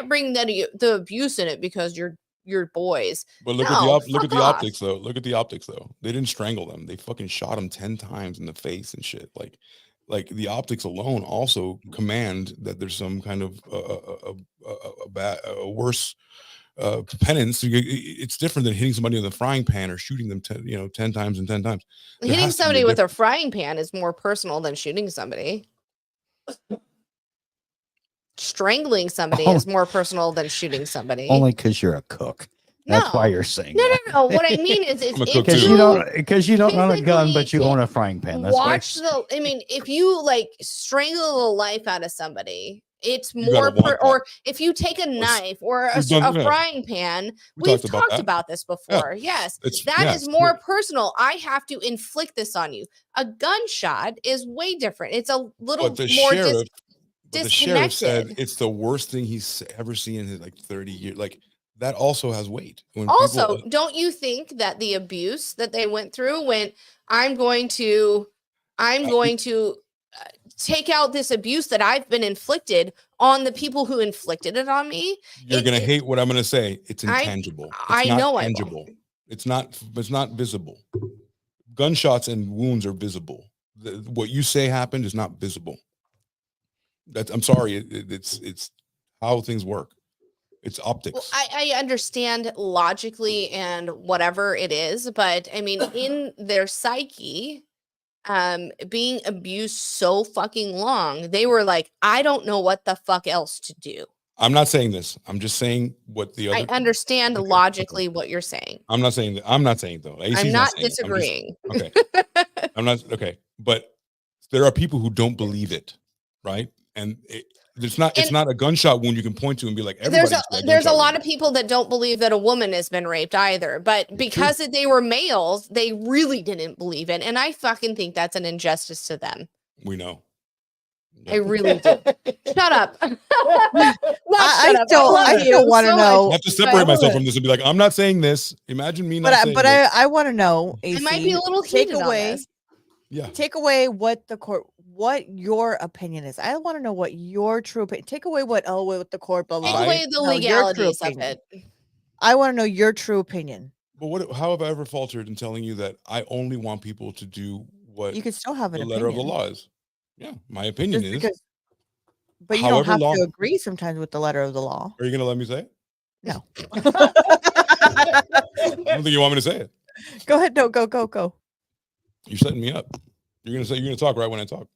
bring the abuse in it because you're boys. But look at the optics though. Look at the optics though. They didn't strangle them. They fucking shot him 10 times in the face and shit. Like the optics alone also command that there's some kind of a worse penance. It's different than hitting somebody in the frying pan or shooting them 10 times and 10 times. Hitting somebody with a frying pan is more personal than shooting somebody. Strangling somebody is more personal than shooting somebody. Only because you're a cook. That's why you're saying no. What I mean is, because you don't own a gun, but you own a frying pan. That's I mean, if you like strangle the life out of somebody, it's You more gotta want that. or if you take a knife or a frying pan, we've talked about this before. Yeah. Yes, that is more personal. I have to inflict this on you. A gunshot is way different. It's a little But the more sheriff, disconnected. the sheriff said it's the worst thing he's ever seen in his 30 years. Like that also has weight. When Also, people, don't you think that the abuse that they went through when I'm going to take out this abuse that I've been inflicted on the people who inflicted it on me. You're going to hate what I'm going to say. It's intangible. I not know tangible. It's not visible. Gunshots and wounds are visible. What you say happened is not visible. I'm sorry. It's how things work. It's optics. Well, I understand logically and whatever it is, but I mean, in their psyche, being abused so fucking long, they were like, I don't know what the fuck else to do. I'm not saying this. I'm just saying what the other. I understand logically what you're saying. I'm not saying that. I'm not saying though. I'm not disagreeing. Okay. I'm not okay. But there are people who don't believe it, right? And it's not a gunshot wound you can point to and be like, there's a lot of people that don't believe that a woman has been raped either, but because they were males, they really didn't believe it. And I fucking think that's an injustice to them. We know. I really do. Shut up. I still want to know. I have to separate myself from this and be like, I'm not saying this. Imagine me not saying but this. I want to know. It might be a little heated on this. Yeah. Take away what your opinion is. I want to know what your true opinion. Take away what the court blah blah. Take away the legalities of it. I want to know your true opinion. But how have I ever faltered in telling you that I only want people to do what you can still have the letter of the law is? Yeah, my opinion is. But you don't have to agree sometimes with the letter of the law. Are you going to let me say it? No. I don't think you want me to say it. Go ahead. No, go. You're setting me up. You're gonna talk right when I talk.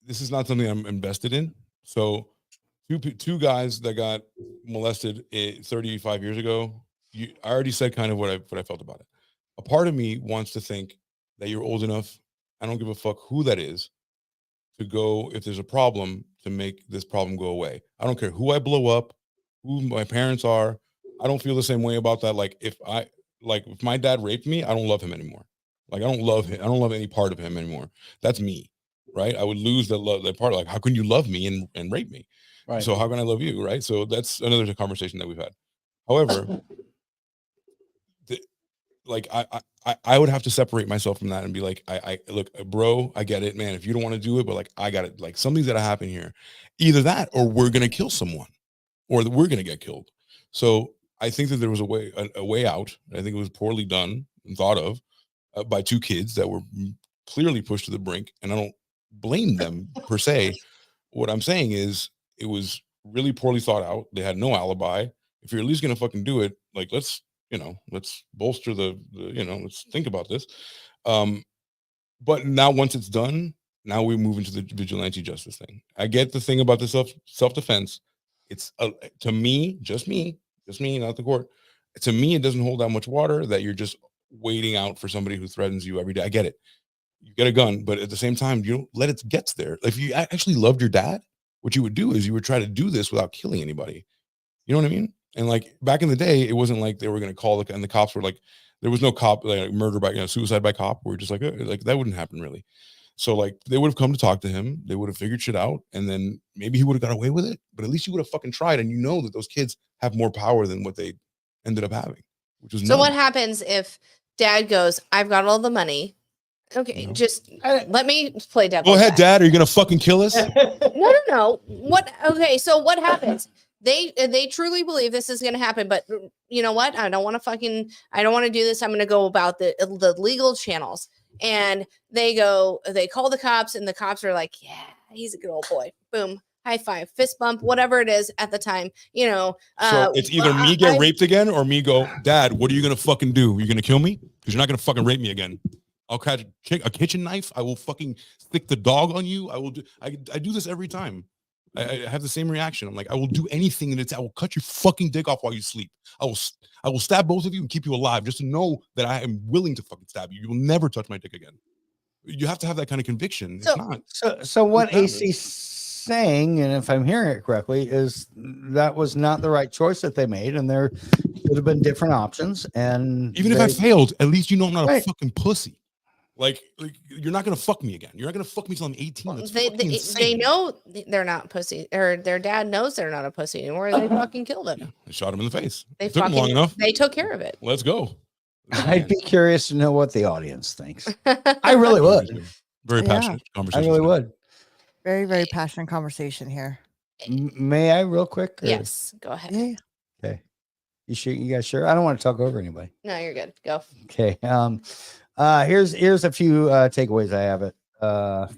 This is not something I'm invested in. So two guys that got molested 35 years ago. I already said kind of what I felt about it. A part of me wants to think that you're old enough. I don't give a fuck who that is to go if there's a problem to make this problem go away. I don't care who I blow up, who my parents are. I don't feel the same way about that. Like if my dad raped me, I don't love him anymore. Like I don't love him. I don't love any part of him anymore. That's me, right? I would lose that part. Like how can you love me and rape me? Right. So how can I love you, right? So that's another conversation that we've had. However, I would have to separate myself from that and be like, I look, bro, I get it, man. If you don't want to do it, but like I got it. Like something's gonna happen here. Either that, or we're gonna kill someone, or we're gonna get killed. So I think that there was a way out. I think it was poorly done and thought of by two kids that were clearly pushed to the brink. And I don't blame them per se. What I'm saying is it was really poorly thought out. They had no alibi. If you're at least gonna fucking do it, like let's bolster let's think about this. But now once it's done, now we move into the vigilante justice thing. I get the thing about the self-defense. It's to me, just me, not the court. To me, it doesn't hold that much water that you're just waiting out for somebody who threatens you every day. I get it. You get a gun, but at the same time, you don't let it get there. If you actually loved your dad, what you would do is you would try to do this without killing anybody. You know what I mean? And like back in the day, it wasn't like they were going to call and the cops were like, there was no cop, like murder by, suicide by cop. We're just like that wouldn't happen really. So like they would have come to talk to him. They would have figured shit out. And then maybe he would have got away with it, but at least you would have fucking tried. And you know that those kids have more power than what they ended up having, which was what happens if dad goes, I've got all the money. Okay, just let me play devil. Go ahead, dad. Are you going to fucking kill us? No. Okay, so what happens? They truly believe this is going to happen, but you know what? I don't want to do this. I'm going to go about the legal channels. And they call the cops, and the cops are like, yeah, he's a good old boy. Boom. High five, fist bump, whatever it is at the time, So it's either me get raped again or me go, Dad, what are you going to fucking do? You're going to kill me? Because you're not going to fucking rape me again. I'll catch a kitchen knife. I will fucking stick the dog on you. I do this every time. I have the same reaction. I'm like, I will do anything that I will cut your fucking dick off while you sleep. I will stab both of you and keep you alive just to know that I am willing to fucking stab you. You will never touch my dick again. You have to have that kind of conviction. So what AC's saying, and if I'm hearing it correctly, is that was not the right choice that they made, and there should have been different options. And even if I failed, at least you know I'm not a fucking pussy. Like you're not gonna fuck me again. You're not gonna fuck me till I'm 18. That's fucking They insane. know they're not pussy, or their dad knows they're not a pussy anymore. They fucking killed him. I shot him in the face. They It took him long fucking enough. they took care of it. Let's go. I'd be curious to know what the audience thinks. I really would. Very Yeah. passionate I conversation. really would. Very, very passionate conversation here. May I real quick? or- Yes, go ahead. Yeah. Okay. You sure? You guys sure? I don't want to talk over anybody. No, you're good. Go. Okay. Here's a few takeaways I have it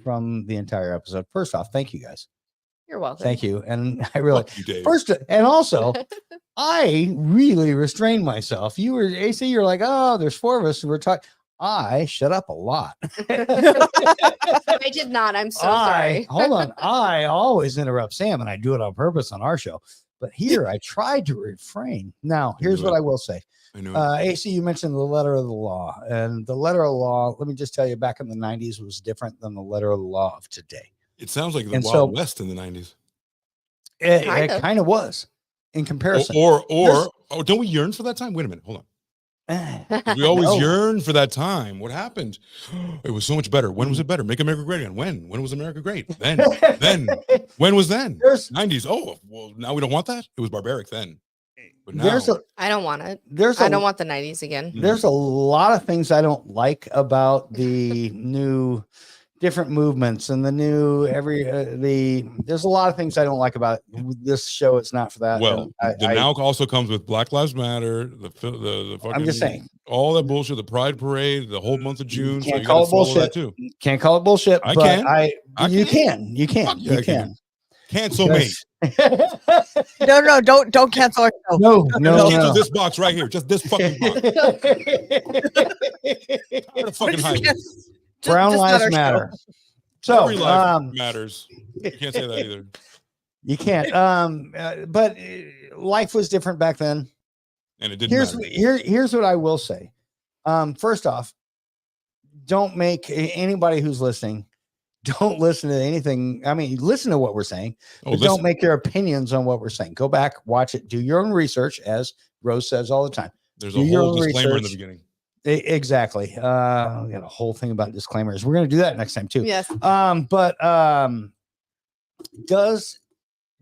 from the entire episode. First off, thank you guys. You're welcome. Thank you. And I really Fuck you, Dave. first and also I really restrained myself. You were AC, you're like, oh, there's 4 of us and we're talking. I shut up a lot. I did not. I'm so sorry. Hold on. I always interrupt Sam and I do it on purpose on our show. But here I tried to refrain. Now, here's what I will say. I know. AC, you mentioned the letter of the law. And the letter of the law, let me just tell you, back in the 90s was different than the letter of the law of today. It sounds like the And Wild West in the 90s. It kind of was in comparison. Or don't we yearn for that time? Wait a minute. Hold on. We always yearn for that time. What happened? It was so much better. When was it better? Make America great again. When was America great? Then when was then? 90s. Oh, well, now we don't want that. It was barbaric then. But now I don't want it. I don't want the 90s again. There's a lot of things I don't like about the new different movements and the new there's a lot of things I don't like about this show. It's not for that. well, the now also comes with Black Lives Matter, the fucking, I'm just saying all that bullshit, the Pride Parade, the whole month of June. Can't so call you it bullshit too. Can't call it bullshit. I but can. You can. Yeah, I can. Cancel me. No, don't cancel our show. No. Cancel this box right here. Just this fucking box. Fucking hiding. Brown Lives Matter. So every life matters. You can't say that either. You can't. But life was different back then. And it didn't matter. Here's what I will say. First off, don't make anybody who's listening, don't listen to anything. I mean, listen to what we're saying, but don't make your opinions on what we're saying. Go back, watch it, do your own research, as Rose says all the time. There's a whole disclaimer in the beginning. Exactly. We got a whole thing about disclaimers. We're going to do that next time too. Yes. But does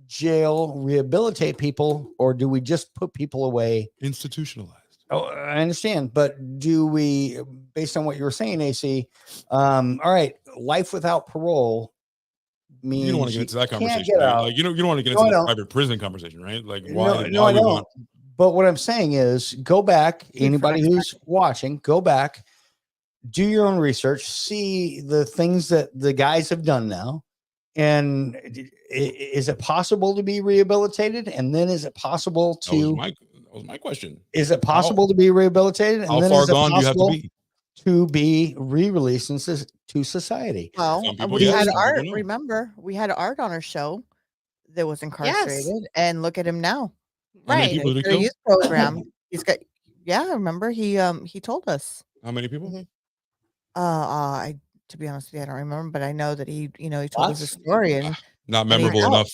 jail rehabilitate people, or do we just put people away? Institutionalized. Oh, I understand, but do we, based on what you were saying, AC? All right, life without parole means you don't want to get into that conversation. Right? Like you don't want to get into the private prison conversation, right? Like why? No, I don't. But what I'm saying is, go back. Anybody who's watching, go back, do your own research, see the things that the guys have done now, and is it possible to be rehabilitated? And then is it possible to? That was my question. Is it possible to be rehabilitated? And how then far is it gone do you have to be? To be re-released to society? Well, we had Art. Remember, we had Art on our show that was incarcerated, and look at him now. Right. He's got a youth program. He's got. Yeah, remember he told us. How many people? Mm-hmm. To be honest with you, I don't remember, but I know that he told us a story and not memorable enough.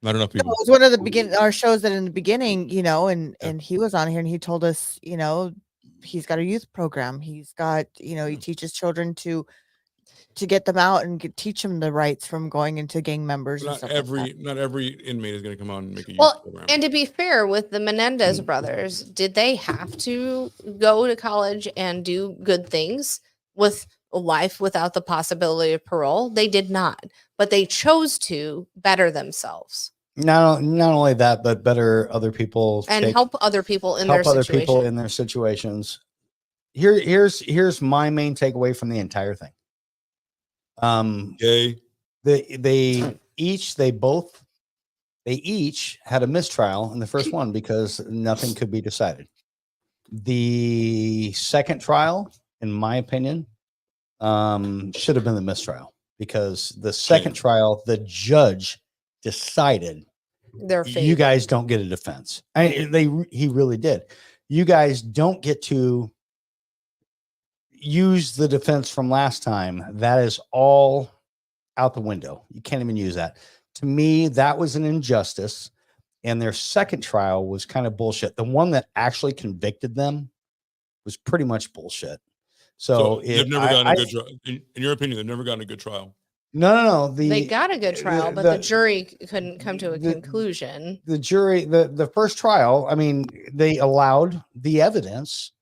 Not enough people. No, it was one of the our shows that in the beginning, and he was on here and he told us, he's got a youth program. He's got, he teaches children to get them out and teach them the rights from going into gang members. Not every inmate is going to come out and make a youth program. And to be fair, with the Menendez brothers, did they have to go to college and do good things with a life without the possibility of parole? They did not, but they chose to better themselves. Not only that, but better other people and help other people in their situation. People in their situations. Here's my main takeaway from the entire thing. They each had a mistrial in the first one because nothing could be decided. The second trial, in my opinion, should have been the mistrial, because the second trial, the judge decided you guys don't get a defense. He really did. You guys don't get to use the defense from last time. That is all out the window. You can't even use that. To me, that was an injustice. And their second trial was kind of bullshit. The one that actually convicted them was pretty much bullshit. So they've never gotten a good trial. In your opinion, they've never gotten a good trial. No. They got a good trial, but the jury couldn't come to a conclusion. The jury, the first trial, I mean, they allowed the evidence.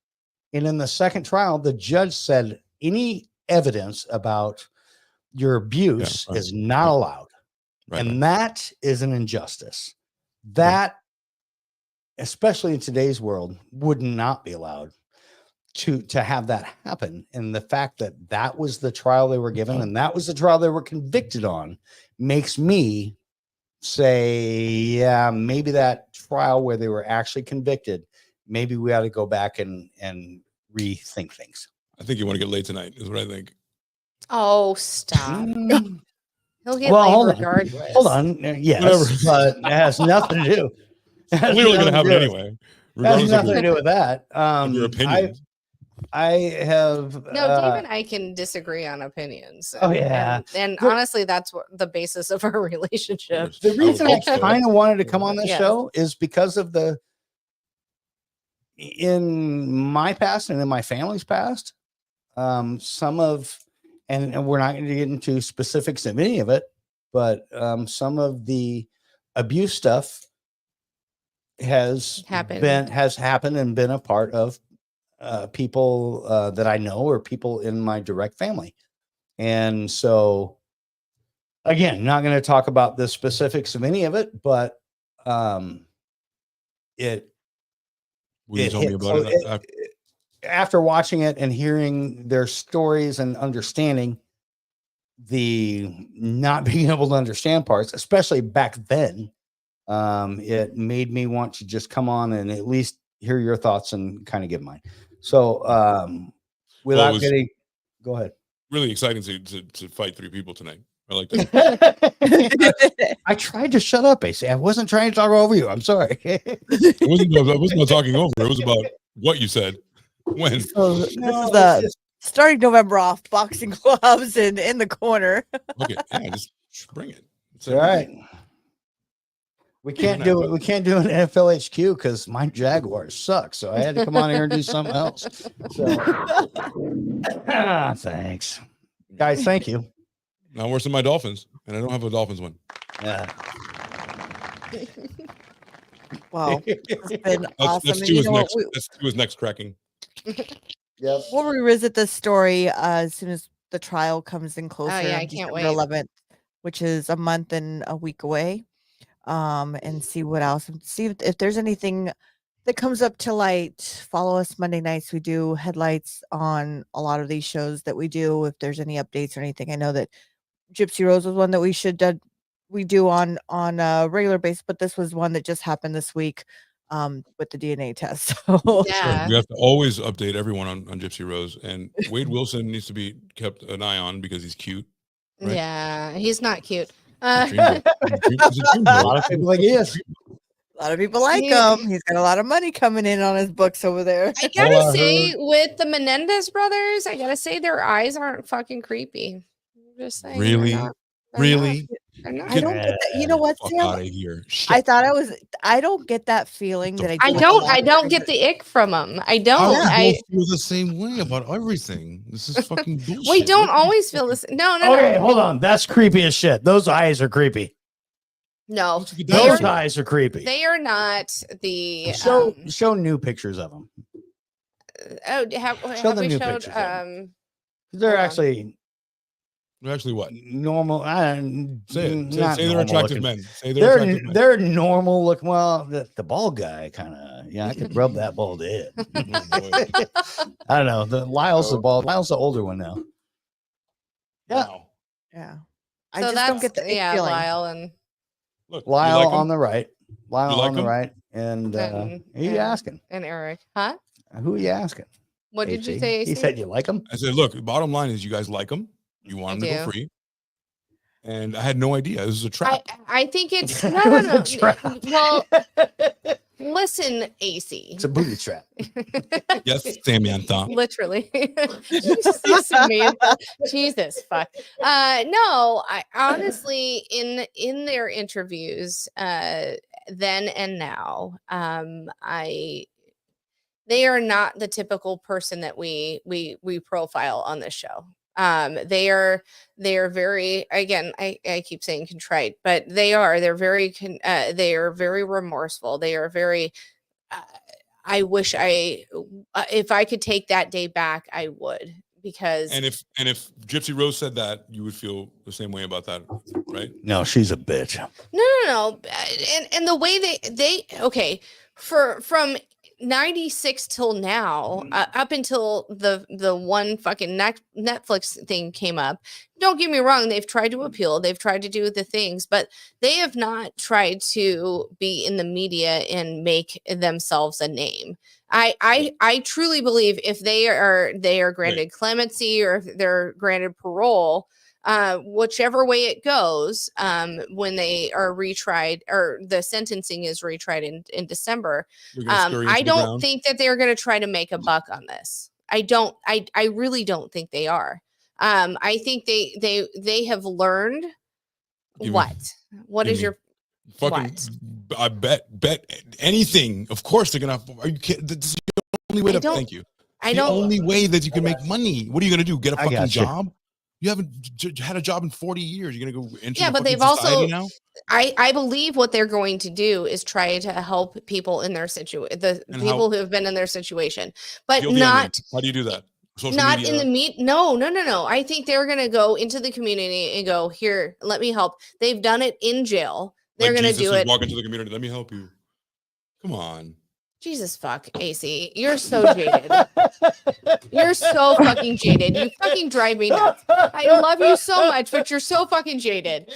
And in the second trial, the judge said any evidence about your abuse is not allowed. And that is an injustice. That, especially in today's world, would not be allowed to have that happen. And the fact that that was the trial they were given and that was the trial they were convicted on makes me say, yeah, maybe that trial where they were actually convicted, maybe we ought to go back and rethink things. I think you want to get laid tonight is what I think. Oh, stop. He'll get Well, laid hold regardless. On. Hold on. Yes, but it has nothing to do. It's literally going to happen anyway. It has nothing to do with that. Your opinions. I have no, Dave and I can disagree on opinions. Oh yeah, and honestly, that's what the basis of our relationship. The reason I kind of wanted to come on this show is because of in my past and in my family's past, some of, and we're not going to get into specifics of any of it, but some of the abuse stuff has happened and been a part of people that I know or people in my direct family. And so again, not going to talk about the specifics of any of it, but after watching it and hearing their stories and understanding the not being able to understand parts, especially back then, it made me want to just come on and at least hear your thoughts and kind of give mine. So without go ahead. Really exciting to fight three people tonight. I like that. I tried to shut up, AC. I wasn't trying to talk over you. I'm sorry. I wasn't about talking over. It was about what you said. When this is the starting November off boxing gloves and in the corner. Okay, yeah, just bring it. It's all right. We can't do it. We can't do an NFL HQ because my Jaguars suck. So I had to come on here and do something else. So thanks, guys. Thank you. Now worse than my Dolphins, and I don't have a Dolphins one. Yeah. Wow, it's been awesome. Let's do his next cracking. Yep. We'll revisit this story as soon as the trial comes in closer. Oh yeah, I can't wait. 11th, which is a month and a week away. And see what else, and see if there's anything that comes up to light. Follow us Monday nights. We do headlights on a lot of these shows that we do. If there's any updates or anything, I know that Gypsy Rose was one that we do on a regular basis, but this was one that just happened this week with the DNA test. So yeah, you have to always update everyone on Gypsy Rose, and Wade Wilson needs to be kept an eye on because he's cute. Right? Yeah, he's not cute. A lot of people like he is. A lot of people like him. He's got a lot of money coming in on his books over there. I gotta say, with the Menendez brothers, I gotta say their eyes aren't fucking creepy. I'm just saying. Really? Really? I don't get that. You know what, Sam? Out of here. I don't get that feeling that I don't get the ick from them. I don't. I feel the same way about everything. This is fucking bullshit. We don't always feel this. No. Okay, hold on. That's creepy as shit. Those eyes are creepy. No, those eyes are creepy. They are not the. Show new pictures of them. Oh, have we showed? They're actually. Actually, what? Normal. Say they're attractive men. Say they're attractive men. They're normal looking. Well, the bald guy kind of. Yeah, I could rub that bald head. I don't know. Lyle's the bald. Lyle's the older one now. Yeah. Wow. Yeah. I just don't get the feeling. Lyle and look, Lyle on the right. Lyle like on the him? right. And who are you asking? And Eric. Huh? Who are you asking? What did you say? He said you like him. I said, look, the bottom line is you guys like him. You want him to go free. And I had no idea. This is a trap. I think it's no. Well, listen, AC. It's a booty trap. Yes, Samantha. Literally. Jesus fuck. No, I honestly in their interviews, then and now, they are not the typical person that we profile on this show. They are very, again, I keep saying contrite, but they're very remorseful. They are very, I wish if I could take that day back, I would, because. And if Gypsy Rose said that, you would feel the same way about that, right? No, she's a bitch. No. And the way they okay, from 96 till now, up until the one fucking Netflix thing came up. Don't get me wrong, they've tried to appeal, they've tried to do the things, but they have not tried to be in the media and make themselves a name. I truly believe if they are granted clemency, or if they're granted parole, whichever way it goes, when they are retried, or the sentencing is retried in December, I don't think that they're going to try to make a buck on this. I really don't think they are. I think they have learned what is your fucking, I bet anything. Of course they're gonna. Are you kidding? This is the only way to thank you. The only way that you can make money. What are you gonna do? Get a fucking job? You haven't had a job in 40 years. You're gonna go into but they've also now? I believe what they're going to do is try to help people in their situation, people who have been in their situation, but not. How do you do that? Social not media? In the meat. No. I think they're going to go into the community and go, here, let me help. They've done it in jail. They're going to do it. Walk into the community. Let me help you. Come on. Jesus fuck, AC. You're so jaded. You're so fucking jaded. You fucking drive me nuts. I love you so much, but you're so fucking jaded.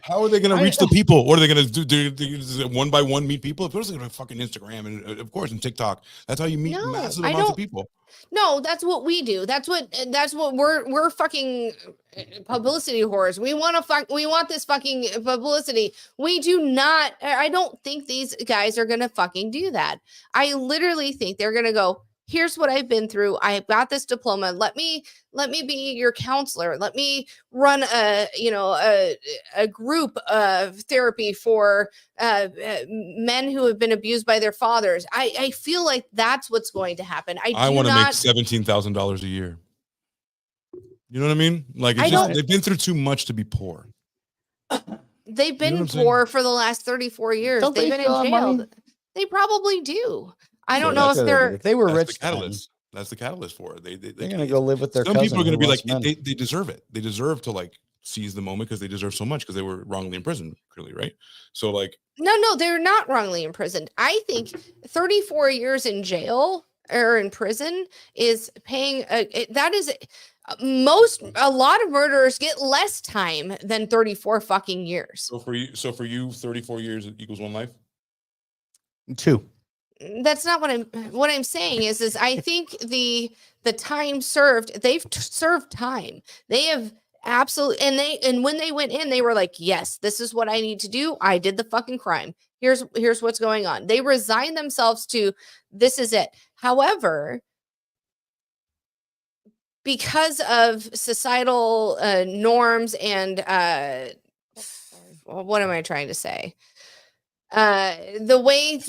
How are they going to reach the people? What are they going to do? One by one meet people? Of course they're going to fucking Instagram and of course in TikTok. That's how you meet massive amounts of people. No, that's what we do. That's what we're fucking publicity whores. We want this fucking publicity. We do not. I don't think these guys are gonna fucking do that. I literally think they're gonna go, here's what I've been through. I've got this diploma. Let me be your counselor. Let me run a group of therapy for men who have been abused by their fathers. I feel like that's what's going to happen. I want to make $17,000 a year. You know what I mean? Like they've been through too much to be poor. They've been poor for the last 34 years. They've been in jail. Money? They probably do. I don't know if they were rich. That's the catalyst for it. They're gonna go live with their. Some people are gonna be like, they deserve it. They deserve to like seize the moment because they deserve so much because they were wrongly imprisoned, clearly, right? So like, no, they're not wrongly imprisoned. I think 34 years in jail or in prison is paying. That is a lot of murderers get less time than 34 fucking years. So for you, 34 years equals one life. 2. That's not what I'm saying is I think the time served, they've served time. They have absolutely, and when they went in, they were like, yes, this is what I need to do. I did the fucking crime. Here's what's going on. They resigned themselves to, this is it. However, because of societal norms and what am I trying to say? The way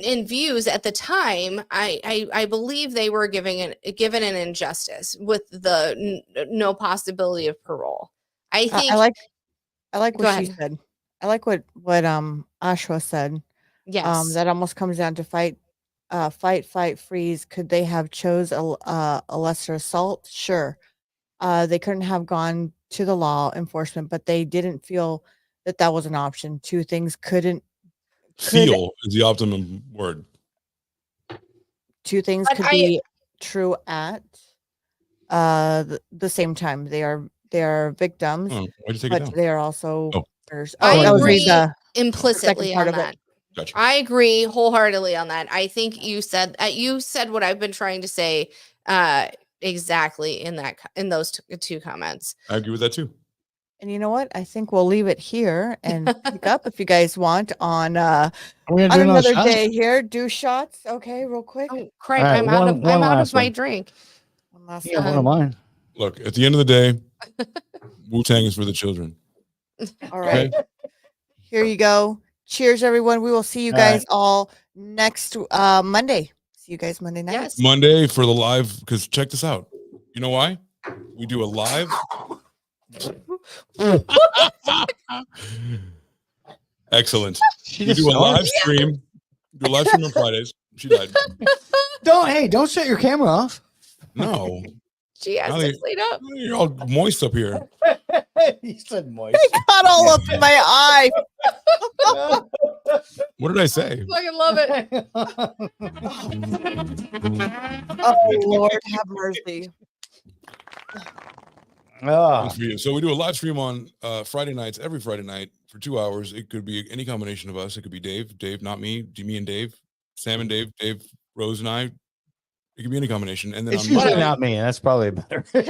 in views at the time, I believe they were given an injustice with the no possibility of parole. I think I like what she said. I like what Ashwa said. Yes, that almost comes down to fight, freeze. Could they have chose a lesser assault? Sure. They couldn't have gone to the law enforcement, but they didn't feel that was an option. Two things Feel is the optimum word. Two things could be true at the same time. They are victims, but they are also murderers. I agree implicitly on that. Gotcha. I agree wholeheartedly on that. I think you said what I've been trying to say exactly in those two comments. I agree with that too. And you know what? I think we'll leave it here and pick up if you guys want on another day here. Do shots. Okay, real quick. Oh, crap. Right, I'm out of my drink. One of mine. Look, at the end of the day, Wu-Tang is for the children. All right. Okay? Here you go. Cheers, everyone. We will see you guys all next Monday. See you guys Monday night. Yes. Monday for the live, because check this out. You know why? We do a live. Excellent. We do a live stream. Do a live stream on Fridays. She died. Don't shut your camera off. No. She has to clean up. You're all moist up here. He said moist. It got all up in my eye. What did I say? Fucking love it. Oh Lord, have mercy. Oh. For you. So we do a live stream on Friday nights, every Friday night for 2 hours. It could be any combination of us. It could be Dave, not me, me and Dave, Sam and Dave, Rose and I. It could be any combination. And then It's usually not me. That's probably better. We're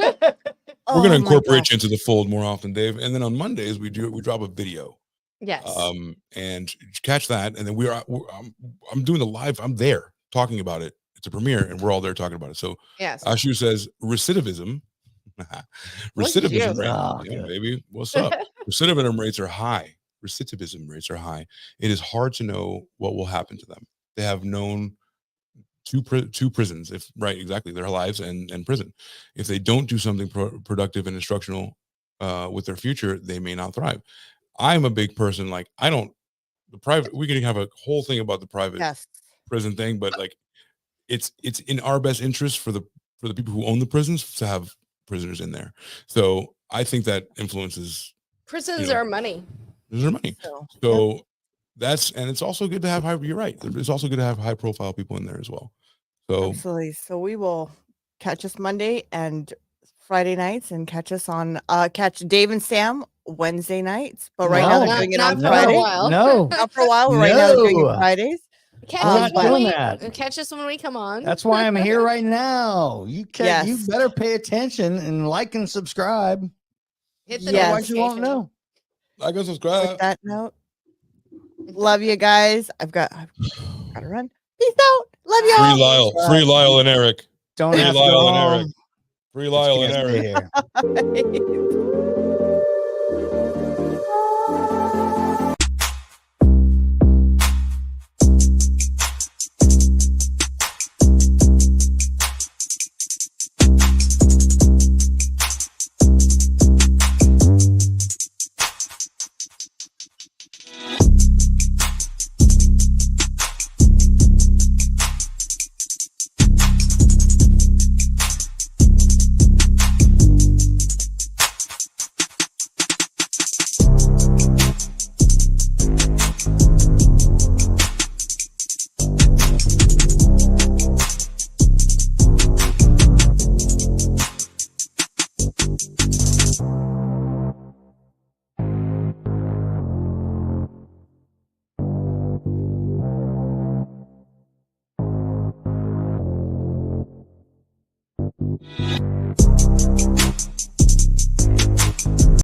going to incorporate you into the fold more often, Dave. And then on Mondays we drop a video. Yes. And catch that. And then I'm doing the live. I'm there talking about it. It's a premiere, and we're all there talking about it. So yes. Ashu says recidivism. Recidivism rate, baby. What's up? Recidivism rates are high. Recidivism rates are high. It is hard to know what will happen to them. They have known two prisons, if right, exactly, their lives and prison. If they don't do something productive and instructional with their future, they may not thrive. I'm a big person. Like the private. We can have a whole thing about the private prison thing, but like it's in our best interest for the people who own the prisons to have prisoners in there. So I think that influences prisons are money. Prisons are money. So that's, and it's also good to have you're right. It's also good to have high profile people in there as well. So absolutely. So we will catch us Monday and Friday nights, and catch us on catch Dave and Sam Wednesday nights. But right now they're doing it on Friday. No, not for a while. Right now they're doing it Fridays. Catch us when we come on. That's why I'm here right now. You better pay attention and like and subscribe. Hit the notification. You won't know. Like and subscribe. With that note, love you guys. I've got to run. Peace out. Love y'all. Free Lyle and Eric. Don't Free have Lyle to and Eric. Free Lyle and Eric. Here.